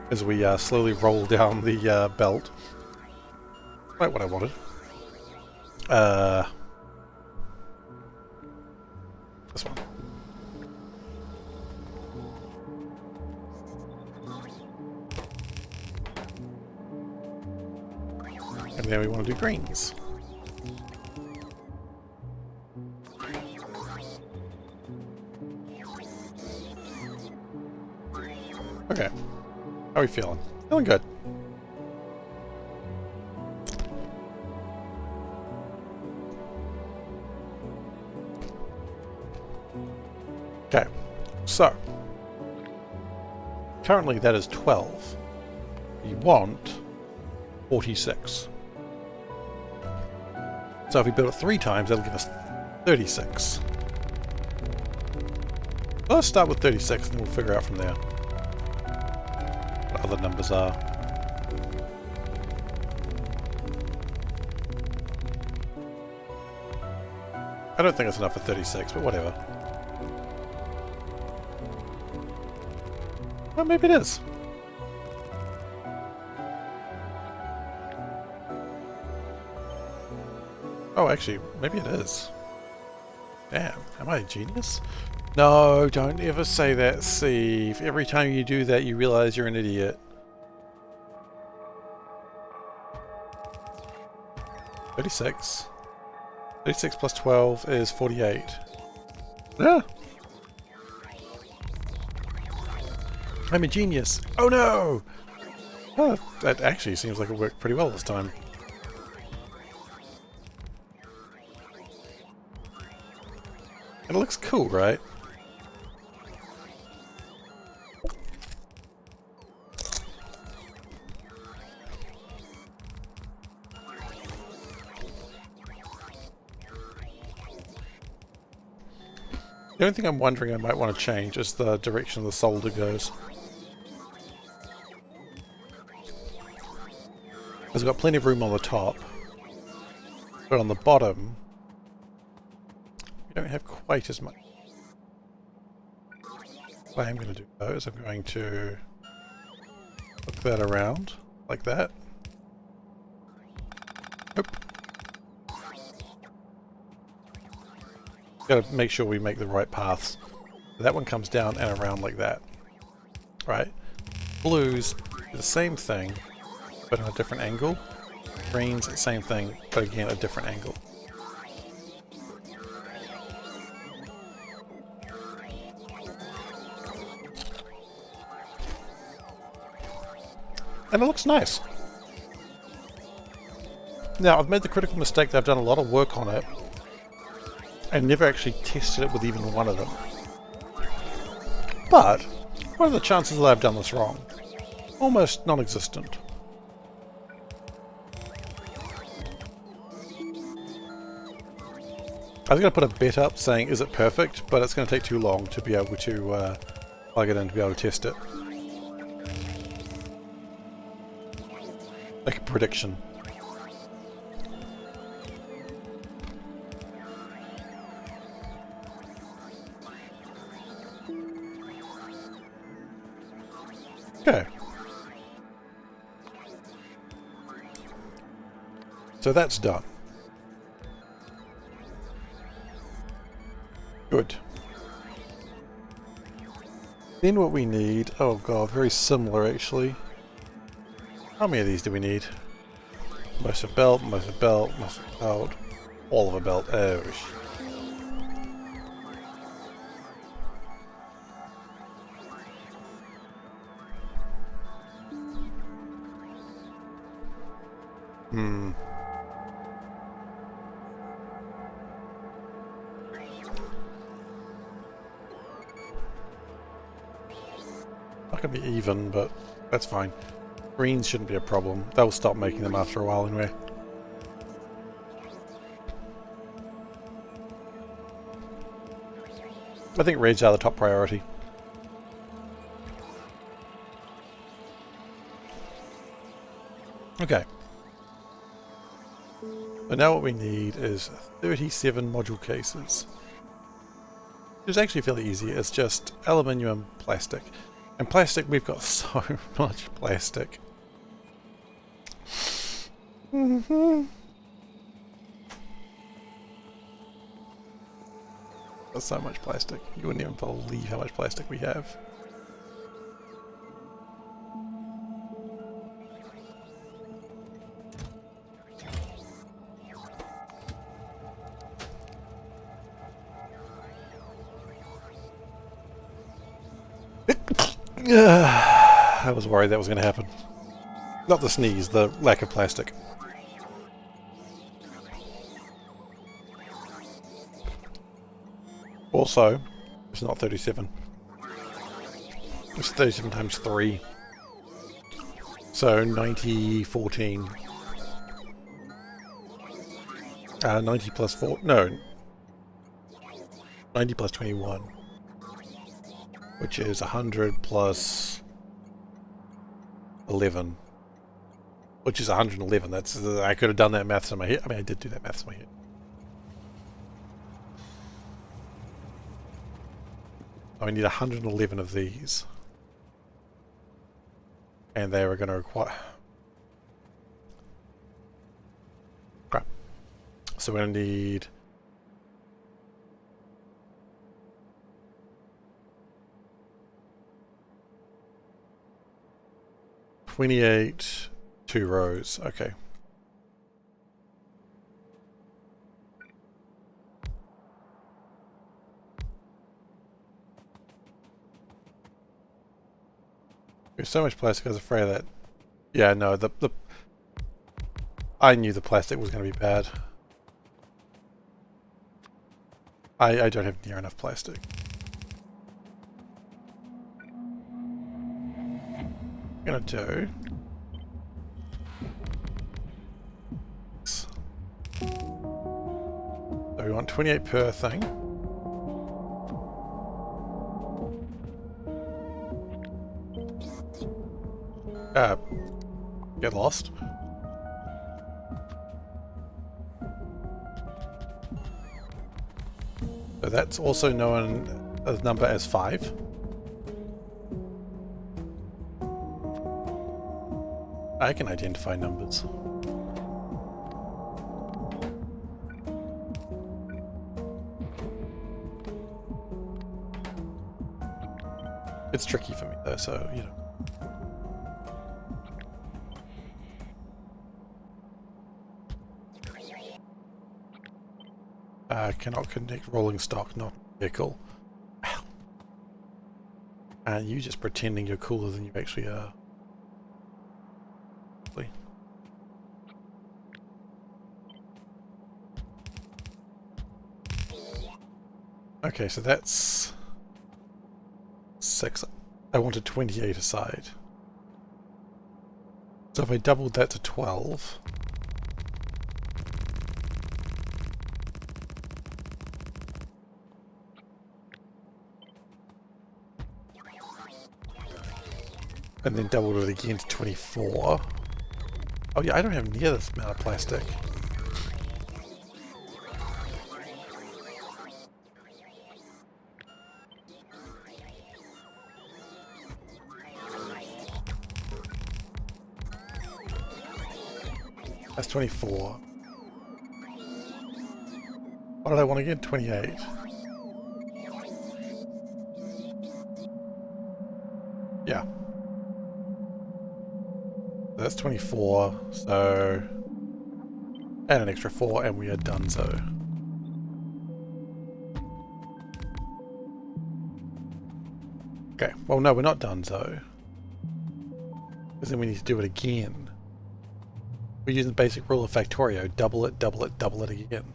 is we slowly roll down the belt. Right, what I wanted. This one. And then we want to do greens. Okay. How are we feeling? Feeling good. Okay. So. Currently that is 12. You want 46. So if we build it 3 times, that'll give us 36. Let's start with 36 and then we'll figure out from there what other numbers are. I don't think it's enough for 36, but whatever. Well, maybe it is. Oh, actually, maybe it is. Damn, am I a genius? No, don't ever say that, Steve. Every time you do that, you realize you're an idiot. $36. 36 plus 12 is 48. Yeah. I'm a genius. Oh no! Oh, that actually seems like it worked pretty well this time. And it looks cool, right? The only thing I'm wondering I might want to change is the direction the solder goes. Because we've got plenty of room on the top, but on the bottom, we don't have quite as much. What I'm going to do though is I'm going to hook that around like that. Nope. Got to make sure we make the right paths. That one comes down and around like that. Right? Blues do the same thing, but on a different angle. Greens, same thing, but again a different angle. And it looks nice. Now, I've made the critical mistake that I've done a lot of work on it and never actually tested it with even one of them. But, what are the chances that I've done this wrong? Almost non-existent. I was going to put a bet up saying, is it perfect? But it's going to take too long to be able to plug it in to be able to test it. Like a prediction. Okay. So that's done. Good. Then what we need, oh god, very similar actually. How many of these do we need? Most of belt, most of belt, most of belt, all of a belt. Oh shit. Not gonna be even, but that's fine. Greens shouldn't be a problem. They'll stop making them after a while anyway. I think reds are the top priority. Okay. So now what we need is 37 module cases. It's actually fairly easy. It's just aluminium, plastic. And plastic, we've got so much plastic. There's so much plastic. You wouldn't even believe how much plastic we have. I was worried that was going to happen. Not the sneeze, the lack of plastic. Also, it's not 37. It's 37 times 3. So 90, 14. 90 plus 4. No. 90 plus 21. Which is 100 plus 11. Which is 111. That's I could have done that maths in my head. I mean, I did do that maths in my head. I need 111 of these. And they are going to require... Crap. So we're going to need... $28, 2 rows. Okay. There's so much plastic, I was afraid of that. Yeah, no, I knew the plastic was going to be bad. I don't have near enough plastic. I'm going to do... So we want 28 per thing. Get lost. So that's also known as number as 5. I can identify numbers. It's tricky for me though, so you know. Cannot connect rolling stock, not vehicle. Ow. And you just pretending you're cooler than you actually are. Okay, so that's 6. I wanted 28 aside. So if I doubled that to 12... and then doubled it again to 24. Oh yeah, I don't have near this amount of plastic. That's 24. What did I want again? 28. Yeah. That's 24, so... and an extra 4, and we are donezo. Okay, well no, we're not donezo. Because then we need to do it again. We're using the basic rule of Factorio. Double it, double it, double it again.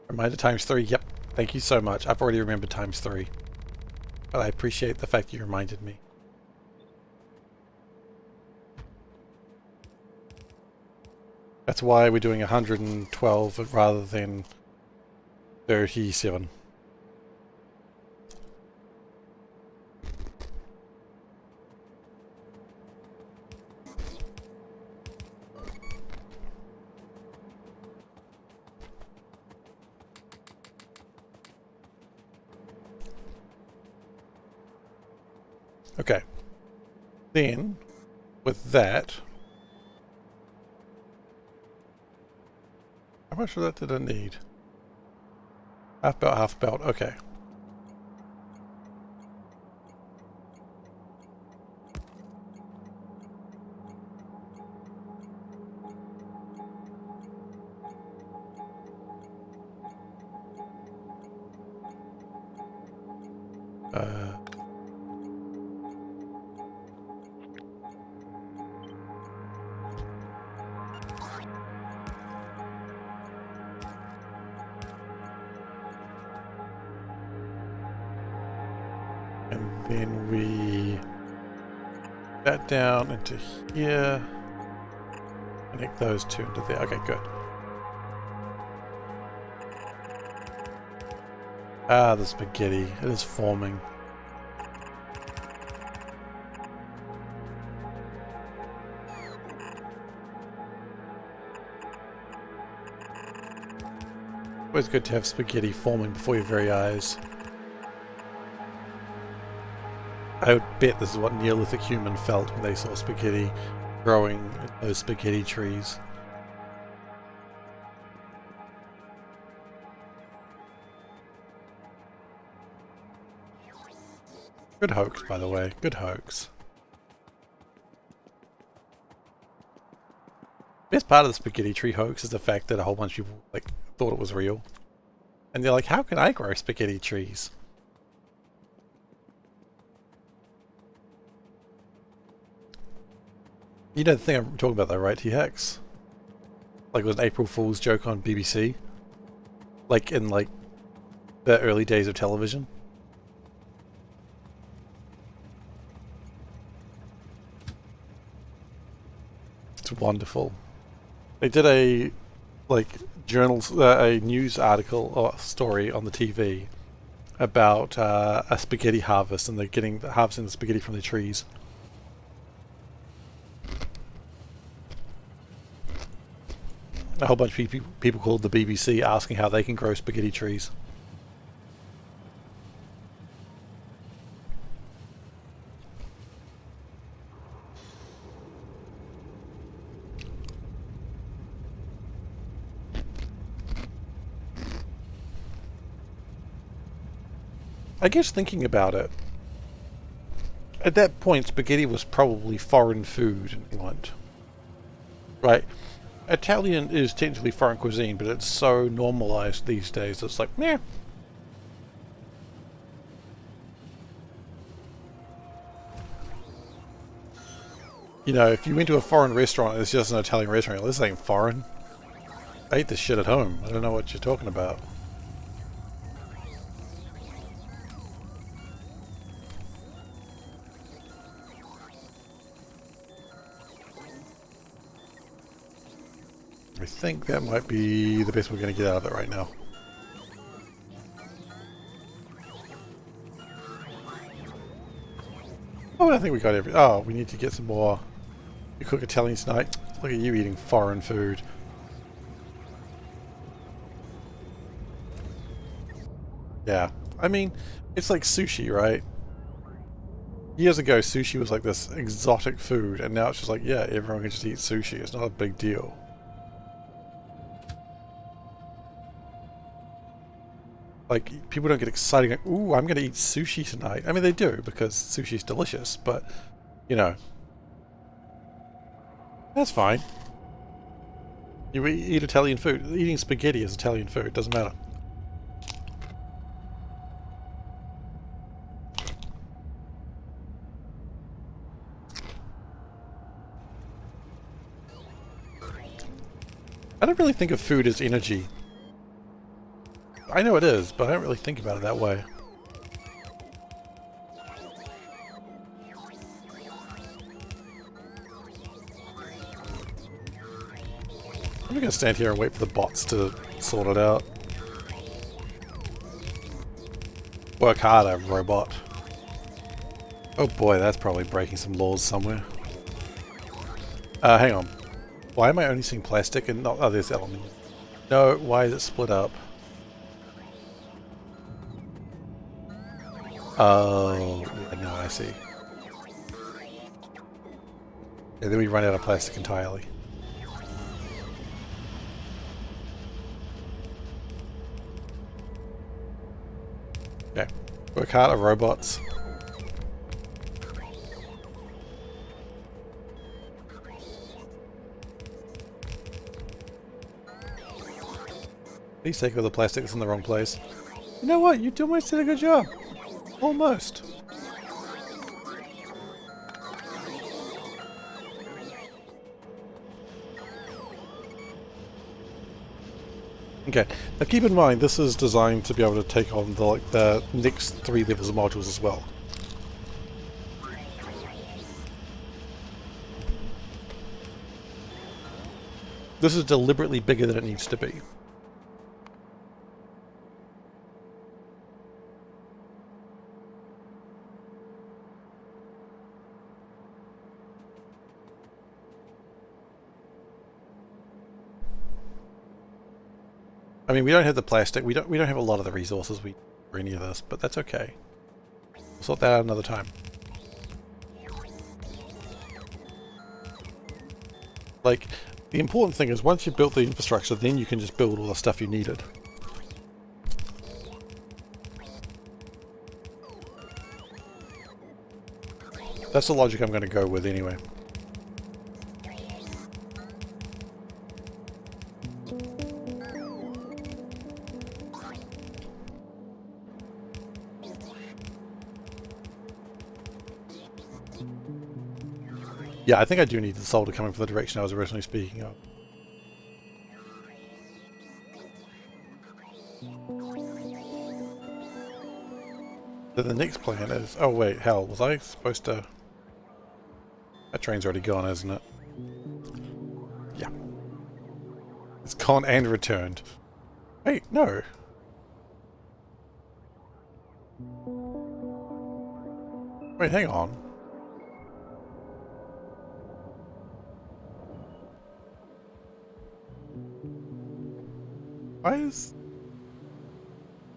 Reminder times 3. Yep. Thank you so much. I've already remembered times 3. But I appreciate the fact you reminded me. That's why we're doing 112 rather than 37. Okay. Then, with that... how much of that did I need? Half belt, half belt. Okay. And then we that down into here. Connect those two into there. Okay, good. Ah, the spaghetti. It is forming. Always good to have spaghetti forming before your very eyes. I would bet this is what Neolithic human felt when they saw spaghetti growing in those spaghetti trees. Good hoax, by the way. Good hoax. Best part of the spaghetti tree hoax is the fact that a whole bunch of people thought it was real. And they're like, how can I grow spaghetti trees? You know the thing I'm talking about though, right, T-Hex? Like it was an April Fool's joke on BBC? Like in the early days of television? It's wonderful. They did a a news article or story on the TV about a spaghetti harvest, and they're harvesting the spaghetti from the trees. A whole bunch of people called the BBC asking how they can grow spaghetti trees. I guess thinking about it, at that point spaghetti was probably foreign food in England. Right? Italian is technically foreign cuisine, but it's so normalized these days, it's like, meh. You know, if you went to a foreign restaurant and it's just an Italian restaurant, this ain't foreign. I ate this shit at home. I don't know what you're talking about. I think that might be the best we're going to get out of it right now. Oh, I think we got every... Oh, we need to get some more... You cook Italian tonight? Look at you eating foreign food. Yeah. I mean, it's like sushi, right? Years ago, sushi was like this exotic food, and now it's just like, yeah, everyone can just eat sushi. It's not a big deal. Like, people don't get excited like, ooh, I'm going to eat sushi tonight. I mean, they do, because sushi's delicious, but, you know, that's fine. You eat Italian food. Eating spaghetti is Italian food. Doesn't matter. I don't really think of food as energy. I know it is, but I don't really think about it that way. I'm gonna stand here and wait for the bots to sort it out. Work harder, robot. Oh boy, that's probably breaking some laws somewhere. Hang on. Why am I only seeing plastic and not... Oh, there's aluminium. No, why is it split up? Oh, yeah, no, I see. Yeah, then we run out of plastic entirely. Okay. Work harder, robots. Please take all the plastic that's in the wrong place. You know what? You almost did a good job. Almost. Okay, now keep in mind this is designed to be able to take on the next 3 levels of modules as well. This is deliberately bigger than it needs to be. I mean, we don't have the plastic. We don't have a lot of the resources for any of this, but that's okay. We'll sort that out another time. Like, the important thing is once you've built the infrastructure, then you can just build all the stuff you needed. That's the logic I'm going to go with anyway. Yeah, I think I do need the solder coming from the direction I was originally speaking of. So the next plan is... Oh wait, hell, was I supposed to... That train's already gone, isn't it? Yeah. It's gone and returned. Wait, no. Wait, hang on.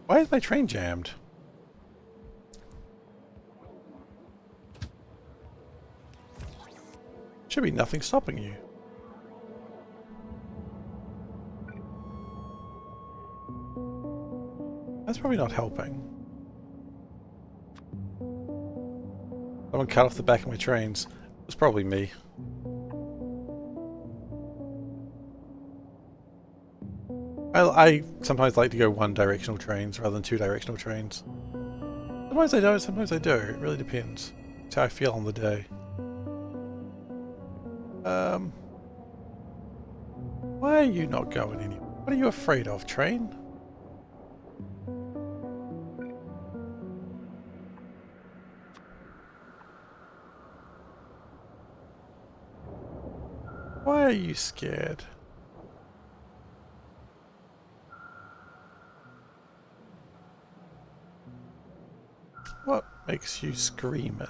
Why is my train jammed? Should be nothing stopping you. That's probably not helping. Someone cut off the back of my trains. It was probably me. I sometimes like to go one-directional trains rather than two-directional trains. Sometimes I don't, sometimes I do. It really depends. It's how I feel on the day. Why are you not going anywhere? What are you afraid of, train? Why are you scared? What makes you screaming?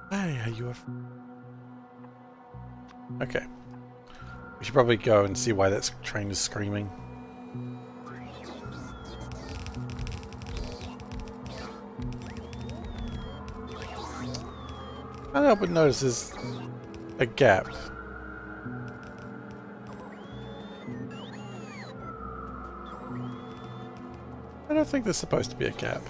Why are you Okay. We should probably go and see why that train is screaming. I can't help but notice there's a gap. I don't think there's supposed to be a gap.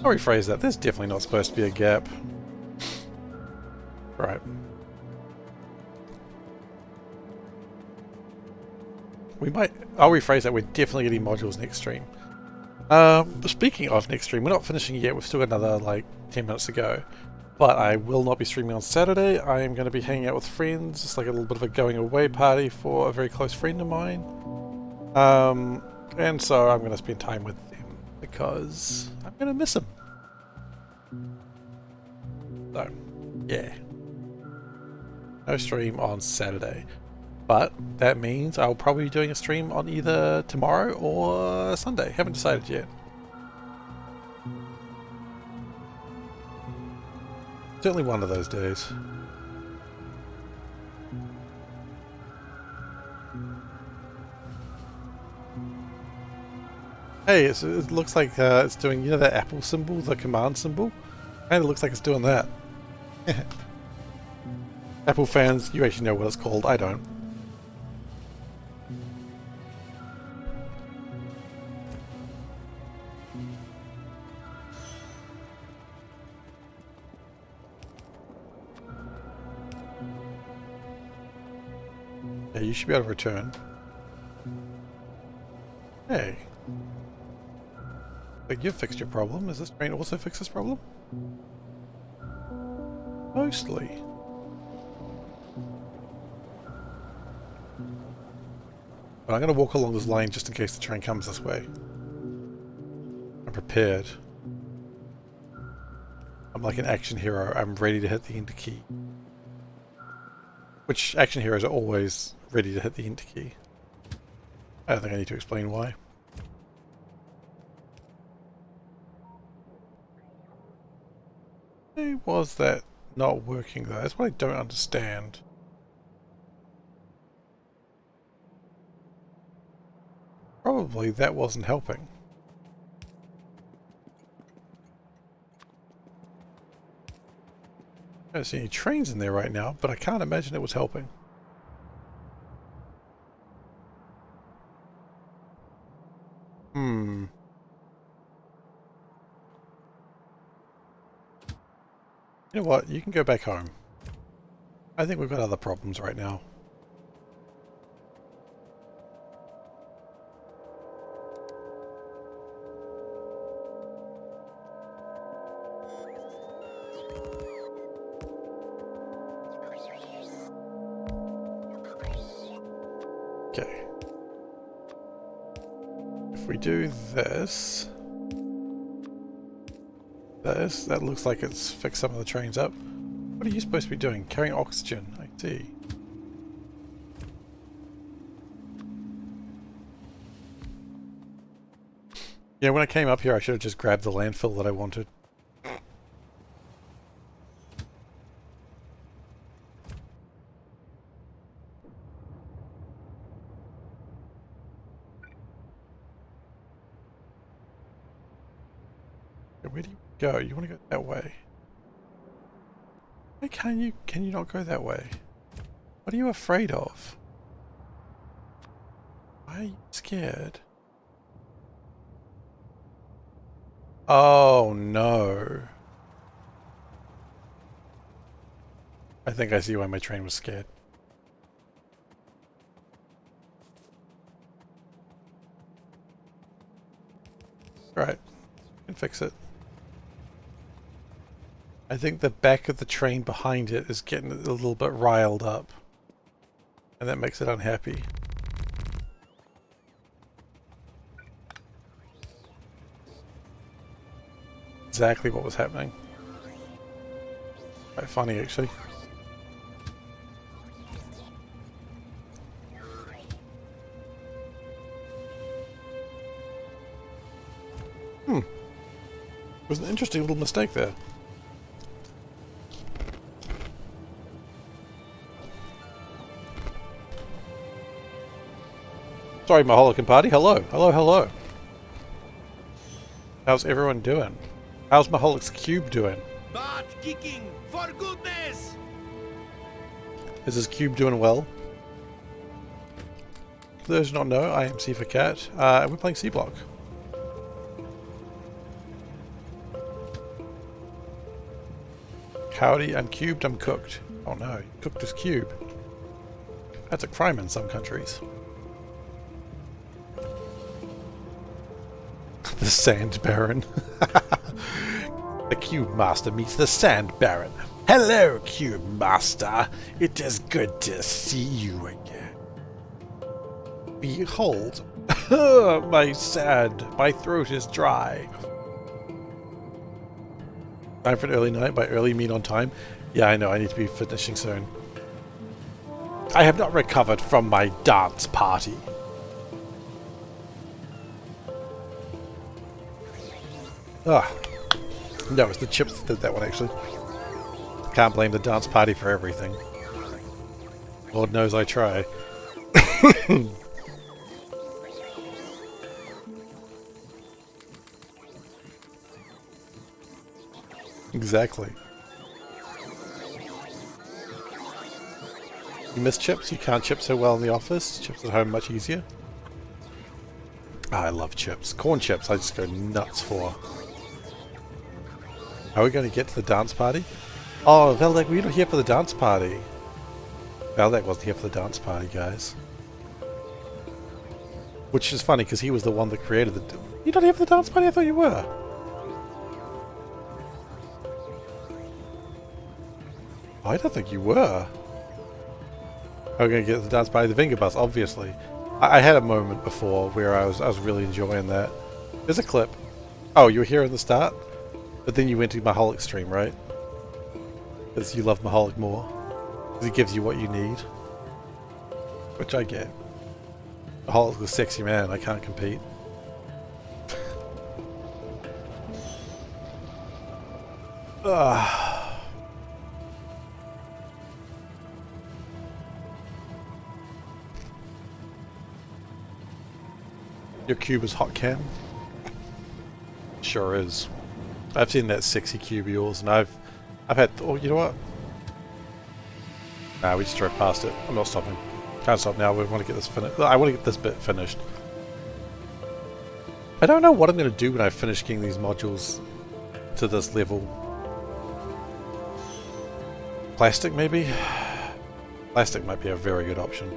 I'll rephrase that. There's definitely not supposed to be a gap. Right. I'll rephrase that. We're definitely getting modules next stream. Speaking of next stream, we're not finishing yet. We've still got another, like, 10 minutes to go. But I will not be streaming on Saturday. I am going to be hanging out with friends. It's like a little bit of a going away party for a very close friend of mine. And so I'm going to spend time with them because I'm going to miss them. So, yeah. No stream on Saturday. But that means I'll probably be doing a stream on either tomorrow or Sunday. Haven't decided yet. Certainly one of those days. Hey, it looks like it's doing, you know, that Apple symbol, the command symbol? Kind of looks like it's doing that. Apple fans, you actually know what it's called. I don't. Yeah, you should be able to return. Hey. Like, you've fixed your problem. Is this train also fix this problem? Mostly. But I'm going to walk along this lane just in case the train comes this way. I'm prepared. I'm like an action hero. I'm ready to hit the enter key. Which action heroes are always ready to hit the enter key. I don't think I need to explain why. Why was that not working though? That's what I don't understand. Probably that wasn't helping. I don't see any trains in there right now, but I can't imagine it was helping. You know what? You can go back home. I think we've got other problems right now. Okay. If we do this... that looks like it's fixed some of the trains up. What are you supposed to be doing? Carrying oxygen, I see. Yeah, when I came up here I should have just grabbed the landfill that I wanted. Where do you go? You want to go that way? Why can you not go that way? What are you afraid of? Why are you scared? Oh no. I think I see why my train was scared. Right. Can fix it. I think the back of the train behind it is getting a little bit riled up. And that makes it unhappy. Exactly what was happening. Quite funny, actually. It was an interesting little mistake there. Sorry, Maholican party. Hello. Hello, hello. How's everyone doing? How's Maholic's cube doing? Butt kicking, for goodness! Is his cube doing well? For those who don't know, I am SeiferKatt, and we're playing Seablock. Howdy, I'm cubed, I'm cooked. Oh no, he cooked his cube. That's a crime in some countries. The Sand Baron. The Cube Master meets the Sand Baron. Hello, Cube Master. It is good to see you again. Behold, my sand. My throat is dry. Time for an early night. By early, mean on time. Yeah, I know. I need to be finishing soon. I have not recovered from my dance party. Ah. No, it's the chips that did that one, actually. Can't blame the dance party for everything. Lord knows I try. Exactly. You miss chips? You can't chip so well in the office? Chips at home much easier? Oh, I love chips. Corn chips I just go nuts for. Are we going to get to the dance party? Oh, Veldek, were you not here for the dance party? Veldek wasn't here for the dance party, guys. Which is funny, because he was the one that created the... You're not here for the dance party? I thought you were. I don't think you were. We're going to get to the dance party, the Vinger Bus, obviously. I had a moment before where I was really enjoying that. There's a clip. Oh, you were here at the start? But then you went to Maholic stream, right? Because you love Maholic more. Because he gives you what you need. Which I get. Maholic's a sexy man, I can't compete. Your cube is hot cam? Sure is. I've seen that sexy cube of yours, and I've had... Oh, you know what? Nah, we just drove past it. I'm not stopping. Can't stop now. We want to get this finished. I want to get this bit finished. I don't know what I'm going to do when I finish getting these modules to this level. Plastic, maybe? Plastic might be a very good option.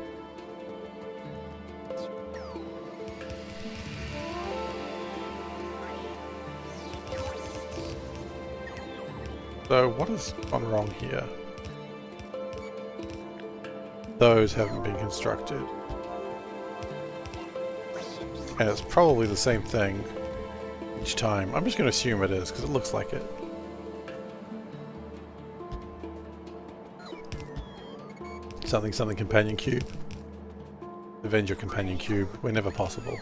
So, what has gone wrong here? Those haven't been constructed. And it's probably the same thing each time. I'm just going to assume it is, because it looks like it. Something companion cube. Avenger companion cube, whenever possible.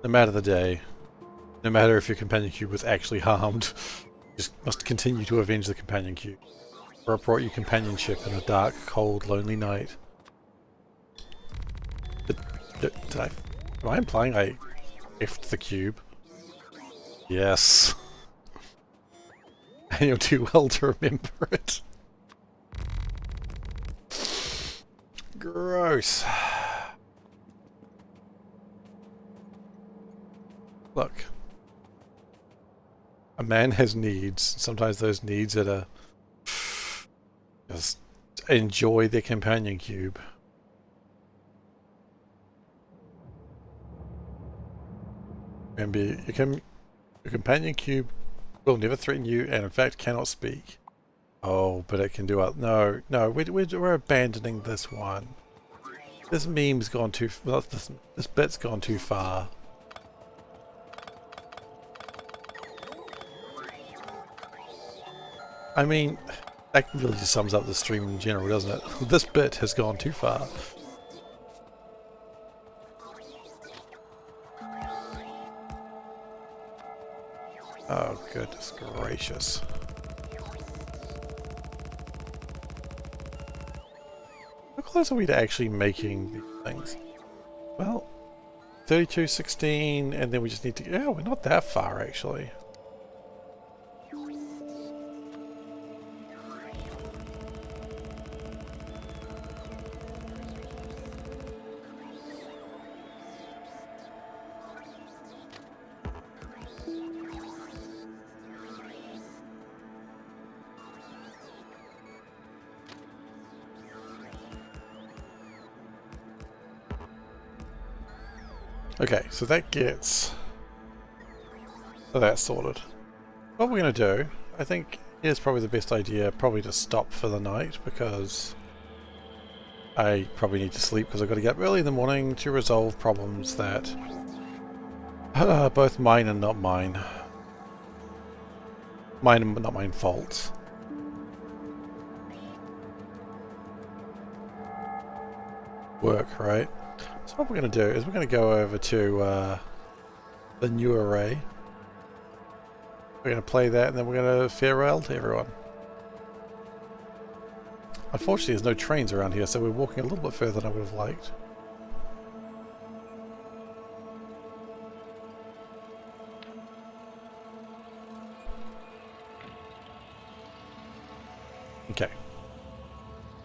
No matter the day. No matter if your companion cube was actually harmed. Just must continue to avenge the companion cube. For it brought you companionship in a dark, cold, lonely night. Am I implying I effed the cube? Yes. And you're too well to remember it. Gross. Look. A man has needs. Sometimes those needs are just enjoy their companion cube. Remember, your companion cube will never threaten you and in fact cannot speak. Oh, but it can do it. No, we're abandoning this one. This meme's gone too... Well, this bit's gone too far. I mean, that really just sums up the stream in general, doesn't it? This bit has gone too far. Oh, goodness gracious. How close are we to actually making these things? Well, 32:16, and then we just need to... Yeah, we're not that far, actually. Okay, so that gets that sorted. What we're going to do, I think, is probably the best idea, probably to stop for the night, because I probably need to sleep because I've got to get up early in the morning to resolve problems that both mine and not mine. Mine and not mine faults. Work, right? So what we're going to do is we're going to go over to the new array. We're going to play that and then we're going to farewell to everyone. Unfortunately there's no trains around here, so we're walking a little bit further than I would have liked. Okay.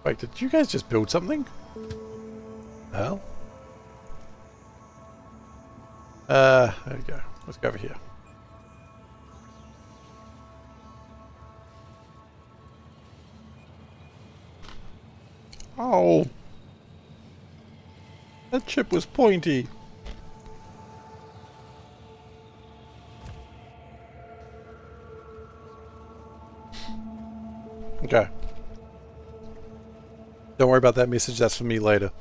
Wait, did you guys just build something? Hell? There we go. Let's go over here. Oh! That chip was pointy! Okay. Don't worry about that message, that's for me later.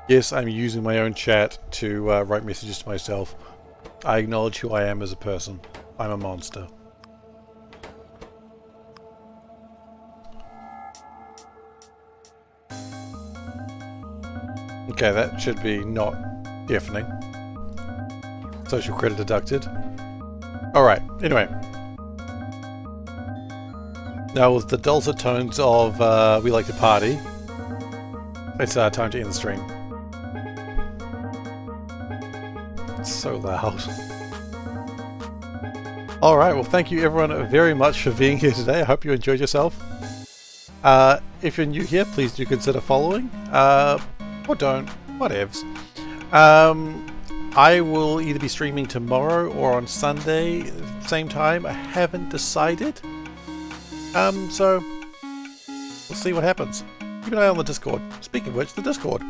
Yes, I'm using my own chat to write messages to myself. I acknowledge who I am as a person. I'm a monster. Okay, that should be not deafening. Social credit deducted. Alright, anyway. Now with the dulcet tones of We Like to Party, it's time to end the stream. It's so loud. Alright, well thank you everyone very much for being here today. I hope you enjoyed yourself. If you're new here, please do consider following. Or don't. Whatevs. I will either be streaming tomorrow or on Sunday, same time. I haven't decided. So we'll see what happens. Keep an eye on the Discord. Speaking of which, the Discord.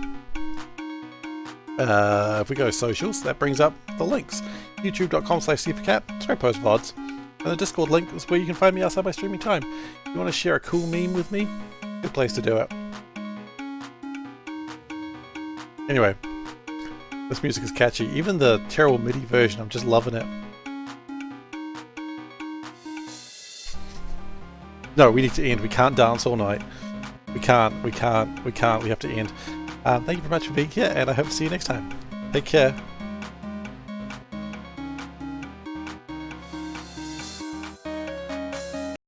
If we go socials, that brings up the links. youtube.com/SeiferKatt, that's where I post VODs. And the Discord link is where you can find me outside my streaming time. If you want to share a cool meme with me, good place to do it. Anyway, this music is catchy. Even the terrible MIDI version, I'm just loving it. No, we need to end. We can't dance all night. We can't. We have to end. Thank you very much for being here, and I hope to see you next time. Take care.